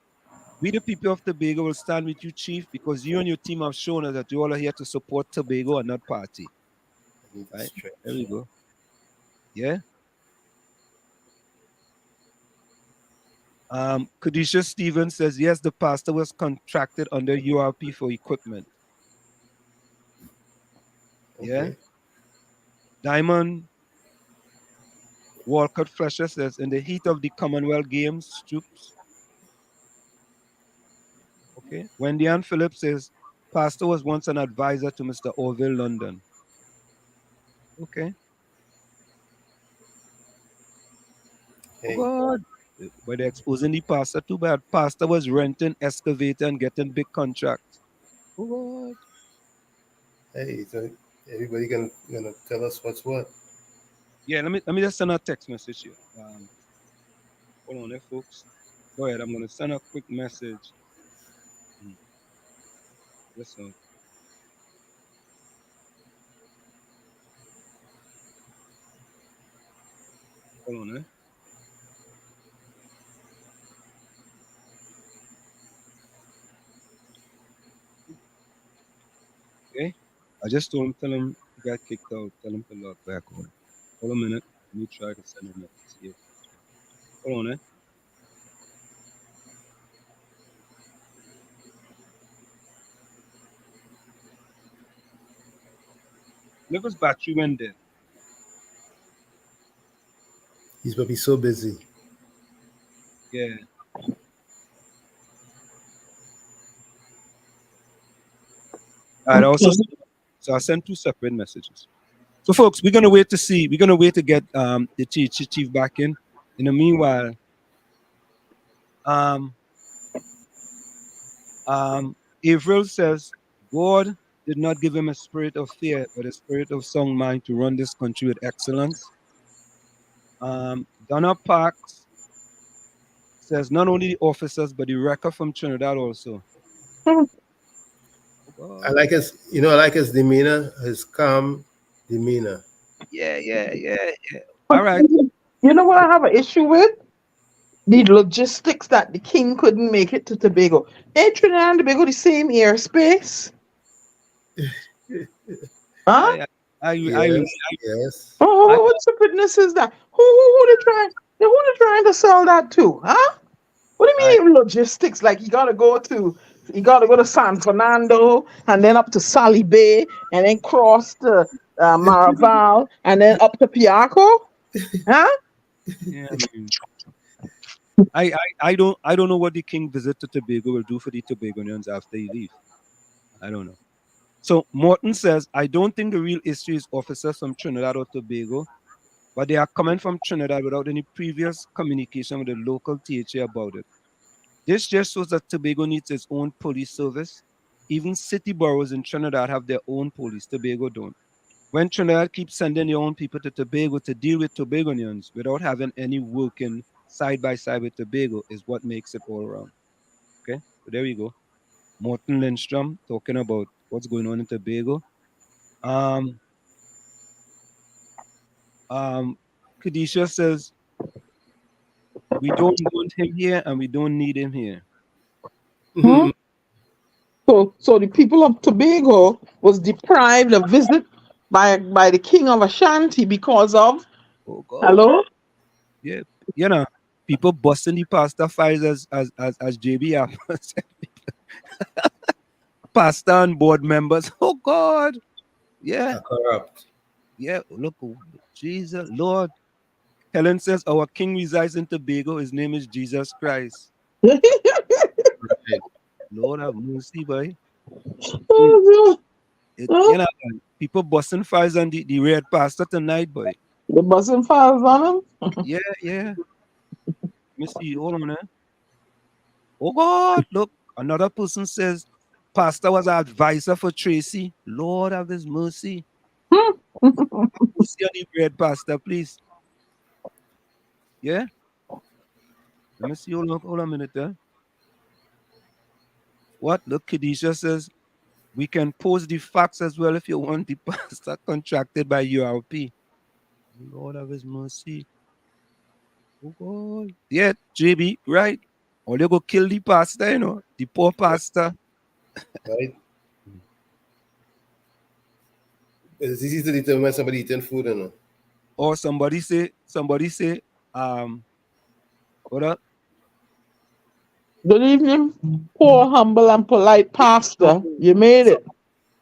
"We the people of Tobago will stand with you, Chief, because you and your team have shown us that you all are here to support Tobago and not party." Right? There we go. Yeah. Kadisha Stevens says, yes, the pastor was contracted under URP for equipment. Okay. Yeah. Diamond Walcott Fletcher says, in the heat of the Commonwealth Games, troops. Okay. Wendy Ann Phillips says, pastor was once an advisor to Mr. Orville London. Okay. Hey. Oh God. But they're exposing the pastor too bad. Pastor was renting excavator and getting big contracts. Oh God. Hey, so everybody gonna tell us what's what? Yeah, let me just send a text message here. Hold on there, folks. Go ahead. I'm gonna send a quick message. Listen. Hold on there. Okay. I just told him, tell him he got kicked out. Tell him to log back on. Hold a minute. Let me try to send him a message here. Hold on, eh? Liver's battery went dead. He's gonna be so busy. Yeah. All right, so I sent two separate messages. So folks, we're gonna wait to see. We're gonna wait to get the chief back in. In the meanwhile, Avril says, God did not give him a spirit of fear, but a spirit of sound mind to run this country with excellence. Donna Parks says, not only the officers, but the wrecker from Trinidad also. I like his demeanor, his calm demeanor. Yeah. All right. You know what I have an issue with? The logistics that the king couldn't make it to Tobago. Ain't Trinidad and Tobago the same airspace? Huh? Yes. Oh, what stupidness is that? Who they trying to sell that to? Huh? What do you mean logistics? Like you gotta go to San Fernando and then up to Sally Bay and then cross to Maraval and then up to Piarco? Huh? Yeah. I don't know what the king visit to Tobago will do for the Tobagonians after he leave. I don't know. So Morton says, I don't think the real issue is officers from Trinidad or Tobago, but they are coming from Trinidad without any previous communication with the local THA about it. This just shows that Tobago needs its own police service. Even city boroughs in Trinidad have their own police. Tobago don't. When Trinidad keeps sending their own people to Tobago to deal with Tobagonians without having any working side by side with Tobago is what makes it all wrong. Okay, so there we go. Morton Lindstrom talking about what's going on in Tobago. Kadisha says, we don't want him here and we don't need him here. Hmm? So the people of Tobago was deprived of visit by the king of Ashanti because of hello? Yeah, you know, people busting the pastor files as JB pastor and board members. Oh God. Yeah. Corrupt. Yeah, look, Jesus, Lord. Helen says our king resides in Tobago. His name is Jesus Christ. Right. Lord have mercy, boy. Oh, You know, people busting files on the red pastor tonight, boy. The busting files on him? Yeah. Let me see. Hold on, Oh God, look, another person says pastor was an advisor for Tracy. Lord have his mercy. See on the red pastor, please. Yeah. Let me see. Hold on a minute there. What? Look, Kadisha says we can post the facts as well if you want the pastor contracted by URP. Lord have his mercy. Oh God. Yeah, JB, right? Or you go kill the pastor, you know, the poor pastor. Right. It's easy to determine when somebody eating food, you know. Or somebody say, what up? Good evening, poor, humble, and polite pastor. You made it.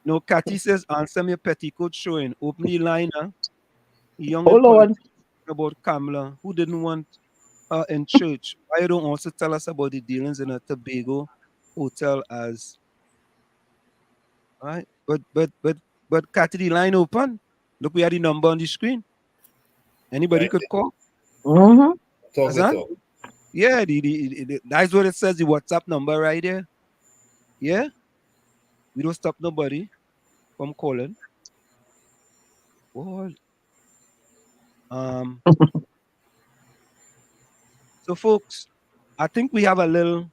No, Cathy says, answer me a petticoat showing. Open the line, huh? Young Oh, and Lord. about Kamala, who didn't want her in church. Why you don't also tell us about the dealings in a Tobago hotel as right? But Cathy, the line open. Look, we had the number on the screen. Anybody Right. could call. Mm-hmm. Talk. Yeah, that's what it says, the WhatsApp number right there. Yeah. We don't stop nobody from calling. What? So folks, I think we have a little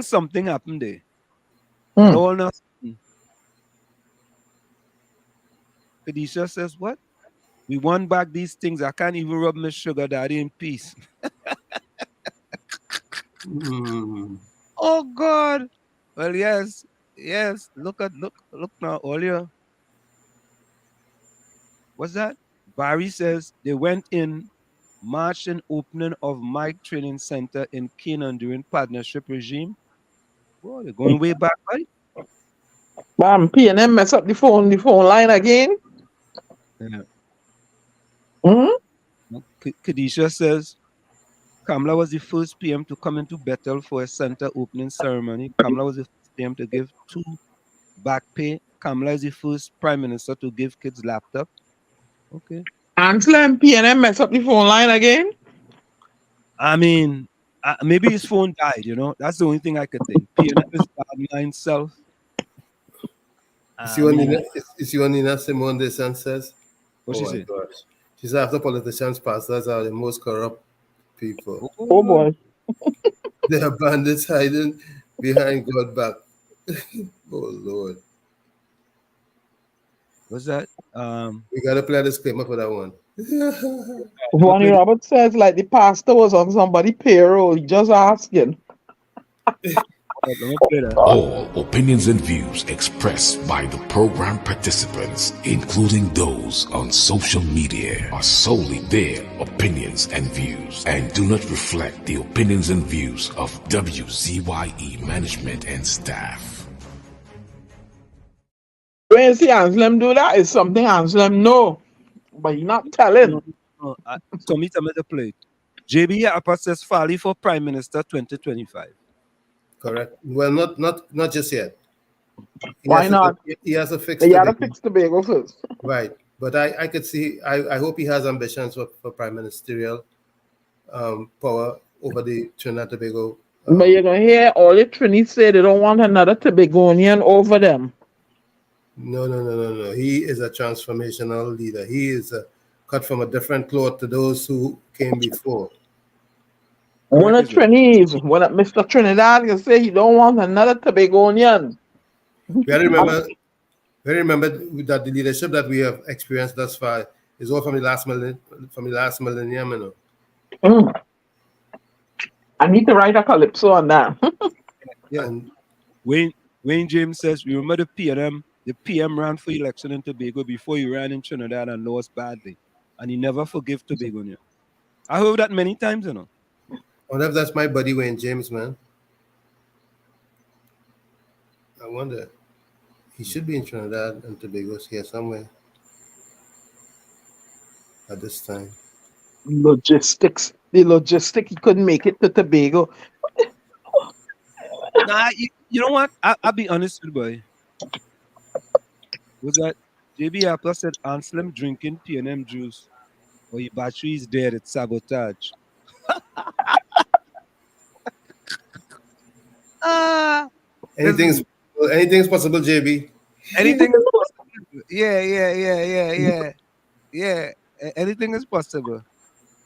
something happened there. And all nothing. Kadisha says, what? We won back these things. I can't even rub my sugar daddy in peace. Oh God. Well, yes. Look now, earlier. What's that? Barry says they went in March and opening of Mike Training Center in Canaan during partnership regime. Boy, they're going way back, right? Bam, P&M mess up the phone line again. Yeah. Mm-hmm. Kadisha says Kamala was the first PM to come into Bethel for a center opening ceremony. Kamala was the first PM to give 2 back pay. Kamala is the first prime minister to give kids laptop. Okay. Anselm, P&M mess up the phone line again. I mean, maybe his phone died, you know. That's the only thing I could think. PNF is bad line self. You see what Nina Simone Desan says? What she say? Gosh. She said after politicians, pastors are the most corrupt people. Oh boy. They are bandits hiding behind God back. Oh Lord. What's that? We gotta play a disclaimer for that one. Ronnie Roberts says like the pastor was on somebody's payroll. He just asking. All opinions and views expressed by the program participants, including those on social media, are solely their opinions and views and do not reflect the opinions and views of WZYE management and staff. When you see Anselm do that, it's something Anselm know, but you're not telling. No, Tommy tell me to play. JB Appa says Farley for Prime Minister 2025. Correct. Well, not just yet. Why not? He has a fix. They gotta fix Tobago first. Right. But I could see, I hope he has ambitions for prime ministerial power over the Trinidad and Tobago. But you're gonna hear all the Trinis say they don't want another Tobagonian over them. No. He is a transformational leader. He is cut from a different cloth to those who came before. One of Trinis, when Mr. Trinidad can say he don't want another Tobagonian. We remember that the leadership that we have experienced thus far is all from the last millennium, you know. I need to write a calypso on that. Yeah. And Wayne James says, remember the PM ran for election in Tobago before he ran in Trinidad and lost badly. And he never forgave Tobago. I heard that many times, you know. I wonder if that's my buddy Wayne James, man. I wonder. He should be in Trinidad and Tobago here somewhere at this time. The logistic, he couldn't make it to Tobago. Nah, you know what? I'll be honest with you, boy. Was that JB Apple said Anselm drinking P&M juice or your battery is dead, it's sabotage. Anything's possible, JB. Anything is possible. Yeah. Anything is possible.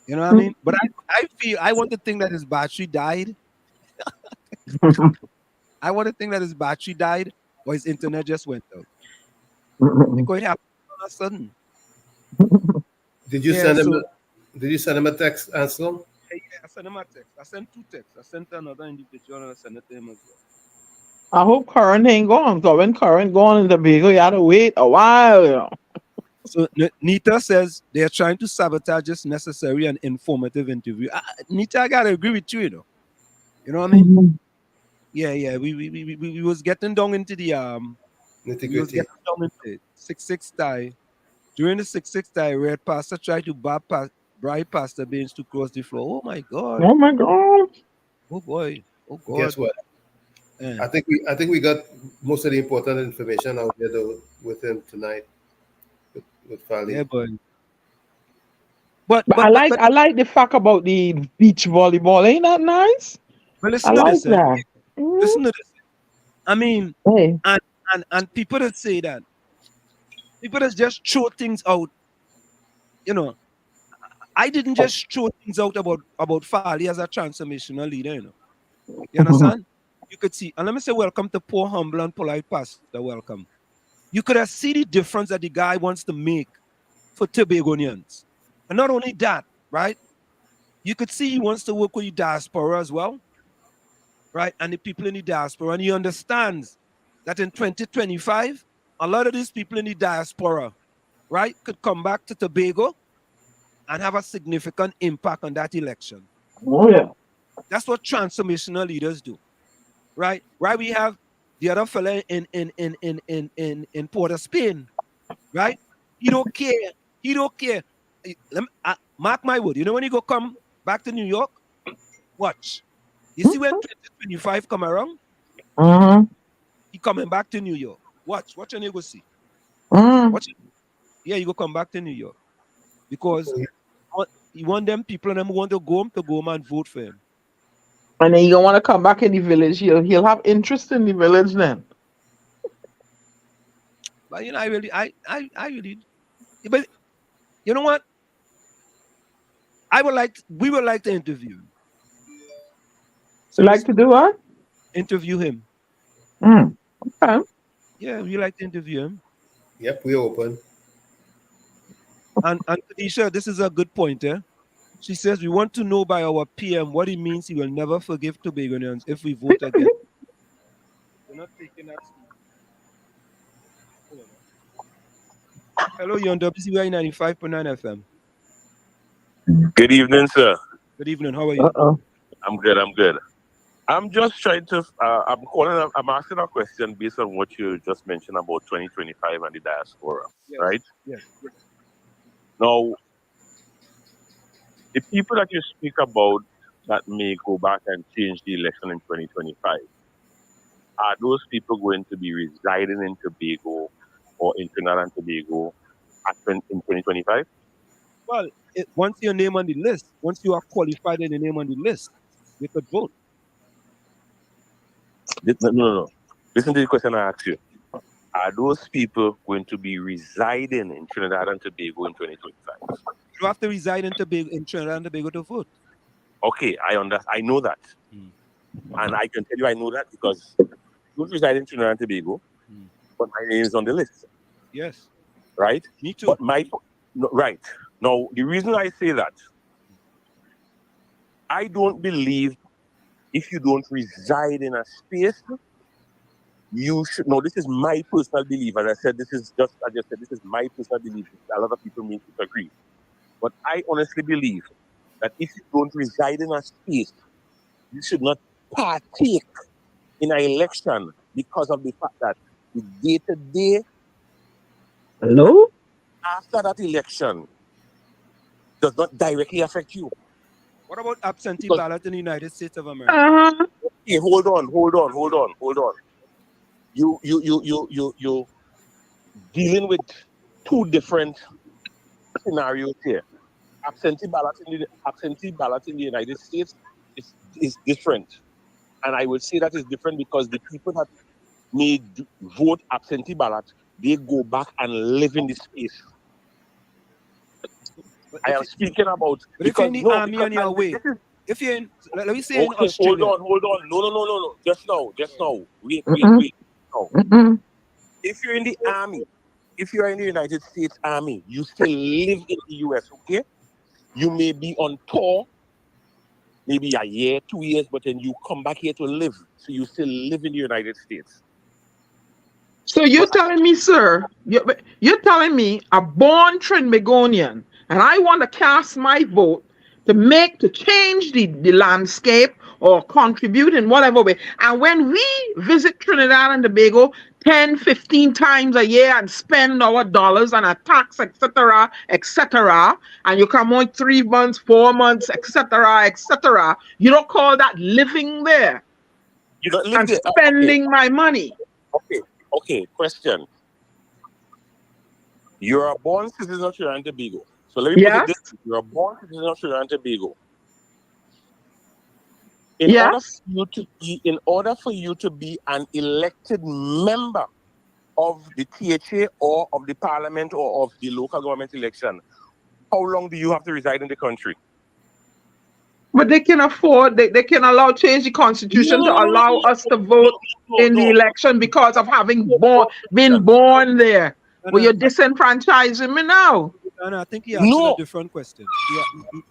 You know what I mean? But I want to think that his battery died. I want to think that his battery died or his internet just went out. Because it happened all of a sudden. Did you send him a text, Anselm? Yeah, I sent him a text. I sent 2 texts. I sent another individual and I sent it to him as well. I hope Curran ain't gone. So when Curran gone in Tobago, you had to wait a while, you know. So Nita says they are trying to sabotage this necessary and informative interview. Nita, I gotta agree with you, you know. You know what I mean? Yeah. We was getting down into the nitty-gritty. 6-6 tie. During the 6-6 tie, Red Pastor tried to bribe Pastor Baines to cross the floor. Oh my God. Oh boy. Oh God. Guess what? Yeah. I think we got most of the important information out there though, with him tonight. With Farley. Yeah, boy. But I like the fact about the beach volleyball. Ain't that nice? Well, listen to this. Listen to this. I mean, and people that say that, people that just throw things out. You know, I didn't just throw things out about Farley as a transformational leader. You know, you understand? You could see, and let me say, welcome to poor, humble, and polite pastor. Welcome. You could have seen the difference that the guy wants to make for Tobagonians. And not only that, right? You could see he wants to work with the diaspora as well, right? And the people in the diaspora. And he understands that in 2025, a lot of these people in the diaspora, right, could come back to Tobago and have a significant impact on that election. Oh, yeah. That's what transformational leaders do, right? Right? We have the other fella in Port of Spain, right? He don't care. He don't care. Mark my word. You know when you go come back to New York, watch. You see when 2025 come around? He coming back to New York. Watch and you go see. Watch it. Yeah, you go come back to New York because you want them people and them want to go home and vote for him. And then you don't want to come back in the village. He'll have interest in the village then. But you know, I really, but you know what? We would like to interview him. So like to do what? Interview him. Okay. Yeah, we like to interview him. Yep, we're open. And Kadisha, this is a good point, eh? She says, we want to know by our PM what it means he will never forgive Tobagonians if we vote again. We're not taking that. Hello, you're on WZYE 95.9 FM. Good evening, sir. Good evening. How are you? I'm good. I'm just trying to, I'm asking a question based on what you just mentioned about 2025 and the diaspora, right? Yes. Now, the people that you speak about that may go back and change the election in 2025, are those people going to be residing in Tobago or in Trinidad and Tobago in 2025? Well, once your name on the list, once you are qualified in the name on the list, you could vote. No. Listen to the question I asked you. Are those people going to be residing in Trinidad and Tobago in 2025? You have to reside in Trinidad and Tobago to vote. Okay, I know that. And I can tell you I know that because I don't reside in Trinidad and Tobago, but my name is on the list. Yes. Right? Me too. But right. Now, the reason I say that, I don't believe if you don't reside in a space, you should. No, this is my personal belief. As I said, this is my personal belief. A lot of people may disagree. But I honestly believe that if you don't reside in a space, you should not partake in an election because of the fact that the day-to-day after that election does not directly affect you. What about absentee ballot in the United States of America? Okay, hold on. You dealing with two different scenarios here. Absentee ballot in the United States is different, and I would say that is different because the people that may vote absentee ballot, they go back and live in the space. I am speaking about. But if you're in the army on your way, if you're in, let me say in Australia. Hold on. No. Just now. Wait. No. If you're in the army, if you are in the United States Army, you still live in the US, okay? You may be on tour, maybe a year, 2 years, but then you come back here to live. So you still live in the United States. So you're telling me, sir, you're telling me a born Trinbagonian, and I want to cast my vote to change the landscape or contribute in whatever way. And when we visit Trinidad and Tobago 10, 15 times a year and spend our dollars on a tax, etc., and you come on 3 months, 4 months, etc., you don't call that living there? You don't live there. Spending my money. Okay, question. You're a born citizen of Trinidad and Tobago. So let me put it this way. You're a born citizen of Trinidad and Tobago. In order for you to be an elected member of the THA or of the parliament or of the local government election, how long do you have to reside in the country? But they can afford, they can change the constitution to allow us to vote in the election because of having been born there. Well, you're disenfranchising me now. No, I think he asked a different question.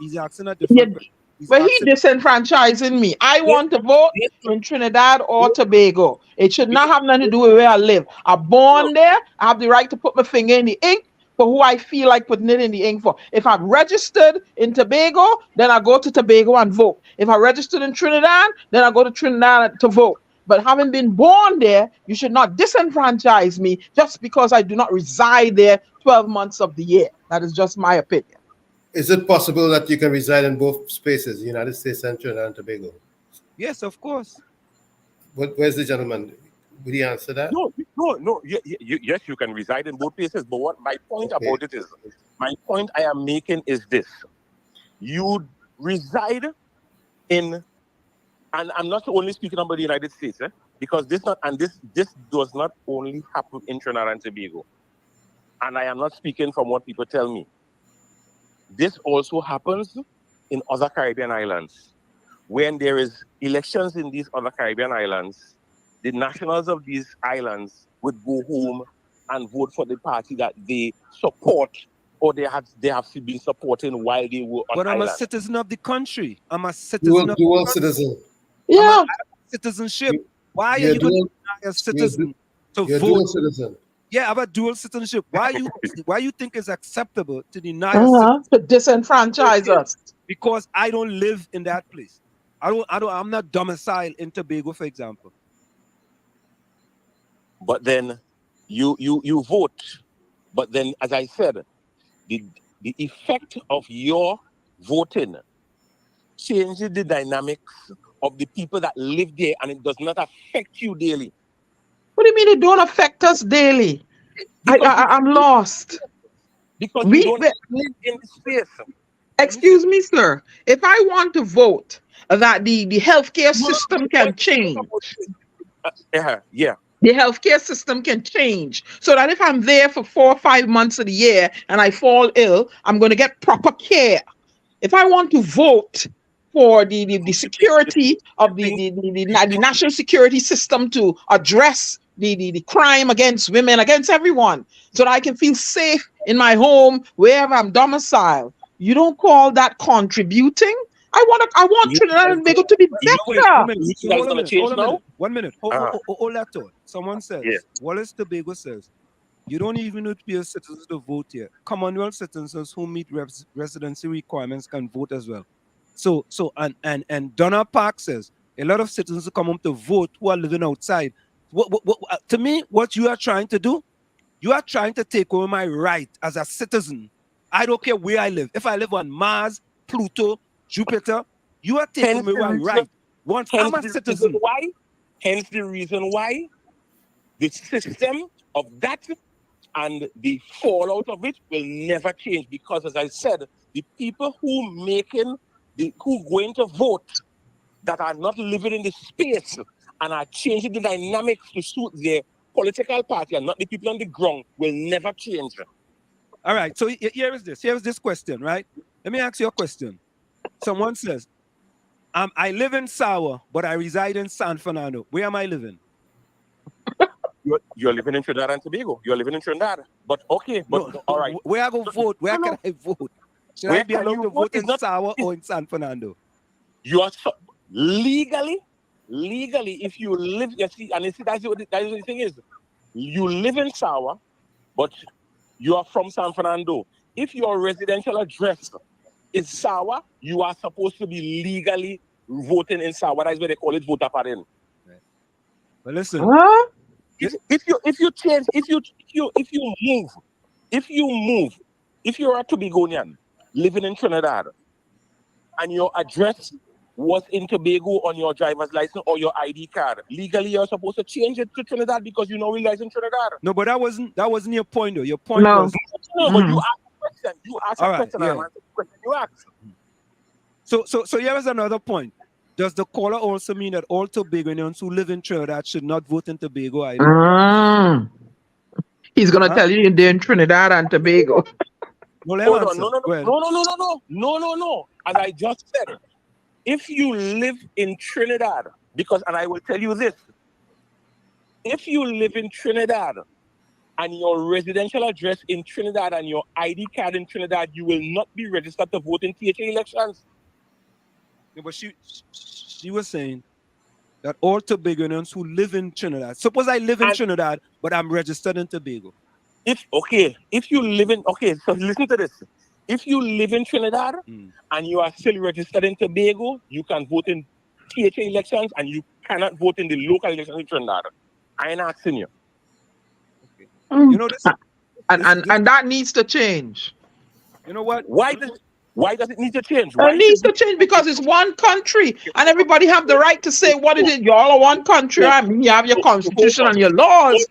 He's asking a different question. But he disenfranchising me. I want to vote in Trinidad or Tobago. It should not have nothing to do with where I live. I'm born there. I have the right to put my finger in the ink for who I feel like putting it in the ink for. If I'm registered in Tobago, then I go to Tobago and vote. If I'm registered in Trinidad, then I go to Trinidad to vote. But having been born there, you should not disenfranchise me just because I do not reside there 12 months of the year. That is just my opinion. Is it possible that you can reside in both spaces, United States and Trinidad and Tobago? Yes, of course. Where's the gentleman? Would he answer that? No. Yes, you can reside in both places. But what my point about it is, my point I am making is this: you reside in, and I'm not only speaking about the United States, because this does not only happen in Trinidad and Tobago, and I am not speaking from what people tell me. This also happens in other Caribbean islands. When there is elections in these other Caribbean islands, the nationals of these islands would go home and vote for the party that they support or they have been supporting while they were on But I'm island. a citizen of the country. I'm a citizen of dual citizen. Yeah. I have citizenship. Why are you going to deny a citizen to vote? Dual citizen. Yeah, about dual citizenship. Why you think it's acceptable to deny to disenfranchise us? Because I don't live in that place. I'm not domiciled in Tobago, for example. But then you vote. But then, as I said, the effect of your voting changes the dynamics of the people that live there, and it does not affect you daily. What do you mean it don't affect us daily? I'm lost. Because we don't live in the space. Excuse me, sir. If I want to vote that the healthcare system can change. Yeah. The healthcare system can change so that if I'm there for 4 or 5 months of the year and I fall ill, I'm going to get proper care. If I want to vote for the security of the national security system to address the crime against women, against everyone, so that I can feel safe in my home, wherever I'm domiciled, you don't call that contributing? I want Trinidad and Tobago to be better. One minute. Hold that thought. Someone says, Wallace Tobago says, you don't even need to be a citizen to vote here. Commonwealth citizens who meet residency requirements can vote as well. And Donna Park says, a lot of citizens who come home to vote who are living outside. To me, what you are trying to do, you are trying to take over my right as a citizen. I don't care where I live. If I live on Mars, Pluto, Jupiter, you are taking away my right. Once I'm a citizen. Hence the reason why the system of that and the fallout of it will never change, because, as I said, the people who going to vote that are not living in the space and are changing the dynamics to suit their political party and not the people on the ground will never change. All right, so here is this question, right? Let me ask you a question. Someone says, I live in Sawa, but I reside in San Fernando. Where am I living? You're living in Trinidad and Tobago. You're living in Trinidad. But okay, but all right. Where I go vote? Where can I vote? Should I be allowed to vote in Sawa or in San Fernando? You are legally, if you live, that's the thing is, you live in Sawa, but you are from San Fernando. If your residential address is Sawa, you are supposed to be legally voting in Sawa. That's where they call it voter parin. But listen, if you're a Tobagonian living in Trinidad and your address was in Tobago on your driver's license or your ID card, legally you're supposed to change it to Trinidad because you know we live in Trinidad. No, but that wasn't your point though. Your point was but you asked a question. You asked a question and I answered the question you asked. So here is another point. Does the caller also mean that all Tobagonians who live in Trinidad should not vote in Tobago either? He's gonna tell you they're in Trinidad and Tobago. No. As I just said, if you live in Trinidad, and I will tell you this, if you live in Trinidad and your residential address in Trinidad and your ID card in Trinidad, you will not be registered to vote in THA elections. Yeah, but she was saying that all Tobagonians who live in Trinidad, suppose I live in Trinidad, but I'm registered in Tobago. So listen to this. If you live in Trinidad and you are still registered in Tobago, you can vote in THA elections and you cannot vote in the local elections in Trinidad. I ain't asking you. Okay. You know this, and that needs to change. You know what? Why does it need to change? It needs to change because it's one country and everybody have the right to say what it is. You all are one country. I mean, you have your constitution and your laws.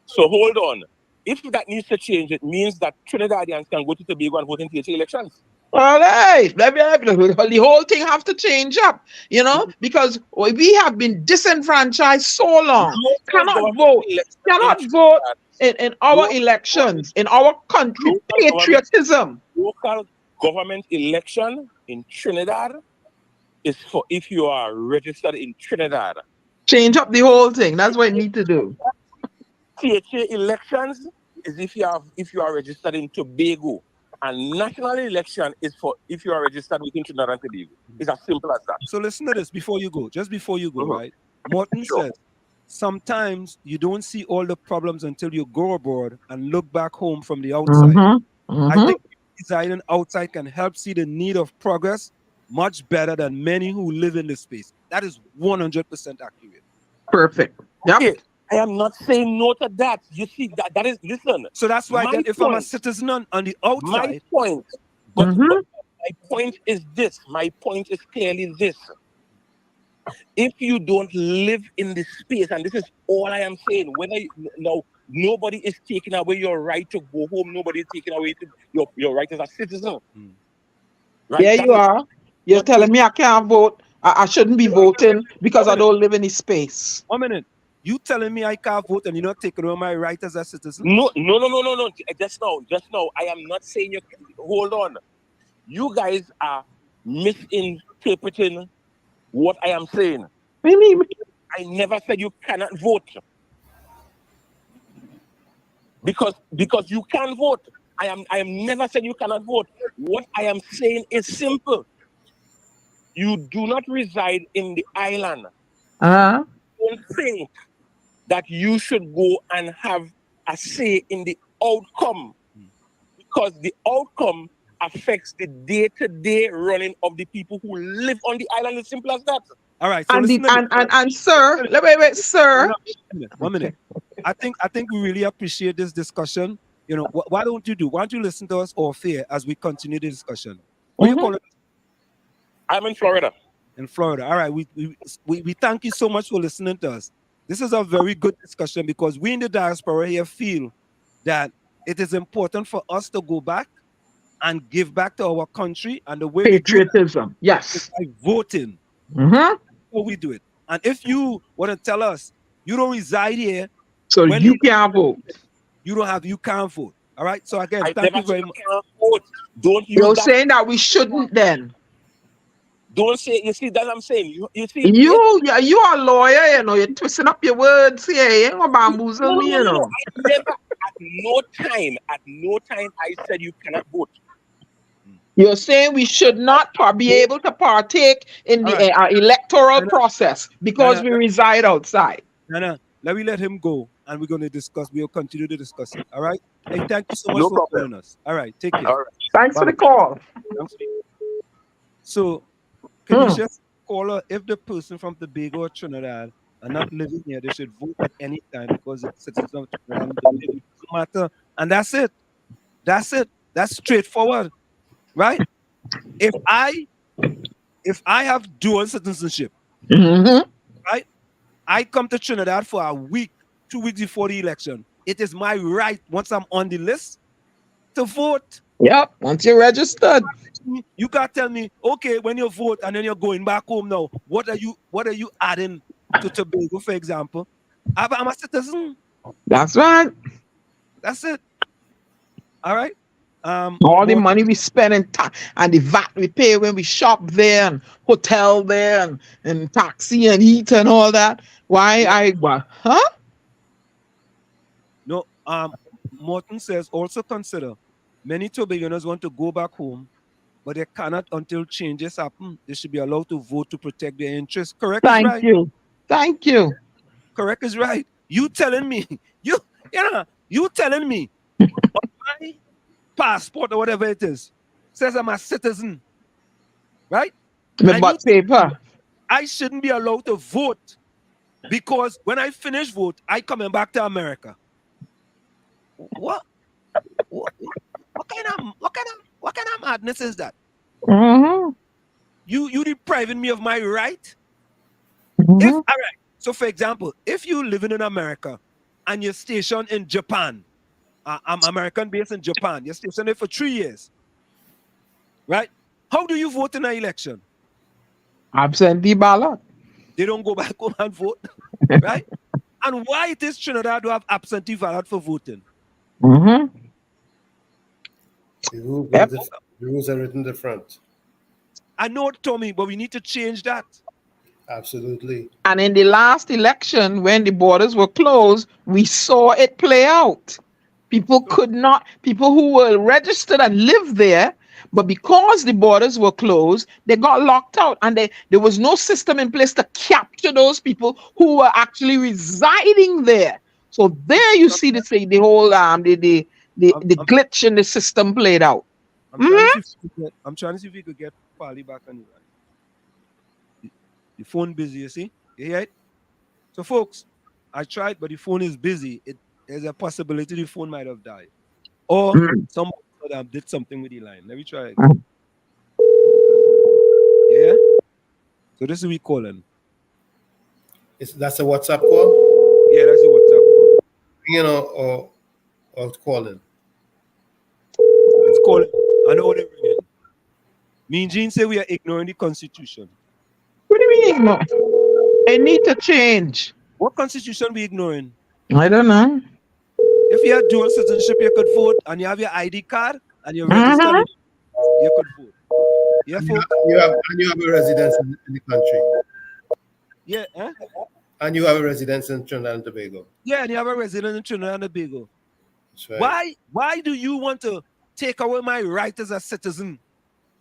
So hold on. If that needs to change, it means that Trinidadians can go to Tobago and vote in THA elections. Well, hey, the whole thing have to change up, you know, because we have been disenfranchised so long. Cannot vote in our elections, in our country. Patriotism. Local government election in Trinidad is for if you are registered in Trinidad. Change up the whole thing. That's what you need to do. THA elections is if you are registered in Tobago, and national election is for if you are registered within Trinidad and Tobago. It's as simple as that. So listen to this before you go. Just before you go, right? Morton says, sometimes you don't see all the problems until you go abroad and look back home from the outside. I think residing outside can help see the need of progress much better than many who live in this space. That is 100% accurate. Perfect. Yep. Okay. I am not saying no to that. You see, that is, listen. So that's why if I'm a citizen on the outside. My point. But point is this. My point is clearly this. If you don't live in this space, and this is all I am saying, now nobody is taking away your right to go home, nobody is taking away your right as a citizen. Right? Yeah, you are. You're telling me I can't vote. I shouldn't be voting because I don't live in this space. 1 minute. You telling me I can't vote and you're not taking away my right as a citizen? No. Just now. I am not saying you. Hold on. You guys are misinterpreting what I am saying. I never said you cannot vote. Because you can vote. I am never said you cannot vote. What I am saying is simple. You do not reside in the island. Don't think that you should go and have a say in the outcome, because the outcome affects the day-to-day running of the people who live on the island. As simple as that. All right. So and sir, wait, sir. 1 minute. I think we really appreciate this discussion. You know, why don't you listen to us off air as we continue the discussion? Where you calling? I'm in Florida. In Florida. All right. We thank you so much for listening to us. This is a very good discussion because we in the diaspora here feel that it is important for us to go back and give back to our country, and the way patriotism, yes, is by voting. How we do it. And if you want to tell us you don't reside here, so you can't vote. You can't vote. All right. So again, thank you very much. You're saying that we shouldn't then. Don't say. You see that I'm saying. You see. You are a lawyer. You know, you're twisting up your words here. You ain't gonna bamboozle me. You know. I never, at no time, I said you cannot vote. You're saying we should not be able to partake in the electoral process because we reside outside. No. Let me let him go, and we're going to discuss. We'll continue to discuss it. All right. Hey, thank you so much for calling us. All right. Take care. All right. Thanks for the call. So, can you just call her if the person from Tobago or Trinidad are not living here, they should vote at any time because it's citizens of Trinidad. It doesn't matter. And that's it. That's straightforward. Right? If I have dual citizenship, right? I come to Trinidad for a week, 2 weeks before the election. It is my right, once I'm on the list, to vote. Yep, once you're registered. You can't tell me, okay, when you vote and then you're going back home now, what are you adding to Tobago, for example? I'm a citizen. That's right. That's it. All right. All the money we spend and the VAT we pay when we shop there and hotel there and taxi and eat and all that. No, Morton says also consider many Tobagoans want to go back home, but they cannot until changes happen. They should be allowed to vote to protect their interests. Correct? Thank you. Thank you. Correct is right. You telling me, you telling me my passport or whatever it is says I'm a citizen, right? But paper. I shouldn't be allowed to vote because when I finish vote, I coming back to America. What kind of madness is that? You depriving me of my right? All right. So for example, if you living in America and you're stationed in Japan, I'm American based in Japan, you're stationed there for 3 years, right? How do you vote in an election? Absentee ballot. They don't go back home and vote, right? And why it is Trinidad to have absentee ballot for voting? The rules are written different. I know, Tommy, but we need to change that. Absolutely. And in the last election, when the borders were closed, we saw it play out. People who were registered and lived there, but because the borders were closed, they got locked out, and there was no system in place to capture those people who were actually residing there. So there you see the whole the glitch in the system played out. I'm trying to see if we could get Farley back on the line. The phone busy, you see? You hear it? So folks, I tried, but the phone is busy. There's a possibility the phone might have died. Or somebody did something with the line. Let me try it. So this is we calling. That's a WhatsApp call? Yeah, that's a WhatsApp call. You know, or calling. It's calling. I know what they're ringing. Me and Gene say we are ignoring the Constitution. What do you mean ignore? It need to change. What Constitution we ignoring? I don't know. If you have dual citizenship, you could vote, and you have your ID card, and you're registered, you could vote. Yeah, folks? You have a residence in the country. Yeah, eh? And you have a residence in Trinidad and Tobago. Yeah, and you have a resident in Trinidad and Tobago. That's right. Why do you want to take away my right as a citizen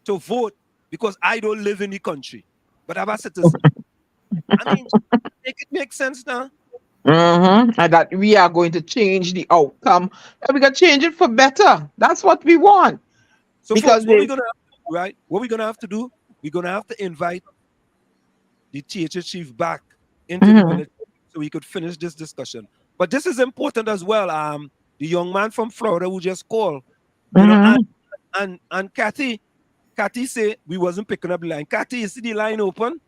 to vote because I don't live in the country, but I'm a citizen? I mean, make it make sense now. And that we are going to change the outcome. And we can change it for better. That's what we want. So because folks, what we're gonna have to do, right? What we're gonna have to do, we're gonna have to invite the THA chief back into the village so we could finish this discussion. But this is important as well. The young man from Florida who just called, you know, and Kathy say we wasn't picking up the line. Kathy, you see the line open?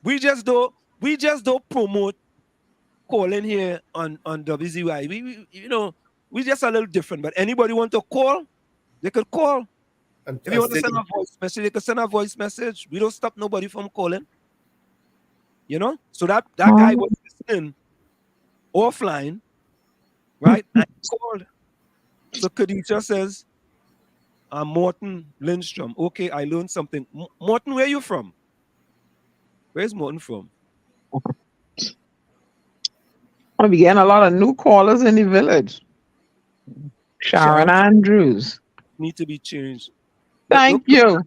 We just don't promote calling here on WZYE. We just a little different. But anybody want to call, they could call. And if you want to send a voice message, they could send a voice message. We don't stop nobody from calling. You know? So that guy was listening offline, right? And he called. So 𝐂𝐡𝐤 says, Morton Lindstrom. Okay, I learned something. Morton, where are you from? Where's Morton from? I'll be getting a lot of new callers in the village. Sharon Andrews. Need to be changed. Thank you.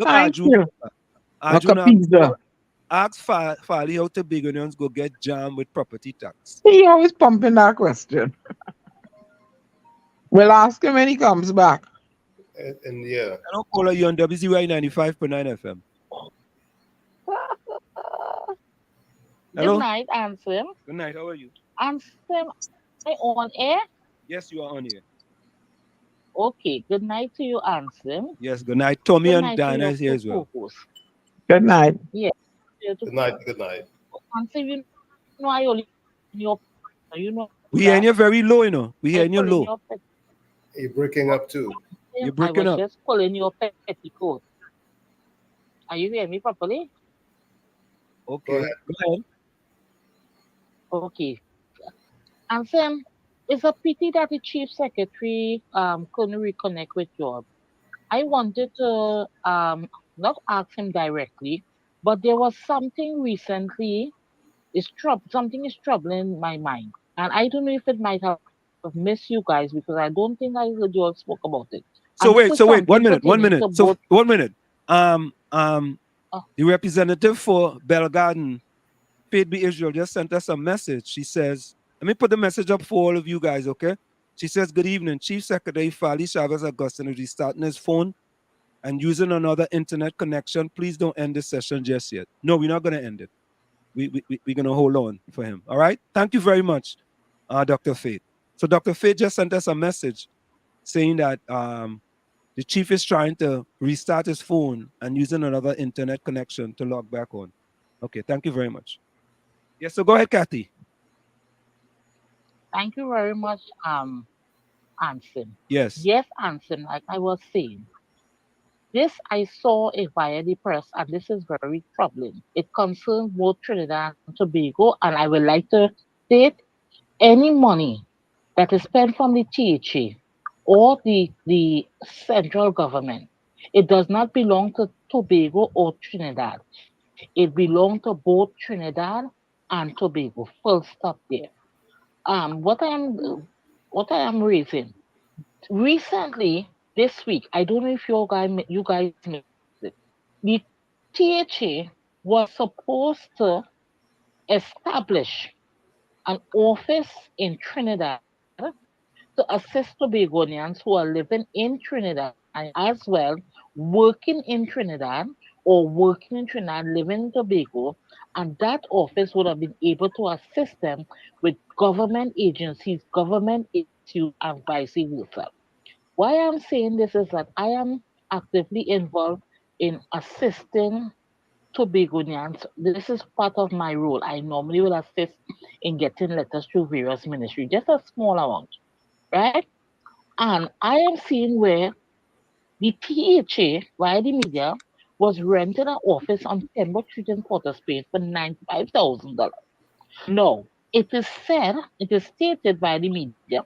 Thank you. Ask Farley how to Bigonians go get jammed with property tax. He always pumping that question. We'll ask him when he comes back. And yeah. I don't call you on WZYE 95.9 FM. Hello? Good night, Ansem. Good night, how are you? Ansem, am I on air? Yes, you are on air. Okay, good night to you, Ansem. Yes, good night. Tommy Good and Diana is here as well. Good night. Yeah. Good night. Good night. Ansem, you know I only We hearing you very low, you know. We hearing you low. You're breaking up too. You're breaking I up. was just pulling your petticoat. Are you hearing me properly? Okay. Go ahead. Okay. Ansem, it's a pity that the chief secretary couldn't reconnect with you. I wanted to not ask him directly, but there was something recently something is troubling my mind. And I don't know if it might have missed you guys because I don't think I heard you all spoke about it. So wait, 1 minute. So 1 minute. The representative for Bell Garden, Faith Be Israel, just sent us a message. She says, let me put the message up for all of you guys, okay? She says, good evening. Chief Secretary Farley Chavez Augustine is restarting his phone and using another internet connection. Please don't end this session just yet. No, we're not going to end it. We're going to hold on for him. All right? Thank you very much, Dr. Faith. So Dr. Faith just sent us a message saying that the chief is trying to restart his phone and using another internet connection to log back on. Okay, thank you very much. Yes, so go ahead, Kathy. Thank you very much, Ansem. Yes. Yes, Ansem, like I was saying. This I saw it via the press, and this is very troubling. It concerns both Trinidad and Tobago, and I would like to state any money that is spent from the THA or the central government, it does not belong to Tobago or Trinidad. It belongs to both Trinidad and Tobago. Full stop there. What I am raising recently this week, I don't know if you guys missed it. The THA was supposed to establish an office in Trinidad to assist Tobagonians who are living in Trinidad and as well working in Trinidad or working in Trinidad, living in Tobago, and that office would have been able to assist them with government agencies, government issues, and vice versa. Why I'm saying this is that I am actively involved in assisting Tobagonians, this is part of my role. I normally will assist in getting letters through various ministries, just a small amount, right? And I am seeing where the THA, via the media, was renting an office on Pembroke Street in Port of Spain for $95,000. No, it is stated by the media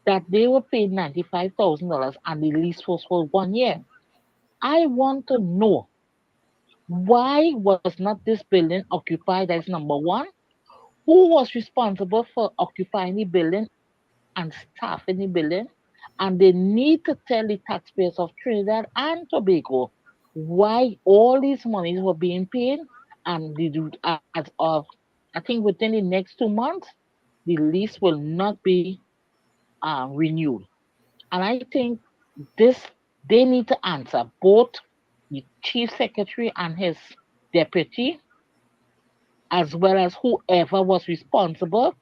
that they were paid $95,000 and the lease was for 1 year. I want to know, why was not this building occupied? That's number one. Who was responsible for occupying the building and staffing the building? And they need to tell the taxpayers of Trinidad and Tobago why all these monies were being paid, and as of, I think, within the next 2 months, the lease will not be renewed. And I think this they need to answer, both the chief secretary and his deputy, as well as whoever was responsible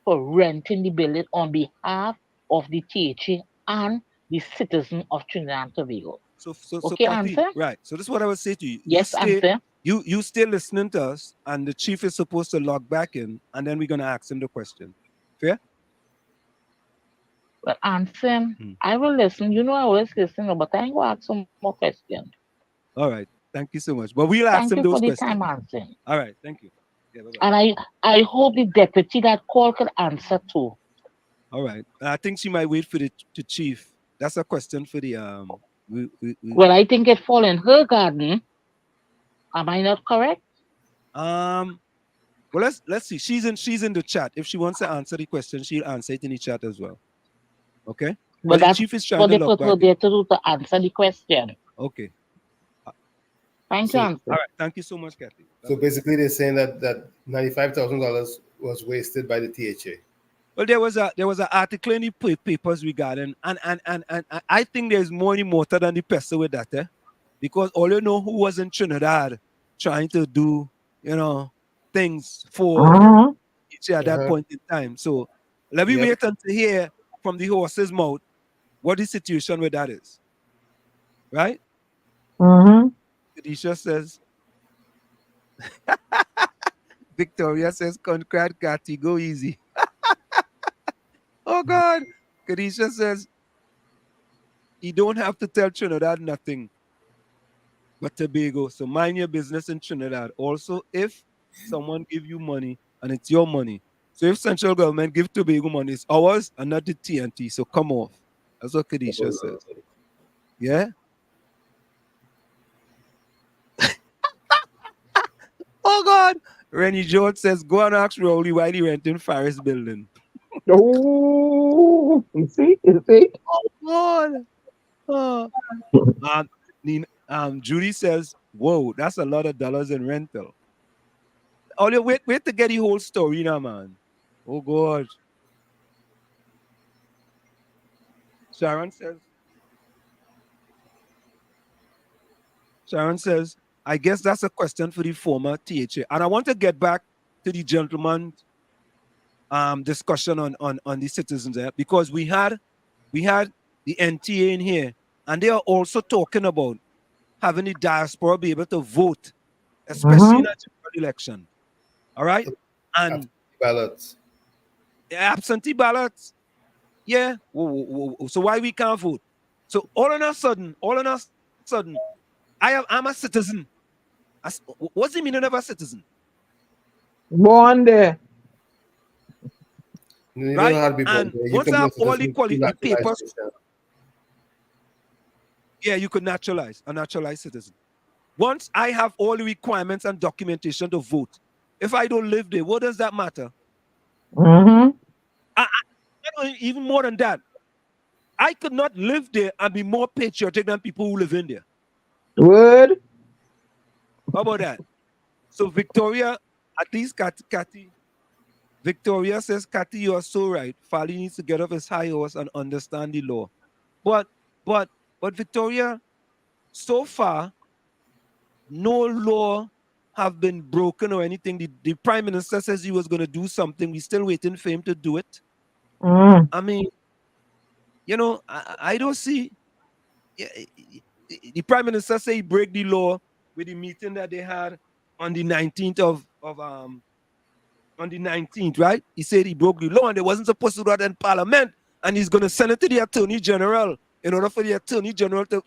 for renting the building on behalf of the THA and the citizen of Trinidad and Tobago. So Okay, Kathy, answer? right. So this is what I would say to you. Yes, answer. You stay listening to us, and the chief is supposed to log back in, and then we're gonna ask him the question. Fair? Well, answer. I will listen. You know I always listen, but I ain't gonna ask some more questions. All right. Thank you so much. But we'll ask Thank him you those for the questions. time answering. All right. Thank you. Yeah, bye-bye. And I hope the deputy that called could answer too. All right. I think she might wait for the chief. That's a question for the Well, I think it fall in her garden. Am I not correct? Well, let's see. She's in the chat. If she wants to answer the question, she'll answer it in the chat as well. Okay. But the that's chief is trying what to they log put her back there to do, to answer the question. Okay. Thank you, answer. All right. Thank you so much, Kathy. So basically, they're saying that $95,000 was wasted by the THA. Well, there was an article in the papers regarding, and I think there's more in the motor than the pestle with that, because all you know who was in Trinidad trying to do, things for THA at that point in time. So let me wait until hear from the horse's mouth what the situation with that is. Right? Kadisha says, Victoria says, "Conrad Cathy, go easy." Oh God. Kadisha says, you don't have to tell Trinidad nothing but Tobago. So mind your business in Trinidad. Also, if someone give you money and it's your money. So if central government give Tobago money, it's ours and not the TNT. So come off. That's what Kadisha says. Yeah? Oh God. Rennie George says, go and ask Rowley why he renting Farris building. Oh, you see? Oh God. Judy says, whoa, that's a lot of dollars in rental. Oh, wait to get the whole story now, man. Oh God. Sharon says, I guess that's a question for the former THA. And I want to get back to the gentleman discussion on the citizens there, because we had the NTA in here, and they are also talking about having the diaspora be able to vote, especially in a general election. All right? And ballots. Absentee ballots. Yeah. So why we can't vote? So all of a sudden, I'm a citizen. What's the meaning of a citizen? Born there. Right? And once I have all the papers, yeah, you could naturalize, a naturalized citizen. Once I have all the requirements and documentation to vote, if I don't live there, what does that matter? Even more than that, I could not live there and be more patriotic than people who live in there. Word. How about that? So Victoria, at least Cathy, Victoria says, Cathy, you are so right. Farley needs to get off his high horse and understand the law. But Victoria, so far, no law have been broken or anything. The Prime Minister says he was going to do something. We're still waiting for him to do it. I mean, I don't see. The Prime Minister say he break the law with the meeting that they had on the 19th on the 19th, right? He said he broke the law and they wasn't supposed to do that in Parliament, and he's going to send it to the Attorney General in order for the Attorney General to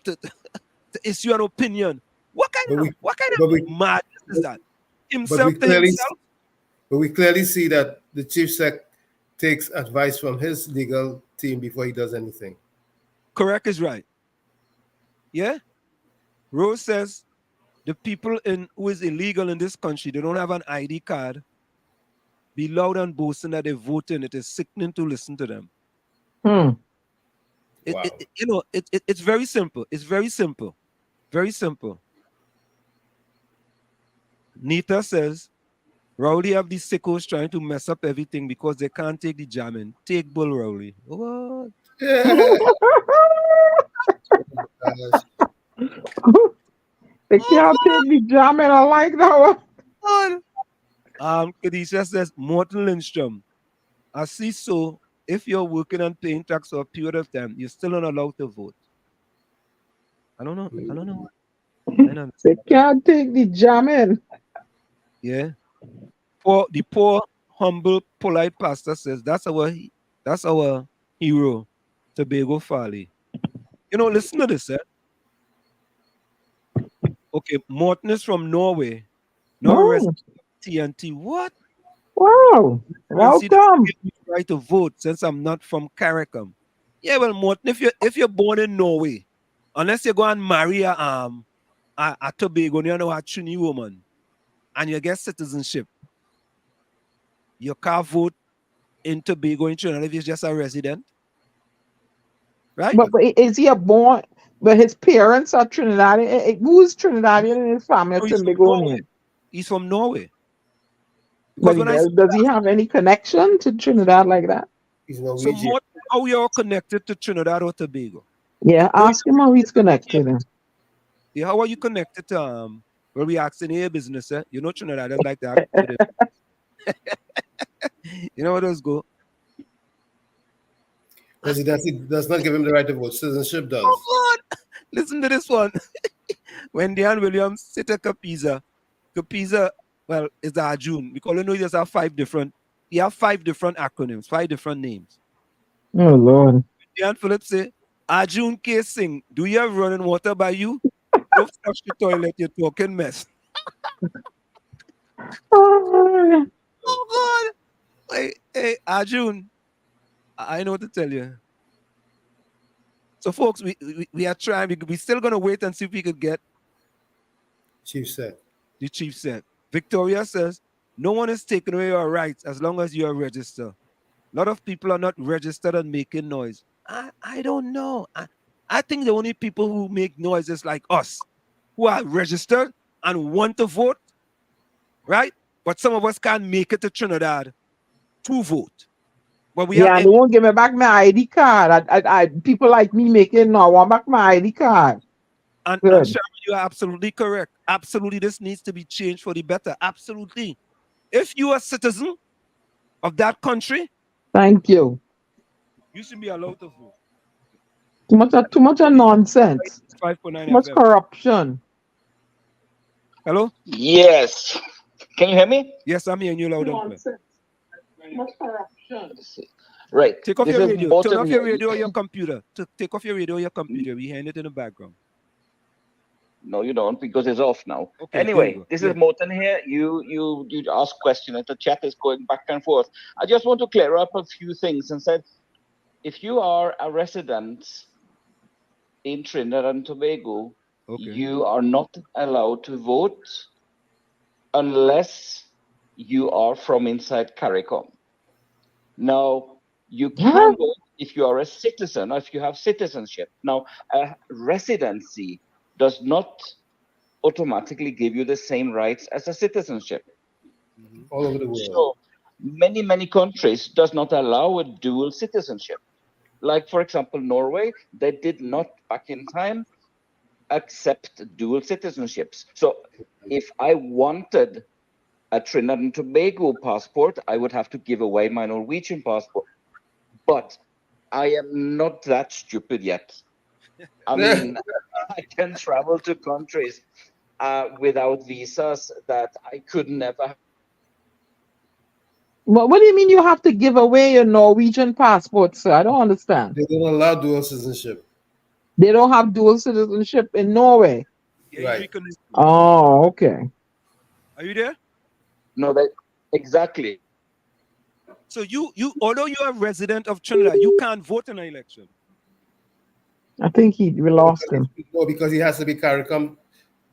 issue an opinion. What kind of madness is that? Himself to himself? But we clearly see that the Chief Sec takes advice from his legal team before he does anything. Correct is right. Yeah? Rose says the people who is illegal in this country, they don't have an ID card. Be loud and boasting that they voting. It is sickening to listen to them. It's very simple. It's very simple. Very simple. Nita says, Rowley have these sickos trying to mess up everything because they can't take the jamming. Take bull, Rowley. What? Yeah. They can't take the jamming. I like that one. Kadisha says, Morton Lindstrom, I see so. If you're working and paying tax for a period of time, you're still not allowed to vote. I don't know. They can't take the jamming. Yeah. The poor, humble, polite pastor says, that's our hero, Tobago Farley. Listen to this, Okay, Morton is from Norway. TNT. What? Wow. Welcome. Right to vote since I'm not from Caricom. Yeah, well, Morton, if you're born in Norway, unless you go and marry a Tobago, a Trini woman, and you get citizenship, you can't vote in Tobago in Trinidad if you're just a resident. Right? But is he born? But his parents are Trinidadian. Who's Trinidadian in his family? He's from Norway. But does he have any connection to Trinidad like that? He's Norwegian. So how you all connected to Trinidad or Tobago? Yeah, ask him how he's connected. Yeah, how are you connected to where we asking here business? Trinidad is like that. You know how those go? Residency does not give him the right to vote. Citizenship does. Oh God! Listen to this one. When Dan Williams sit at 𝐂𝐡𝐢𝐞𝐲, well, it's Arjun. We call it. He just have 5 different. He have 5 different acronyms, 5 different names. Oh Lord! Dan Phillips say, Arjun 𝐂𝐡𝐢𝐞𝐲, do you have running water by you? Don't flush the toilet. You're talking mess. Oh God! Hey, Arjun. I know what to tell you. So, folks, we are trying. We're still going to wait and see if we could get Chief Sec. The Chief Sec. Victoria says, no one is taking away your rights as long as you are registered. A lot of people are not registered and making noise. I don't know. I think the only people who make noise is like us, who are registered and want to vote, right? But some of us can't make it to Trinidad to vote. But they won't give me back my ID card. People like me making no, I want back my ID card. And Sharon, you are absolutely correct. Absolutely, this needs to be changed for the better. Absolutely. If you are a citizen of that country, thank you. You should be allowed to vote. Too much nonsense. 5.9 Too much corruption. Hello? Yes. Can you hear me? Yes, I'm hearing you loud and clear. Much corruption. Right. Take off your radio. Turn off your radio or your computer. Take off your radio or your computer. We hear it in the background. No, you don't, because it's off now. Okay, anyway, this is Morton here. You ask question and the chat is going back and forth. I just want to clear up a few things and said, if you are a resident in Trinidad and Tobago, you are not allowed to vote unless you are from inside CARICOM. Now, you can vote if you are a citizen or if you have citizenship. Now, a residency does not automatically give you the same rights as a citizenship. All over the world. So, many countries does not allow a dual citizenship. Like, for example, Norway, they did not, back in time, accept dual citizenships. So, if I wanted a Trinidad and Tobago passport, I would have to give away my Norwegian passport. But I am not that stupid yet. I mean, I can travel to countries without visas that I could never. What do you mean you have to give away your Norwegian passport, sir? I don't understand. They don't allow dual citizenship. They don't have dual citizenship in Norway. Right. Oh, okay. Are you there? No, that exactly. So you although you're a resident of Trinidad, you can't vote in an election. I think we lost him. No, because he has to be CARICOM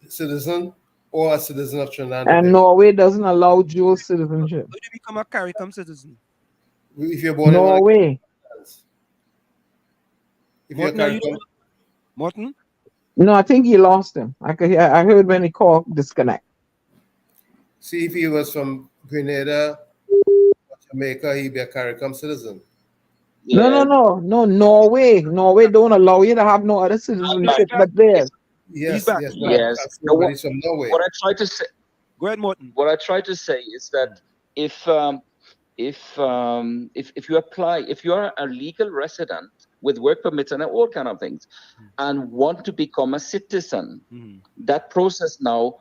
citizen or a citizen of Trinidad. And Norway doesn't allow dual citizenship. How do you become a CARICOM citizen? If you're born Norway. If you're CARICOM, Morton? No, I think he lost him. I heard when he called disconnect. see if he was from Grenada or Jamaica, he'd be a CARICOM citizen. No, Norway. Norway don't allow you to have no other citizenship but theirs. Yes, yes. Nobody's from Norway. What I try to say. Go ahead, Morton. What I try to say is that if you apply, if you are a legal resident with work permits and all kind of things, and want to become a citizen, that process now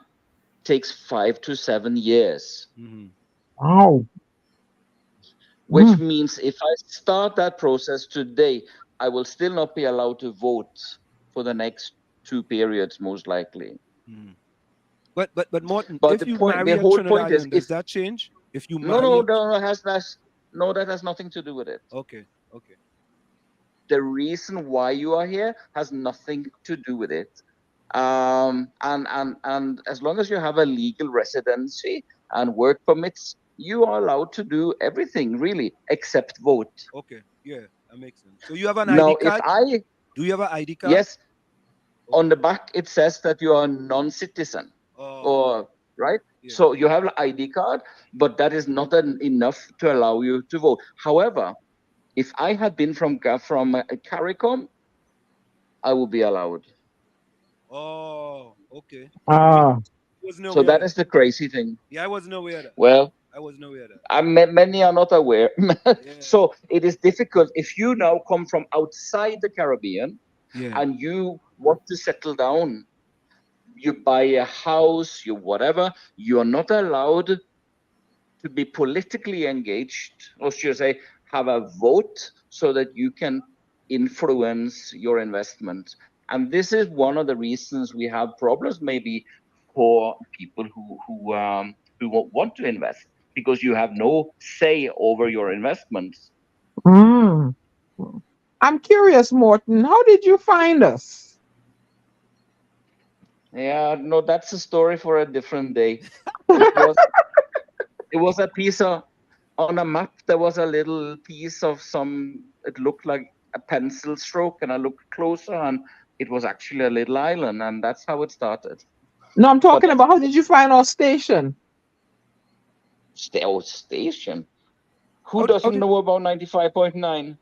takes 5 to 7 years. Wow. Which means if I start that process today, I will still not be allowed to vote for the next 2 periods, most likely. But Morton, But if the you point, marry the a whole point Trinidadian, is, does that change? If you marry that has nothing to do with it. Okay. The reason why you are here has nothing to do with it. And as long as you have a legal residency and work permits, you are allowed to do everything really except vote. Okay, yeah, that makes sense. So you have an Now, ID card? Do you have an ID card? Yes, on the back it says that you are a non-citizen, right? Yeah. So you have an ID card, but that is not enough to allow you to vote. However, if I had been from CARICOM, I would be allowed. Oh, okay. So that is the crazy thing. Yeah, I wasn't aware of that. Well, I wasn't aware of that. Many are not aware. So it is difficult. If you now come from outside the Caribbean and you want to settle down, you buy a house, you whatever, you are not allowed to be politically engaged, or should I say, have a vote so that you can influence your investment. And this is one of the reasons we have problems maybe for people who want to invest, because you have no say over your investments. I'm curious, Morton, how did you find us? Yeah, no, that's a story for a different day. It was a piece of, on a map, there was a little piece of it looked like a pencil stroke, and I looked closer and it was actually a little island, and that's how it started. No, I'm talking about how did you find our station? Station? Who doesn't know about 95.9?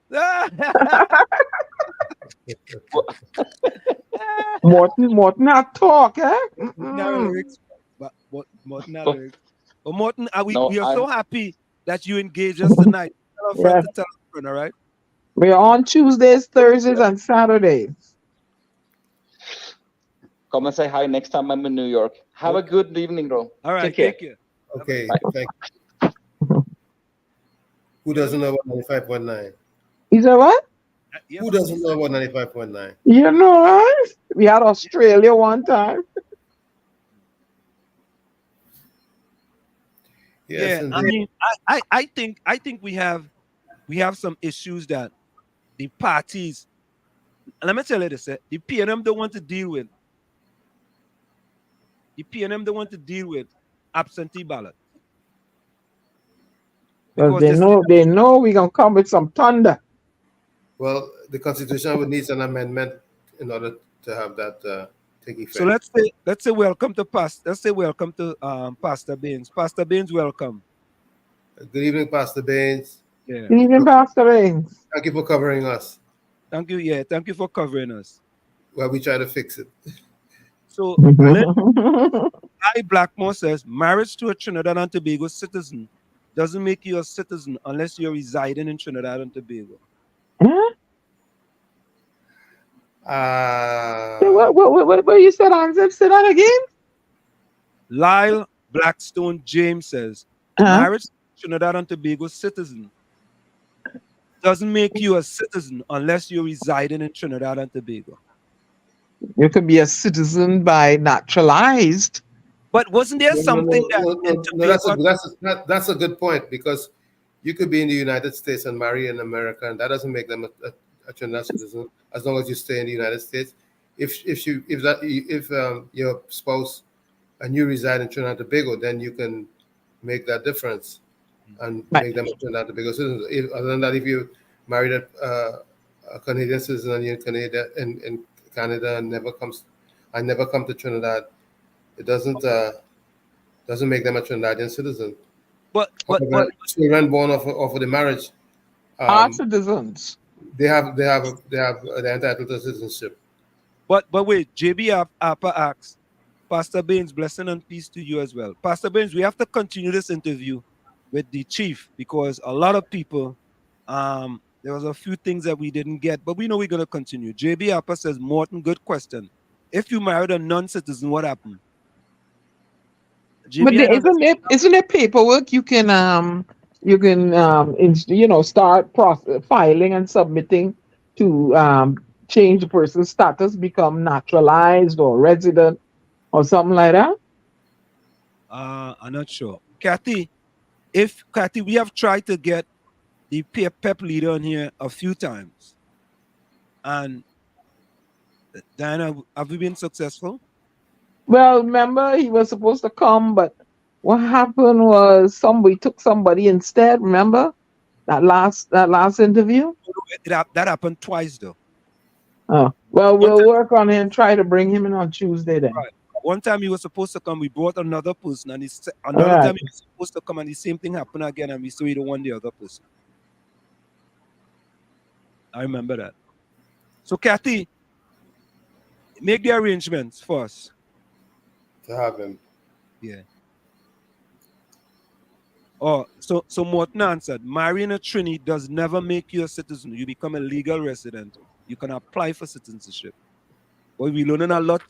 Morton, I talk, eh? But Morton, we are so happy that you engaged us tonight. Tell a friend to tell a friend, all right? We're on Tuesdays, Thursdays, and Saturdays. Come and say hi next time I'm in New York. Have a good evening, bro. All right, take care. Okay, thank you. Who doesn't know about 95.9? Is that what? Who doesn't know about 95.9? You know, right? We had Australia one time. Yes, I mean, I think we have some issues that the parties, and let me tell you this, the PNM don't want to deal with. The PNM don't want to deal with absentee ballot. Because they know we're gonna come with some thunder. Well, the Constitution would need an amendment in order to have that take effect. So let's say welcome to Pastor Baines. Pastor Baines, welcome. Good evening, Pastor Baines. Yeah. Good evening, Pastor Baines. Thank you for covering us. Thank you. Yeah, thank you for covering us. Well, we try to fix it. So I Blackmore says marriage to a Trinidad and Tobago citizen doesn't make you a citizen unless you're residing in Trinidad and Tobago. What you said, Ansel? Say that again? Lyle Blackstone James says, marriage to Trinidad and Tobago citizen doesn't make you a citizen unless you're residing in Trinidad and Tobago. You could be a citizen by naturalized. But wasn't there something that's a good point, because you could be in the United States and marry in America, and that doesn't make them a Trinidad citizen as long as you stay in the United States. If your spouse and you reside in Trinidad and Tobago, then you can make that difference and make them a Trinidad and Tobago citizens. Other than that, if you married a Canadian citizen and you're in Canada and never come to Trinidad, it doesn't make them a Trinidadian citizen. But children born off of the marriage are citizens. They're entitled to citizenship. But wait, JB Appa asks, Pastor Baines, blessing and peace to you as well. Pastor Baines, we have to continue this interview with the chief because a lot of people, there was a few things that we didn't get, but we know we're going to continue. JB Appa says, Morton, good question. If you married a non-citizen, what happened? But isn't there paperwork you can start filing and submitting to change the person's status, become naturalized or resident or something like that? I'm not sure. Kathy, we have tried to get the PEP leader on here a few times, and Diana, have we been successful? Well, remember he was supposed to come, but what happened was somebody took somebody instead. Remember that last interview? That happened twice though. Oh well, we'll work on it and try to bring him in on Tuesday then. Right. One time he was supposed to come, we brought another person, and another time he was supposed to come, and the same thing happened again, and we still don't want the other person. I remember that. So Kathy, make the arrangements for us. To have him. Yeah. Oh, so Morton answered, marrying a Trini does never make you a citizen. You become a legal resident. You can apply for citizenship. Boy, we're learning a lot.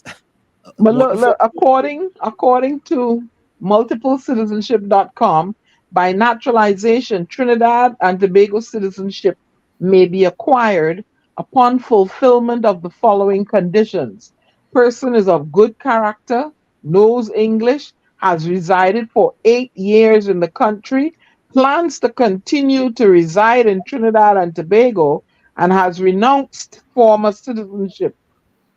But look, according to multiplecitizenship.com, by naturalization, Trinidad and Tobago citizenship may be acquired upon fulfillment of the following conditions. Person is of good character, knows English, has resided for 8 years in the country, plans to continue to reside in Trinidad and Tobago, and has renounced former citizenship.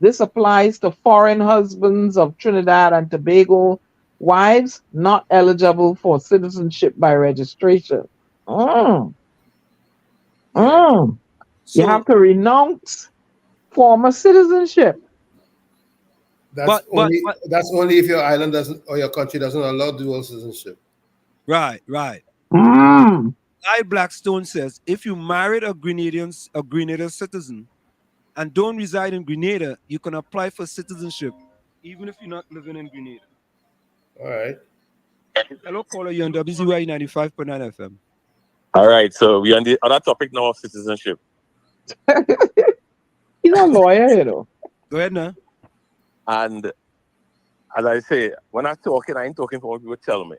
This applies to foreign husbands of Trinidad and Tobago wives not eligible for citizenship by registration. You have to renounce former citizenship. That's only if your island doesn't or your country doesn't allow dual citizenship. Right. I Blackstone says if you married a Grenada citizen and don't reside in Grenada, you can apply for citizenship even if you're not living in Grenada. All right. Hello, caller. You're on WZYE 95.9 FM. All right, so we're on the other topic now of citizenship. He's a lawyer, you know. Go ahead now. And as I say, when I'm talking, I ain't talking for what people tell me.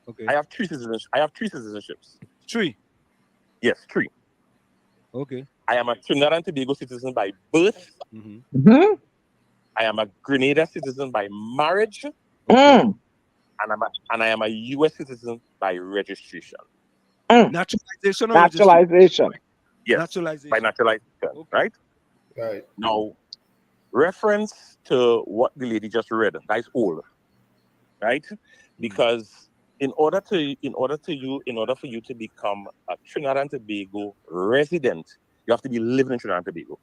Okay. I have three citizenships. Three? Yes, three. Okay. I am a Trinidad and Tobago citizen by birth. Mm-hmm. I am a Grenada citizen by marriage. And I am a U.S. citizen by registration. Naturalization or naturalization? Yes, naturalization. by naturalization, okay. Right? Right. Now, reference to what the lady just read, that's old, right? Because in order for you to become a Trinidad and Tobago resident, you have to be living in Trinidad and Tobago.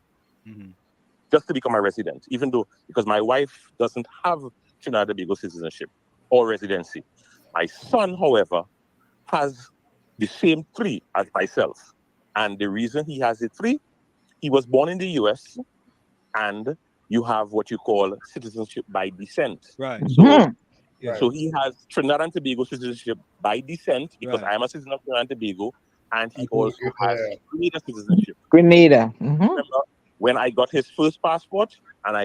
Just to become a resident, even though, because my wife doesn't have Trinidad and Tobago citizenship or residency. My son, however, has the same three as myself. And the reason he has the three, he was born in the US, and you have what you call citizenship by descent. Right. So he has Trinidad and Tobago citizenship by descent because I am a citizen of Trinidad and Tobago, and he also has Grenada citizenship. Grenada. Remember when I got his first passport and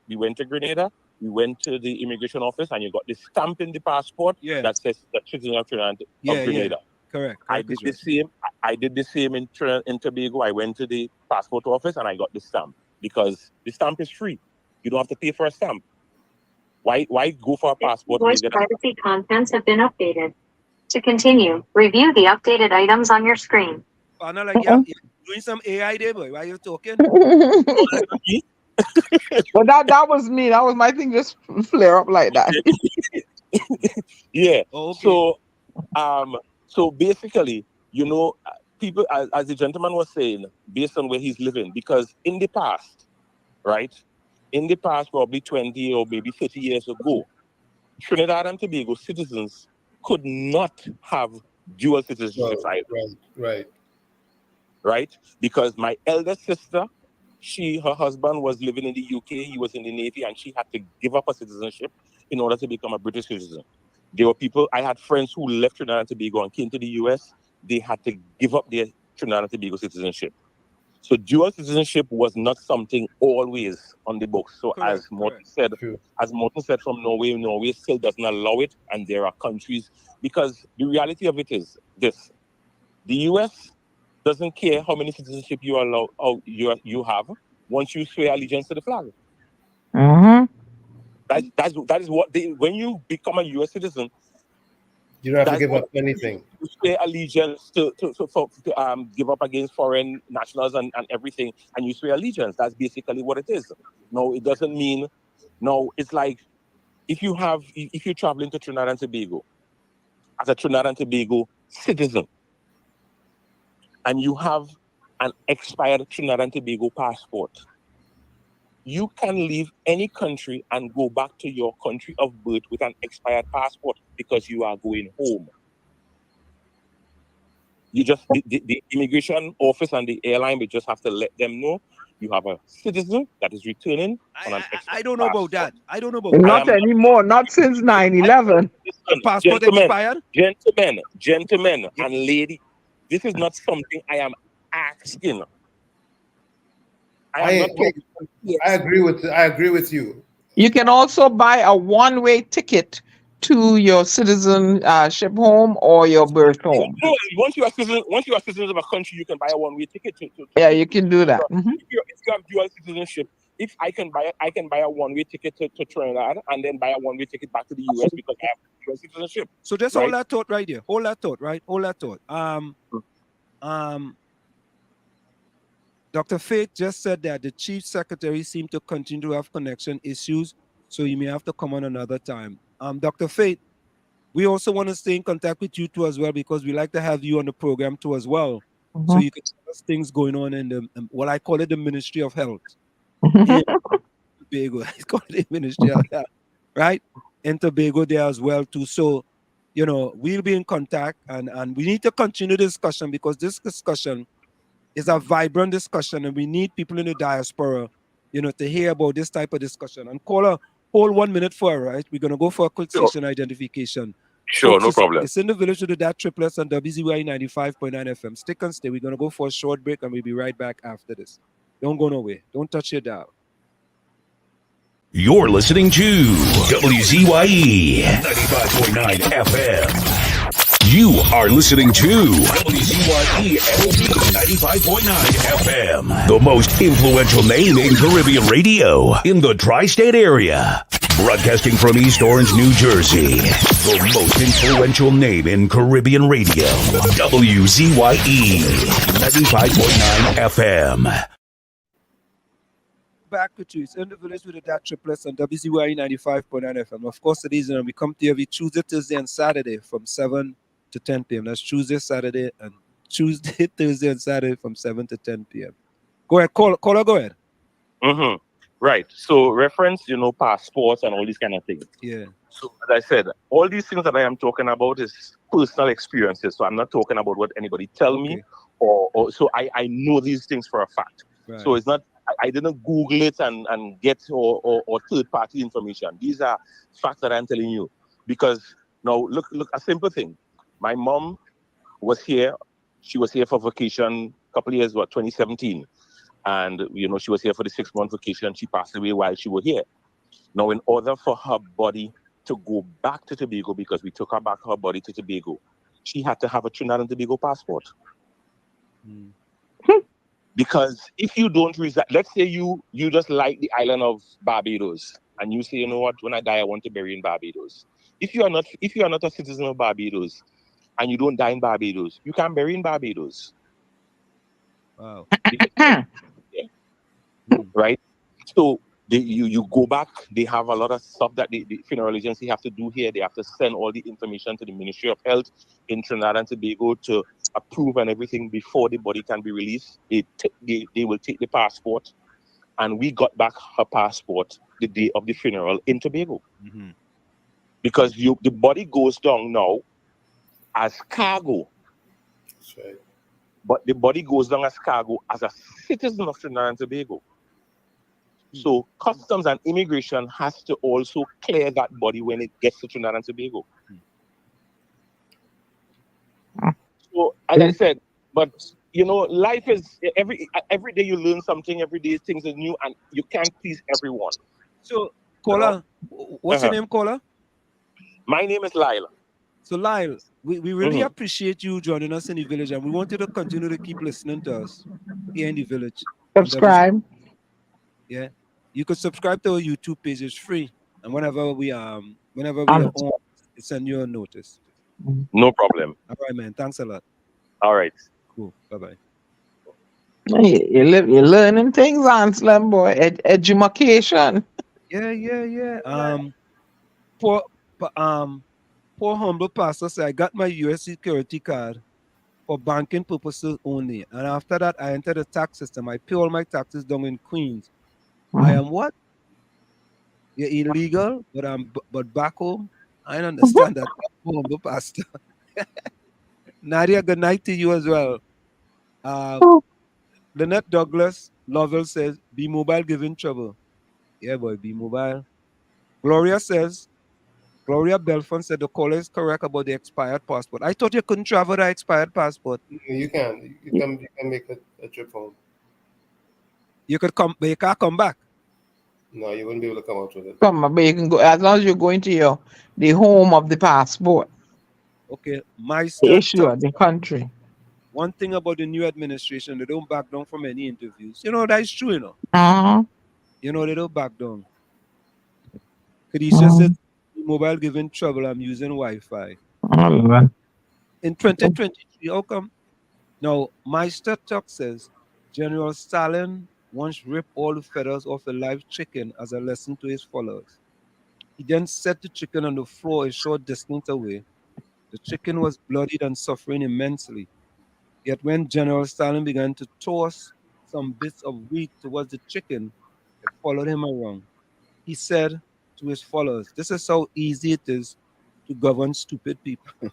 we went to Grenada, you went to the immigration office and you got the stamp in the passport that says the citizen of Trinidad of Grenada. Correct. I did the same. I did the same in Tobago. I went to the passport office and I got the stamp because the stamp is free. You don't have to pay for a stamp. Why go for a passport? Voice privacy contents have been updated. To continue, review the updated items on your screen. Anna, like you're doing some AI there, boy. Why are you talking? Well, that was me. That was my thing. Just flare up like that. Yeah. Oh, okay. So basically, you know, people, as the gentleman was saying, based on where he's living, because in the past, right? In the past, probably 20 or maybe 30 years ago, Trinidad and Tobago citizens could not have dual citizenship. Right? Because my elder sister, her husband was living in the UK, he was in the Navy, and she had to give up her citizenship in order to become a British citizen. There were people, I had friends who left Trinidad and Tobago and came to the US, they had to give up their Trinidad and Tobago citizenship. So dual citizenship was not something always on the books. So as Morton said from Norway still doesn't allow it, and there are countries, because the reality of it is this: the US doesn't care how many citizenship you allow, you have once you swear allegiance to the flag. Mm-hmm. That is what when you become a US citizen, you don't have to give up anything. You swear allegiance to give up against foreign nationals and everything, and you swear allegiance. That's basically what it is. No, it doesn't mean. No, it's like if you're traveling to Trinidad and Tobago as a Trinidad and Tobago citizen, and you have an expired Trinidad and Tobago passport, you can leave any country and go back to your country of birth with an expired passport because you are going home. You just the immigration office and the airline, we just have to let them know you have a citizen that is returning on an expired I don't know about that. I don't know about Not anymore. Not since 9/11. Passport expired? Gentlemen and lady, this is not something I am asking. I agree with you. You can also buy a one-way ticket to your citizenship home or your birth home. No, once you are citizens of a country, you can buy a one-way ticket to yeah, you can do that. If you have dual citizenship, if I can buy a one-way ticket to Trinidad and then buy a one-way ticket back to the US because I have dual citizenship. So just hold that thought right here. Hold that thought, right? Hold that thought. Dr. Faith just said that the chief secretary seemed to continue to have connection issues, so you may have to come on another time. Dr. Faith, we also want to stay in contact with you too as well, because we like to have you on the program too as well, so you can tell us things going on in the what I call it the Ministry of Health. In Tobago, I call it the Ministry of Health, right? In Tobago there as well too. So, you know, we'll be in contact, and we need to continue the discussion, because this discussion is a vibrant discussion, and we need people in the diaspora, you know, to hear about this type of discussion. And caller, hold 1 minute for it, right? We're going to go for a quick station identification. Sure, no problem. It's in the village with that triplets on WZYE 95.9 FM. Stick and stay. We're going to go for a short break, and we'll be right back after this. Don't go nowhere. Don't touch your dial. You're listening to WZYE 95.9 FM. You are listening to WZYE 95.9 FM, the most influential name in Caribbean radio in the tri-state area. Broadcasting from East Orange, New Jersey, the most influential name in Caribbean radio. WZYE 95.9 FM. Back with you. It's in the village with the that triplets on WZYE 95.9 FM. Of course, it is, and we come to you every Tuesday, Thursday, and Saturday from 7 to 10 p.m. That's Tuesday, Saturday, and Tuesday, Thursday, and Saturday from 7 to 10 p.m. Go ahead, caller, go ahead. Right. So reference, you know, passports and all these kind of things. Yeah. So as I said, all these things that I am talking about is personal experiences. So I'm not talking about what anybody tell me, or so I know these things for a fact. Right. So it's not, I didn't Google it and get or third-party information. These are facts that I'm telling you. Because now look, a simple thing. My mom was here. She was here for vacation a couple of years, 2017. And, you know, she was here for the 6-month vacation. She passed away while she was here. Now, in order for her body to go back to Tobago, because we took her back her body to Tobago, she had to have a Trinidad and Tobago passport. Because if you don't reside, let's say you just like the island of Barbados, and you say, you know what, when I die, I want to bury in Barbados. If you are not a citizen of Barbados, and you don't die in Barbados, you can bury in Barbados. Wow. Yeah. Right? So you go back, they have a lot of stuff that the funeral agency have to do here. They have to send all the information to the Ministry of Health in Trinidad and Tobago to approve and everything before the body can be released. They will take the passport, and we got back her passport the day of the funeral in Tobago. Because the body goes down now as cargo. That's right. But the body goes down as cargo as a citizen of Trinidad and Tobago. So customs and immigration has to also clear that body when it gets to Trinidad and Tobago. So as I said, but you know, life is every day you learn something, every day things are new, and you can't please everyone. So caller, what's your name, caller? My name is Lyle. So Lyle, we really appreciate you joining us in the village, and we want you to continue to keep listening to us here in the village. Subscribe. Yeah, you could subscribe to our YouTube page. It's free, and whenever we are on, it send you a notice. No problem. All right, man. Thanks a lot. All right. Cool. Bye-bye. You're learning things, Anselm, boy. Education. Yeah. Poor humble pastor said, I got my U.S. security card for banking purposes only. And after that, I entered the tax system. I pay all my taxes down in Queens. I am what? You're illegal, but back home, I don't understand that. Humble pastor. Nadia, good night to you as well. Lynette Douglas Lovell says, be mobile, giving trouble. Yeah, boy, be mobile. Gloria Belfont said the caller is correct about the expired passport. I thought you couldn't travel the expired passport. You can. You can make a trip home. You could come, but you can't come back. No, you wouldn't be able to come out with it. Come on, but you can go as long as you're going to the home of the passport. Okay, the issue of the country. One thing about the new administration, they don't back down from any interviews. You know, that's true, you know. You know, they don't back down. Khadisha said, mobile giving trouble, I'm using Wi-Fi. In 2023, how come? Now, Meister Tuck says, General Stalin once ripped all the feathers off a live chicken as a lesson to his followers. He then set the chicken on the floor a short distance away. The chicken was bloodied and suffering immensely. Yet when General Stalin began to toss some bits of wheat towards the chicken, it followed him around. He said to his followers, this is how easy it is to govern stupid people.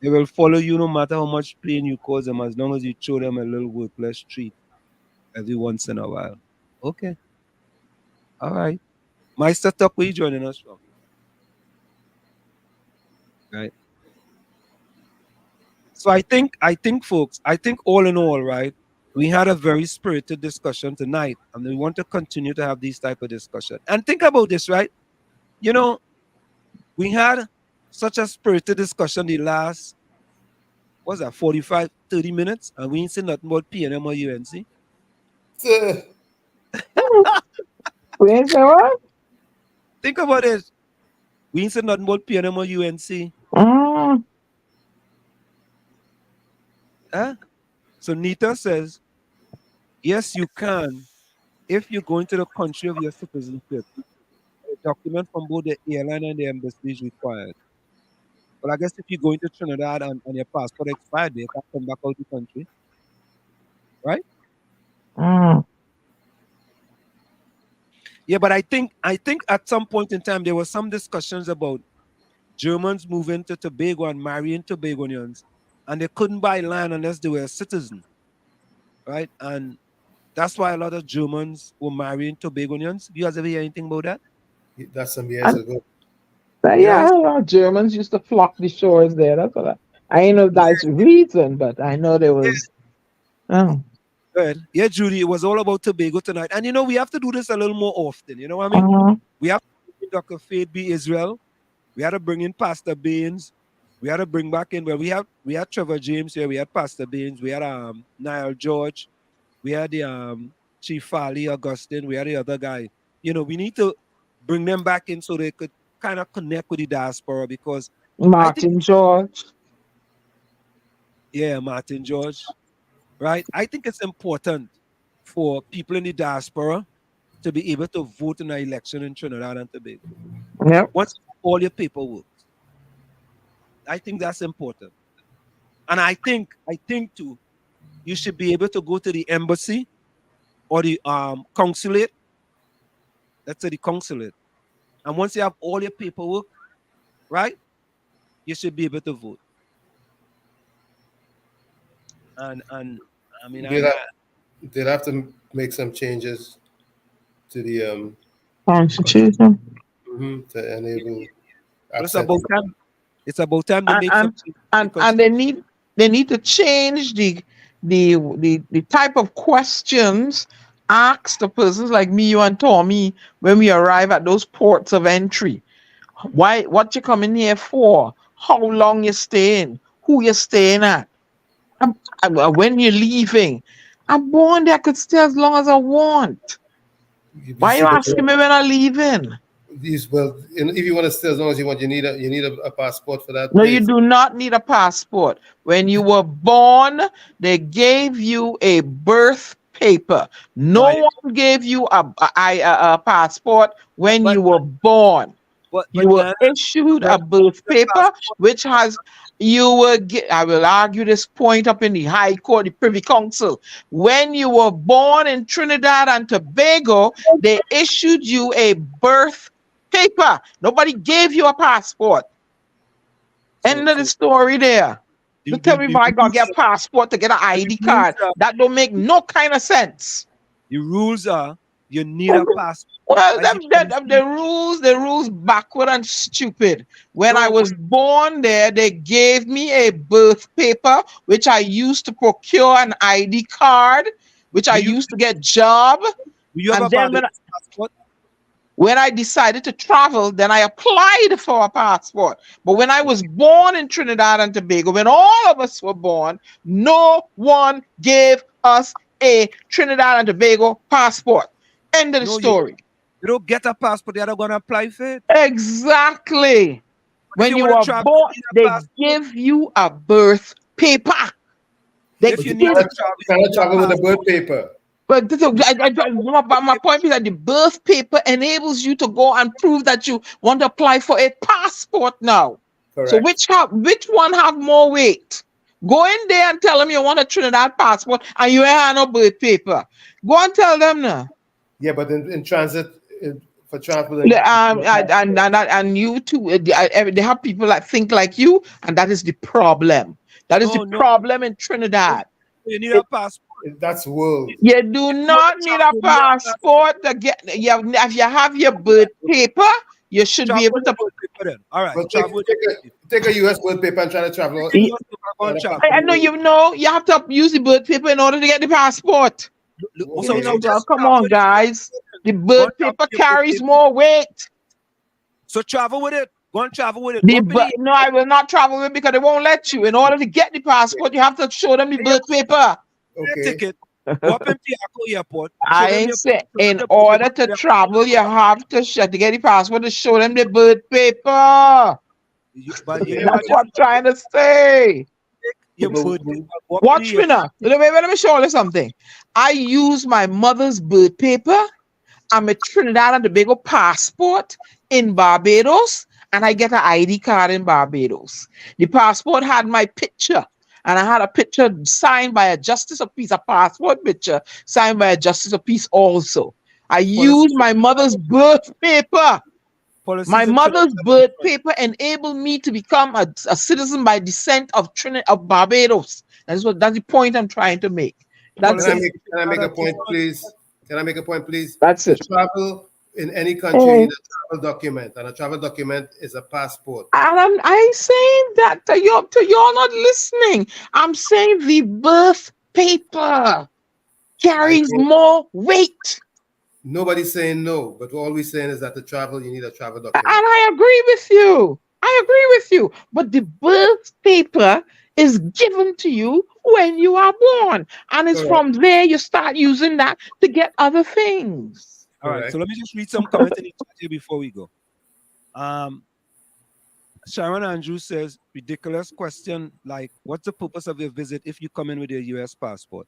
They will follow you no matter how much pain you cause them, as long as you show them a little worthless treat every once in a while. Okay. All right. Meister Tuck, where you joining us from? Right. So I think, folks, all in all, right, we had a very spirited discussion tonight, and we want to continue to have these type of discussion. And think about this, right? You know, we had such a spirited discussion the last, what's that, 45, 30 minutes, and we ain't seen nothing about PNM or UNC. We ain't say what? Think about it. We ain't seen nothing about PNM or UNC. So Nita says, yes, you can if you're going to the country of your citizenship. A document from both the airline and the embassy is required. But I guess if you're going to Trinidad and your passport expired, you can't come back out of the country. Right? Yeah, but I think at some point in time there were some discussions about Germans moving to Tobago and marrying Tobagonians, and they couldn't buy land unless they were a citizen. Right? And that's why a lot of Germans were marrying Tobagonians. You guys ever hear anything about that? That's some years ago. Yeah, Germans used to flock the shores there. That's what I know that's the reason, but I know there was. Good. Yeah, Judy, it was all about Tobago tonight. And we have to do this a little more often. You know what I mean? We have to bring in Dr. Faith B. Israel. We had to bring in Pastor Baines. We had to bring back in, we had Trevor James here, we had Pastor Baines, we had Niall George, we had the Chief Farley, Augustine, we had the other guy. We need to bring them back in so they could kind of connect with the diaspora, because Martin George. Yeah, Martin George. Right? I think it's important for people in the diaspora to be able to vote in an election in Trinidad and Tobago. Yep. Once all your paperwork. I think that's important. And I think too, you should be able to go to the embassy or the consulate. Let's say the consulate. And once you have all your paperwork, right, you should be able to vote. And I mean, they'd have to make some changes to the Constitution to enable. It's about time. It's about time they make some changes. And they need to change the type of questions asked the persons like me, you, and Tommy when we arrive at those ports of entry. Why? What you coming here for? How long you staying? Who you staying at? When you're leaving? I'm born there. I could stay as long as I want. Why are you asking me when I'm leaving? Well, if you want to stay as long as you want, you need a passport for that. No, you do not need a passport. When you were born, they gave you a birth paper. No one gave you a passport when you were born. You were issued a birth paper, which has I will argue this point up in the High Court, the Privy Council. When you were born in Trinidad and Tobago, they issued you a birth paper. Nobody gave you a passport. End of the story there. You tell me I gotta get a passport to get an ID card. That don't make no kind of sense. The rules are you need a passport. Well, the rules backward and stupid. When I was born there, they gave me a birth paper, which I used to procure an ID card, which I used to get job. And then when I decided to travel, then I applied for a passport. But when I was born in Trinidad and Tobago, when all of us were born, no one gave us a Trinidad and Tobago passport. End of the story. You don't get a passport, they're not going to apply for it. Exactly. When you are born, they give you a birth paper. If you need to travel with a birth paper. But my point is that the birth paper enables you to go and prove that you want to apply for a passport now. Correct. So which one have more weight? Go in there and tell them you want a Trinidad passport and you ain't have no birth paper. Go and tell them now. Yeah, but in transit, for travel. And you too, they have people that think like you, and that is the problem. That is the problem in Trinidad. You need a passport. That's world. You do not need a passport to get. If you have your birth paper, you should be able to. All right. Take a U.S. birth paper and try to travel. I know you have to use the birth paper in order to get the passport. Come on, guys. The birth paper carries more weight. So travel with it. Go and travel with it. No, I will not travel with it because they won't let you. In order to get the passport, you have to show them the birth paper. Okay. Ticket. Go up in Piaco Airport. I ain't saying in order to travel, you have to get the passport to show them the birth paper. That's what I'm trying to say. Watch me now. Let me show you something. I use my mother's birth paper and my Trinidad and Tobago passport in Barbados, and I get an ID card in Barbados. The passport had my picture, and I had a picture signed by a justice of peace, a passport picture signed by a justice of peace also. I use my mother's birth paper. My mother's birth paper enabled me to become a citizen by descent of Barbados. That's the point I'm trying to make. Can I make a point, please? Can I make a point, please? That's it. To travel in any country, you need a travel document, and a travel document is a passport. And I'm saying that to you, you're not listening. I'm saying the birth paper. carries more weight. Nobody's saying no, but all we're saying is that to travel, you need a travel And document. I agree with you. But the birth paper is given to you when you are born. And it's from there you start using that to get other things. All right, so let me just read some comments in the chat here before we go. Sharon Andrews says, ridiculous question, like, what's the purpose of your visit if you come in with your U.S. passport?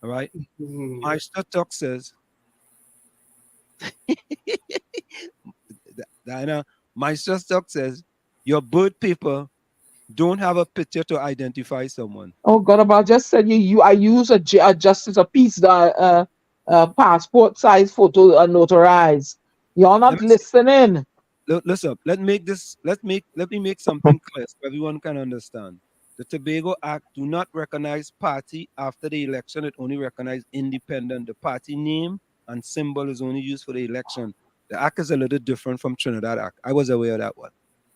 All right. Meister Tuck says, Diana, Meister Tuck says, your birth paper don't have a picture to identify someone. Oh God, I just said I use a justice a piece passport size photo notarized. You're not listening. Listen, let me make something clear so everyone can understand. The Tobago Act do not recognize party after the election. It only recognizes independent. The party name and symbol is only used for the election. The act is a little different from Trinidad Act. I was aware of that one.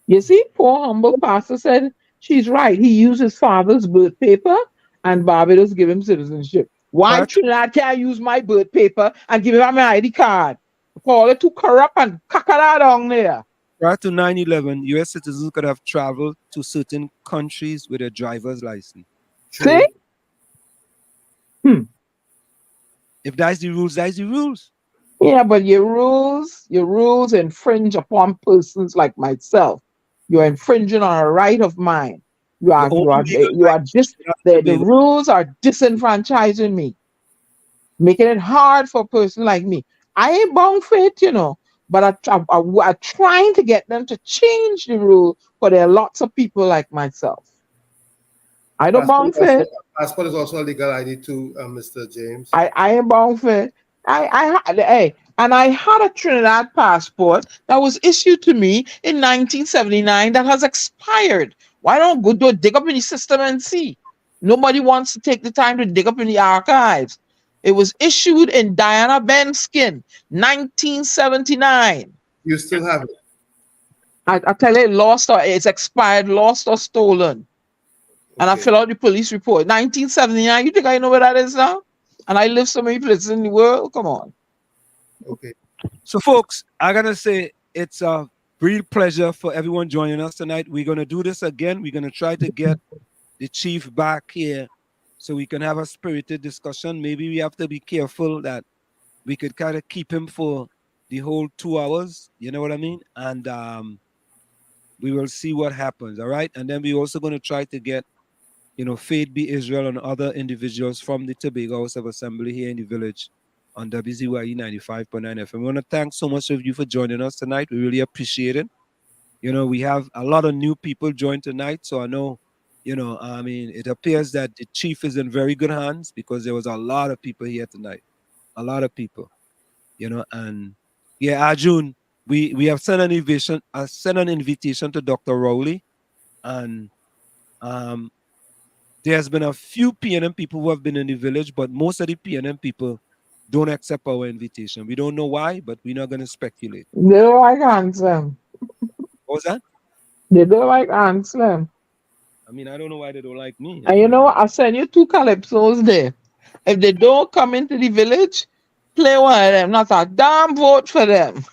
You see, poor humble pastor said she's right. He used his father's birth paper and Barbados give him citizenship. Why Trinidad can't use my birth paper and give him my ID card? Call it too corrupt and cackala down there. Prior to 9/11, U.S. citizens could have traveled to certain countries with a driver's license. See? If that's the rules, that's the rules. Yeah, but your rules infringe upon persons like myself. You're infringing on a right of mine. The rules are disenfranchising me, making it hard for a person like me. I ain't bound for it, but I'm trying to get them to change the rule, but there are lots of people like myself. I don't bound for it. Passport is also a legal ID too, Mr. James. I ain't bound for it. I had a Trinidad passport that was issued to me in 1979 that has expired. Why don't go dig up in the system and see? Nobody wants to take the time to dig up in the archives. It was issued in Diana Ben's skin, 1979. You still have it? I tell you, it's expired, lost or stolen. And I fill out the police report. 1979, you think I know where that is now? And I live so many places in the world. Come on. Okay. So, folks, I got to say it's a real pleasure for everyone joining us tonight. We're going to do this again. We're going to try to get the chief back here so we can have a spirited discussion. Maybe we have to be careful that we could kind of keep him for the whole 2 hours. You know what I mean? And we will see what happens. All right. And then we're also going to try to get, Faith Be Israel and other individuals from the Tobago House of Assembly here in the village on WZYE 95.9 FM. We want to thank so much of you for joining us tonight. We really appreciate it. We have a lot of new people join tonight. So I know, it appears that the chief is in very good hands because there was a lot of people here tonight. A lot of people, and yeah, Arjun, we have sent an invitation to Dr. Rowley, and there's been a few PNM people who have been in the village, but most of the PNM people don't accept our invitation. We don't know why, but we're not going to speculate. They don't like Anselm. What was that? They don't like Anselm. I mean, I don't know why they don't like me. And you know what? I'll send you 2 calypsos there. If they don't come into the village, play one of them. Not a damn vote for them.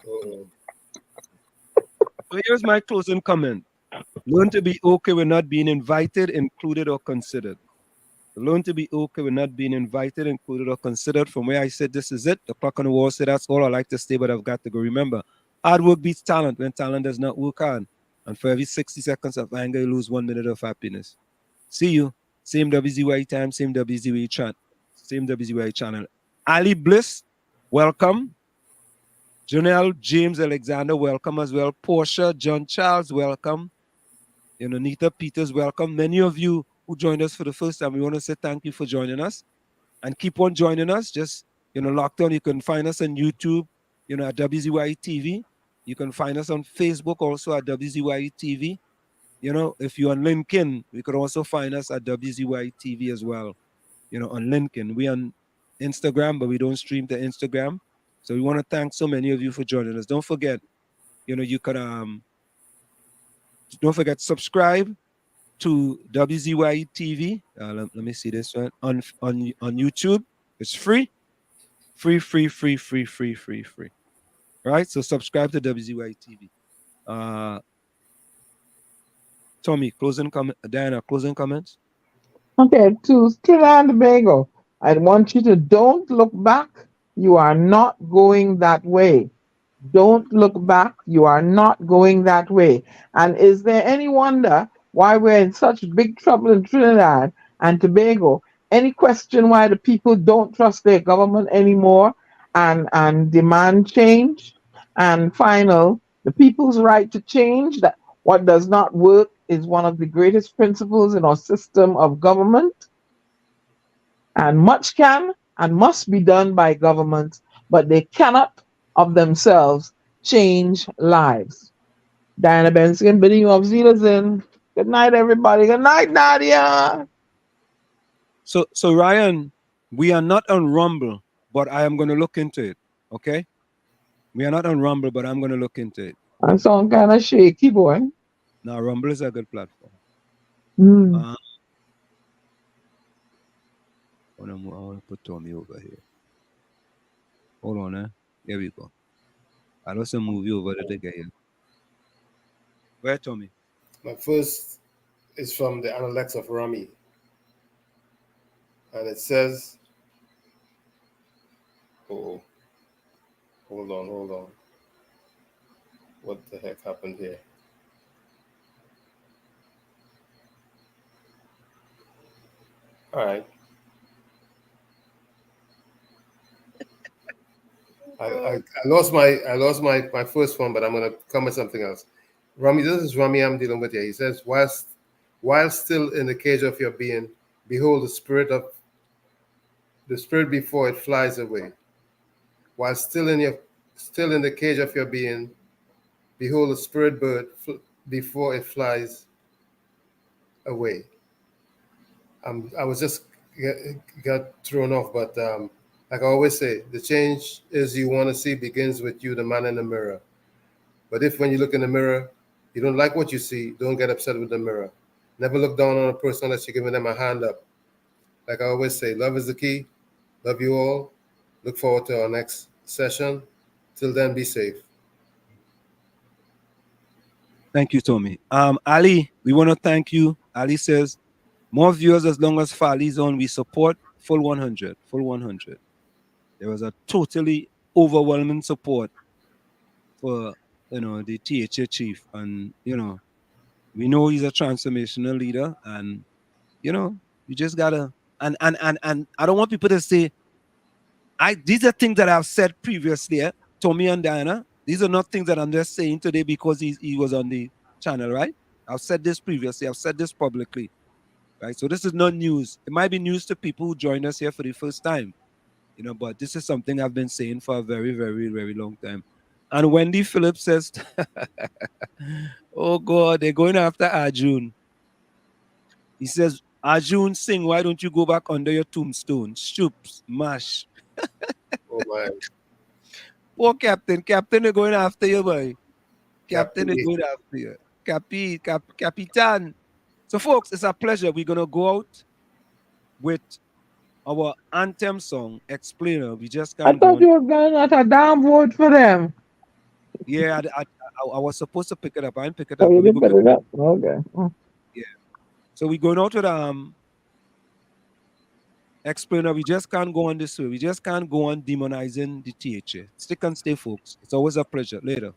So here's my closing comment. Learn to be okay with not being invited, included, or considered. Learn to be okay with not being invited, included, or considered. From where I said this is it, the clock on the wall said that's all I like to stay, but I've got to go. Remember, hard work beats talent when talent does not work hard. And for every 60 seconds of anger, you lose 1 minute of happiness. See you. Same WZYE time, same WZYE channel. Same WZYE channel. Ali Bliss, welcome. Janelle James Alexander, welcome as well. Portia John Charles, welcome. Nita Peters, welcome. Many of you who joined us for the first time, we want to say thank you for joining us. And keep on joining us. Just, locked on. You can find us on YouTube, at WZYE TV. You can find us on Facebook also at WZYE TV. If you're on LinkedIn, you could also find us at WZYE TV as well. On LinkedIn. We're on Instagram, but we don't stream to Instagram. So we want to thank so many of you for joining us. Don't forget, you could don't forget subscribe to WZYE TV. Let me see this one on YouTube. It's free. Free. Right? So subscribe to WZYE TV. Tommy, closing comment. Diana, closing comments. Okay, to Trinidad and Tobago, I want you to don't look back. You are not going that way. Don't look back. You are not going that way. And is there any wonder why we're in such big trouble in Trinidad and Tobago? Any question why the people don't trust their government anymore and demand change? And final, the people's right to change, that what does not work is one of the greatest principles in our system of government. And much can and must be done by governments, but they cannot of themselves change lives. Diana Benson, bidding you of Zealand. Good night, everybody. Good night, Nadia. So Ryan, we are not on Rumble, but I am going to look into it. Okay? We are not on Rumble, but I'm going to look into it. I sound kind of shaky, boy. Now, Rumble is a good platform. Mm. I want to put Tommy over here. Hold on, eh? Here we go. I'll also move you over to the guy. Where, Tommy? My first is from the Analects of Rami. And it says, oh, hold on. What the heck happened here? All right. I lost my first one, but I'm gonna come with something else. Rami, this is Rami I'm dealing with here. He says, while still in the cage of your being, behold the spirit before it flies away. While still in the cage of your being, behold the spirit bird before it flies away. I was just got thrown off, but like I always say, the change is you want to see begins with you, the man in the mirror. But if when you look in the mirror, you don't like what you see, don't get upset with the mirror. Never look down on a person unless you're giving them a hand up. Like I always say, love is the key. Love you all. Look forward to our next session. Till then, be safe. Thank you, Tommy. Ali, we want to thank you. Ali says, more viewers as long as Farley's on. We support full 100. Full 100. There was a totally overwhelming support for, the THA chief. And, we know he's a transformational leader. And, you just got to, and I don't want people to say, these are things that I've said previously, Tommy and Diana. These are not things that I'm just saying today because he was on the channel, right? I've said this previously. I've said this publicly, right? So this is not news. It might be news to people who join us here for the first time, but this is something I've been saying for a very, very, very long time. And Wendy Phillips says, oh, God, they're going after Arjun. He says, Arjun Singh, why don't you go back under your tombstone? Shoops, mash. Oh, my. Poor Captain. Captain, they're going after you, boy. Captain is going after you. Capitan. So, folks, it's a pleasure. We're going to go out with our anthem song, Explainer. We just can't. I thought you were going at a damn vote for them. Yeah, I was supposed to pick it up. I didn't pick it up. Oh, you didn't pick it up? Okay. Yeah. So we're going out with Explainer. We just can't go on this way. We just can't go on demonizing the THA. Stick and stay, folks. It's always a pleasure. Later.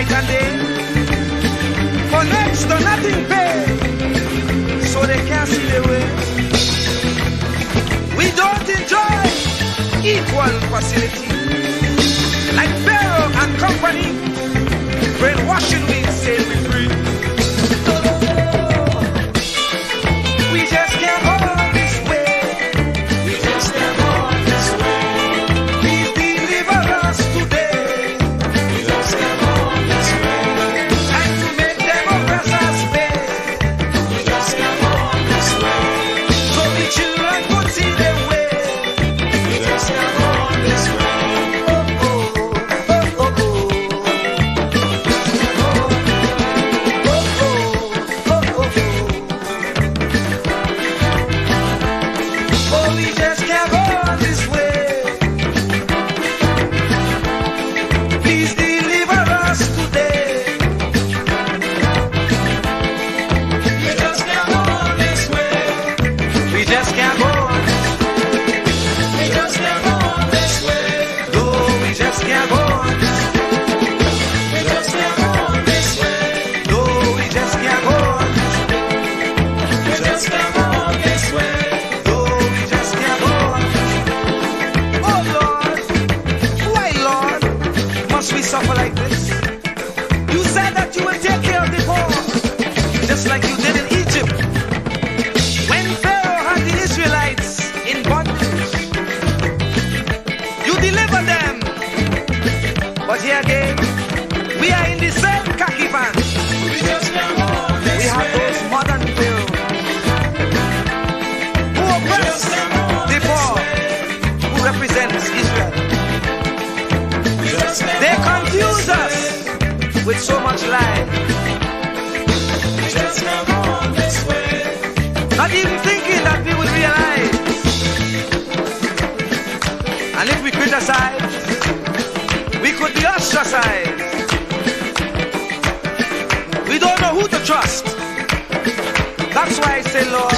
night and day. For next to nothing pay, so they can't see the way. We don't enjoy equal facility. Like Pharaoh and company, brainwashing we say we free. We just can't go this way. We just can't go this way. Please deliver us today. We just can't go this way. Time to make them oppress us pay. We just can't go this way. So the children could see their way. We just can't go this way. Like you did in Egypt when Pharaoh had the Israelites in bondage. You delivered them, but here again we are in the same khaki van. We have those modern Pharaoh who oppress the poor, who represents Israel. They confuse us with so much lie. Not even thinking that we would realize. And if we criticize, we could be ostracized. We don't know who to trust. That's why I say, Lord,